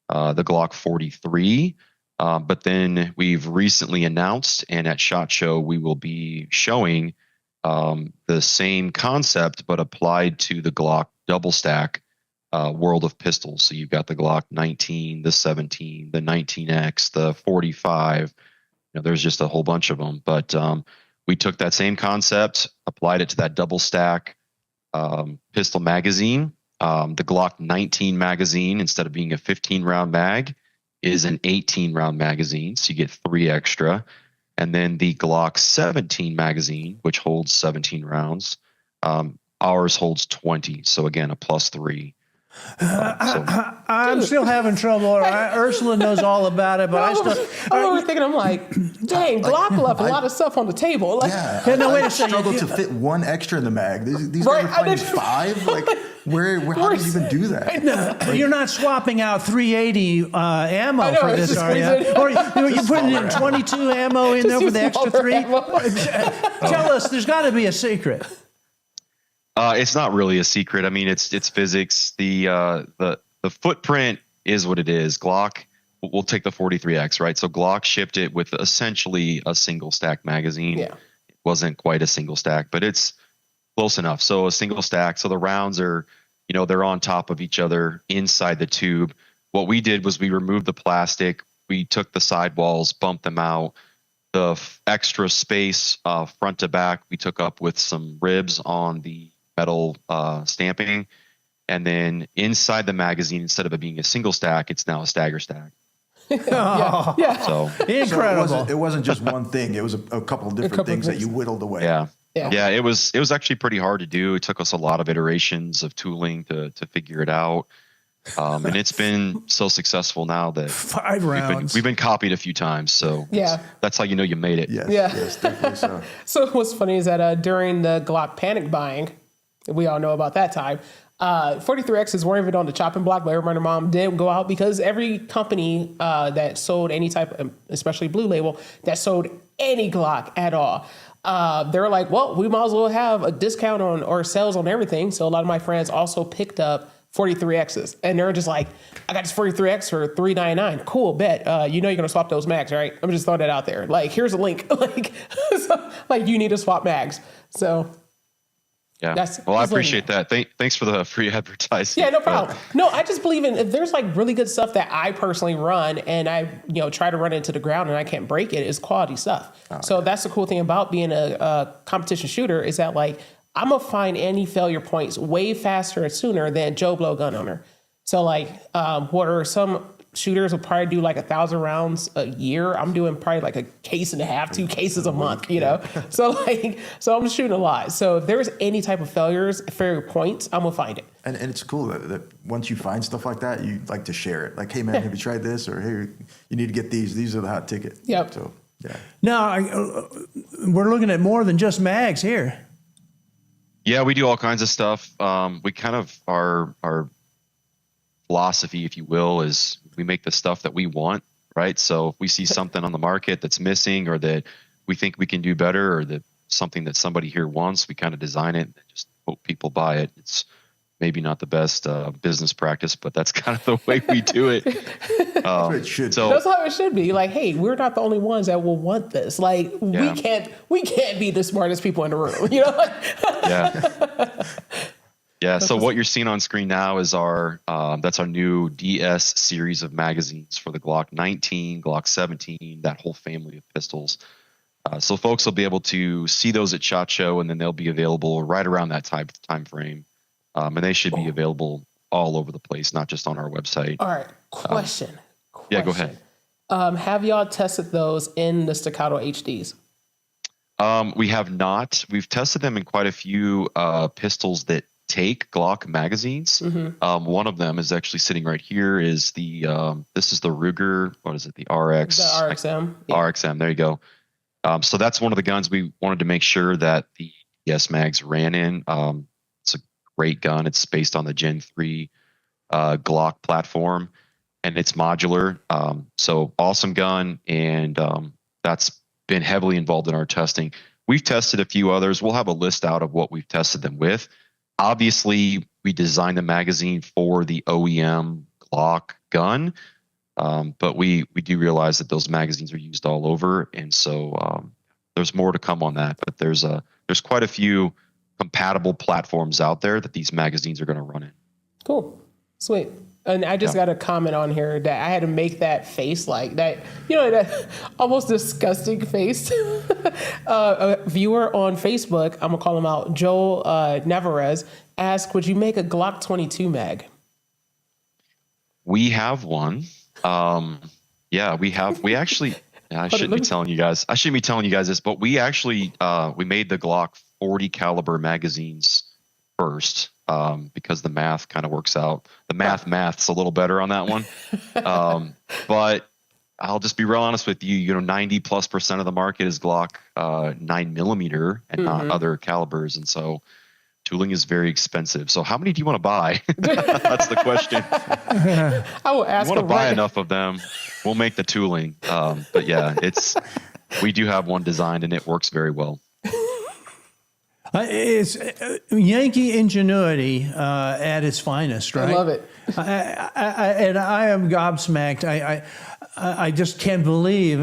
the Glock 43, but then we've recently announced, and at SHOT Show we will be showing the same concept but applied to the Glock double stack world of pistols. So you've got the Glock 19, the 17, the 19X, the 45. There's just a whole bunch of them, but we took that same concept, applied it to that double stack pistol magazine. The Glock 19 magazine, instead of being a 15-round mag, is an 18-round magazine, so you get 3 extra. And then the Glock 17 magazine, which holds 17 rounds, ours holds 20. So again, a +3. I'm still having trouble. Ursula knows all about it, but I'm thinking, I'm like, dang, Glock left a lot of stuff on the table. Like, wait a second. Struggle to fit 1 extra in the mag. These guys are playing 5. Like, how do you even do that? No, you're not swapping out 380 ammo for this, are you? Or you're putting in 22 ammo in there for the extra 3? Tell us, there's got to be a secret. It's not really a secret. I mean, it's physics. The footprint is what it is. Glock, we'll take the 43X, right? So Glock shipped it with essentially a single stack magazine. Yeah. It wasn't quite a single stack, but it's close enough. So a single stack. So the rounds are, they're on top of each other inside the tube. What we did was we removed the plastic. We took the sidewalls, bumped them out. The extra space front to back, we took up with some ribs on the metal stamping, and then inside the magazine, instead of it being a single stack, it's now a stagger stack. Yeah. So incredible. So it wasn't just one thing. It was a couple of different things that you whittled away. Yeah. It was actually pretty hard to do. It took us a lot of iterations of tooling to figure it out. And it's been so successful now that 5 rounds. We've been copied a few times. So that's how you know you made it. Yes, definitely so. So what's funny is that during the Glock panic buying, we all know about that time, 43Xs weren't even on the chopping block, but everybody and mom did go out because every company that sold any type, especially Blue Label, that sold any Glock at all, they were like, well, we might as well have a discount on or sales on everything. So a lot of my friends also picked up 43Xs, and they're just like, I got this 43X for $399. Cool, bet. You're gonna swap those mags, right? I'm just throwing that out there. Like, here's a link. You need to swap mags. So. Yeah. Well, I appreciate that. Thanks for the free advertising. Yeah, no problem. No, I just believe in if there's really good stuff that I personally run and I try to run it into the ground and I can't break it, is quality stuff. So that's the cool thing about being a competition shooter, is that I'm gonna find any failure points way faster and sooner than Joe Blow gun owner. So where some shooters will probably do 1,000 rounds a year, I'm doing probably a case and a half, 2 cases a month, So I'm shooting a lot. So if there's any type of failure points, I'm gonna find it. And it's cool that once you find stuff like that, you like to share it. Like, hey man, have you tried this? Or hey, you need to get these. These are the hot ticket. Yep. So yeah. Now we're looking at more than just mags here. Yeah, we do all kinds of stuff. We kind of our philosophy, if you will, is we make the stuff that we want, right? So if we see something on the market that's missing, or that we think we can do better, or that something that somebody here wants, we kind of design it and just hope people buy it. It's maybe not the best business practice, but that's kind of the way we do it. That's what it should. So that's how it should be. Hey, we're not the only ones that will want this. We can't be the smartest people in the room. Yeah. So what you're seeing on screen now is that's our new DS series of magazines for the Glock 19, Glock 17, that whole family of pistols. So folks will be able to see those at SHOT Show, and then they'll be available right around that time frame. And they should be available all over the place, not just on our website. All right. Question. Yeah, go ahead. Have y'all tested those in the Staccato HDs? We have not. We've tested them in quite a few pistols that take Glock magazines. Mm-hmm. One of them is actually sitting right here. Is the this is the Ruger? What is it? The RX? The RXM. Yeah. RXM. There you go. So that's one of the guns we wanted to make sure that the ES mags ran in. It's a great gun. It's based on the Gen 3 Glock platform, and it's modular. So awesome gun, and that's been heavily involved in our testing. We've tested a few others. We'll have a list out of what we've tested them with. Obviously, we designed the magazine for the OEM Glock gun, but we do realize that those magazines are used all over, and so there's more to come on that. But there's quite a few compatible platforms out there that these magazines are going to run in. Cool, sweet. And I just got a comment on here that I had to make that face like that, that almost disgusting face. A viewer on Facebook, I'm gonna call him out, Joel Navarez, asked, would you make a Glock 22 mag? We have one. We actually, I shouldn't be telling you guys this, but we actually, we made the Glock 40 caliber magazines first. Because the math kind of works out. The math's a little better on that one. But I'll just be real honest with you. 90+% of the market is Glock 9mm and not other calibers, and so tooling is very expensive. So how many do you want to buy? That's the question. I will ask. You want to buy enough of them, we'll make the tooling. But yeah, we do have one designed and it works very well. It's Yankee ingenuity at its finest, right? I love it. And I am gobsmacked. I just can't believe.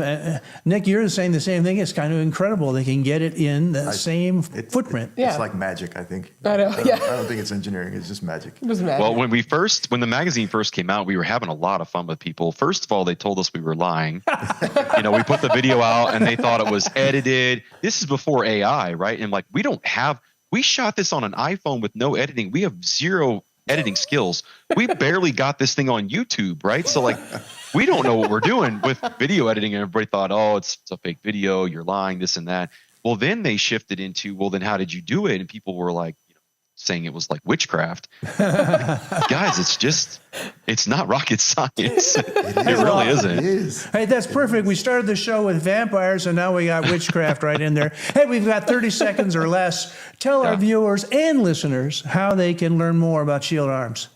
Nick, you're saying the same thing. It's kind of incredible. They can get it in the same footprint. It's like magic, I think. I know. I don't think it's engineering. It's just magic. Well, when the magazine first came out, we were having a lot of fun with people. First of all, they told us we were lying. We put the video out and they thought it was edited. This is before AI, right? And we shot this on an iPhone with no editing. We have zero editing skills. We barely got this thing on YouTube, right? So we don't know what we're doing with video editing. And everybody thought, oh, it's a fake video. You're lying, this and that. Well, then they shifted into, well, then how did you do it? And people were like, saying it was like witchcraft. Guys, it's not rocket science. It really isn't. It is. Hey, that's perfect. We started the show with vampires, and now we got witchcraft right in there. Hey, we've got 30 seconds or less. Tell our viewers and listeners how they can learn more about Shield Arms.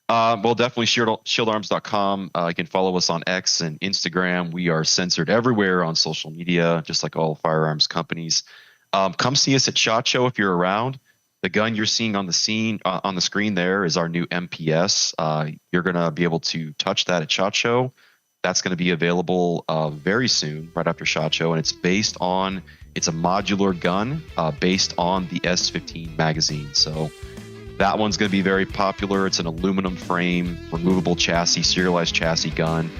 Well, definitely shieldarms.com. You can follow us on X and Instagram. We are censored everywhere on social media, just like all firearms companies. Come see us at SHOT Show if you're around. The gun you're seeing on the screen there is our new MPS. You're going to be able to touch that at SHOT Show. That's going to be available very soon, right after SHOT Show, and it's a modular gun based on the S15 magazine. So that one's going to be very popular. It's an aluminum frame, removable chassis, serialized chassis gun,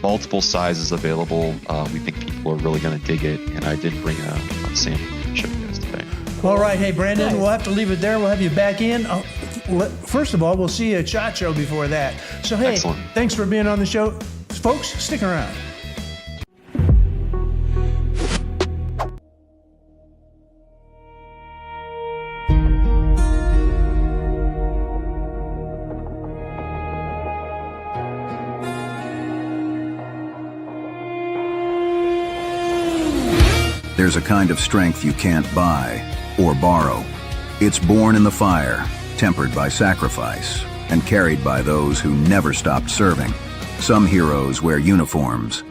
multiple sizes available. We think people are really going to dig it, and I did bring a sample to show you guys today. All right. Hey, Brandon, we'll have to leave it there. We'll have you back in. First of all, we'll see you at SHOT Show before that. So, hey, excellent. Thanks for being on the show. Folks, stick around. There's a kind of strength you can't buy or borrow. It's born in the fire, tempered by sacrifice, and carried by those who never stopped serving. Some heroes wear uniforms.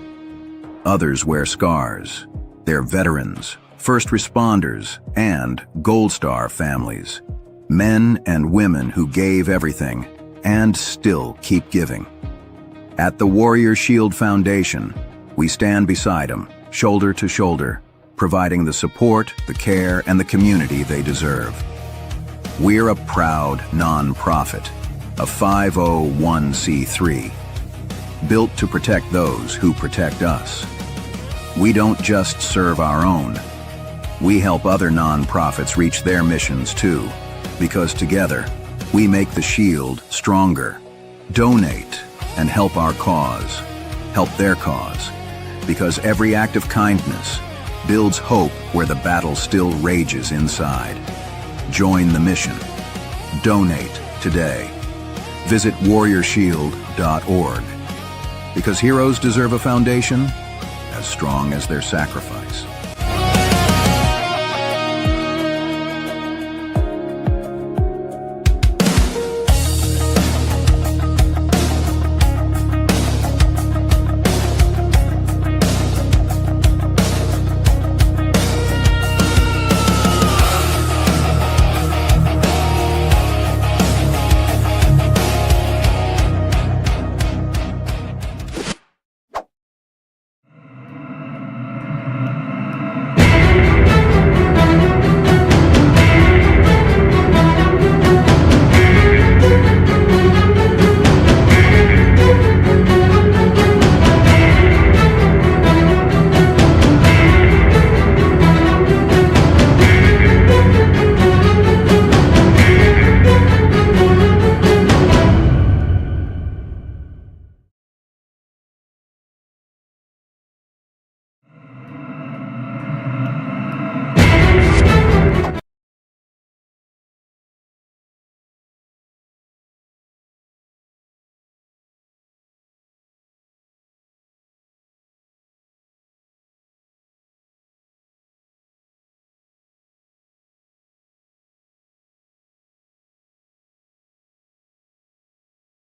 Others wear scars. They're veterans, first responders, and Gold Star families. Men and women who gave everything and still keep giving. At the Warrior Shield Foundation, we stand beside them, shoulder to shoulder, providing the support, the care, and the community they deserve. We're a proud non-profit, a 501c3, built to protect those who protect us. We don't just serve our own. We help other non-profits reach their missions too, because together, we make the Shield stronger. Donate and help our cause, help their cause, because every act of kindness builds hope where the battle still rages inside. Join the mission. Donate today. Visit warriorshield.org. Because heroes deserve a foundation as strong as their sacrifice.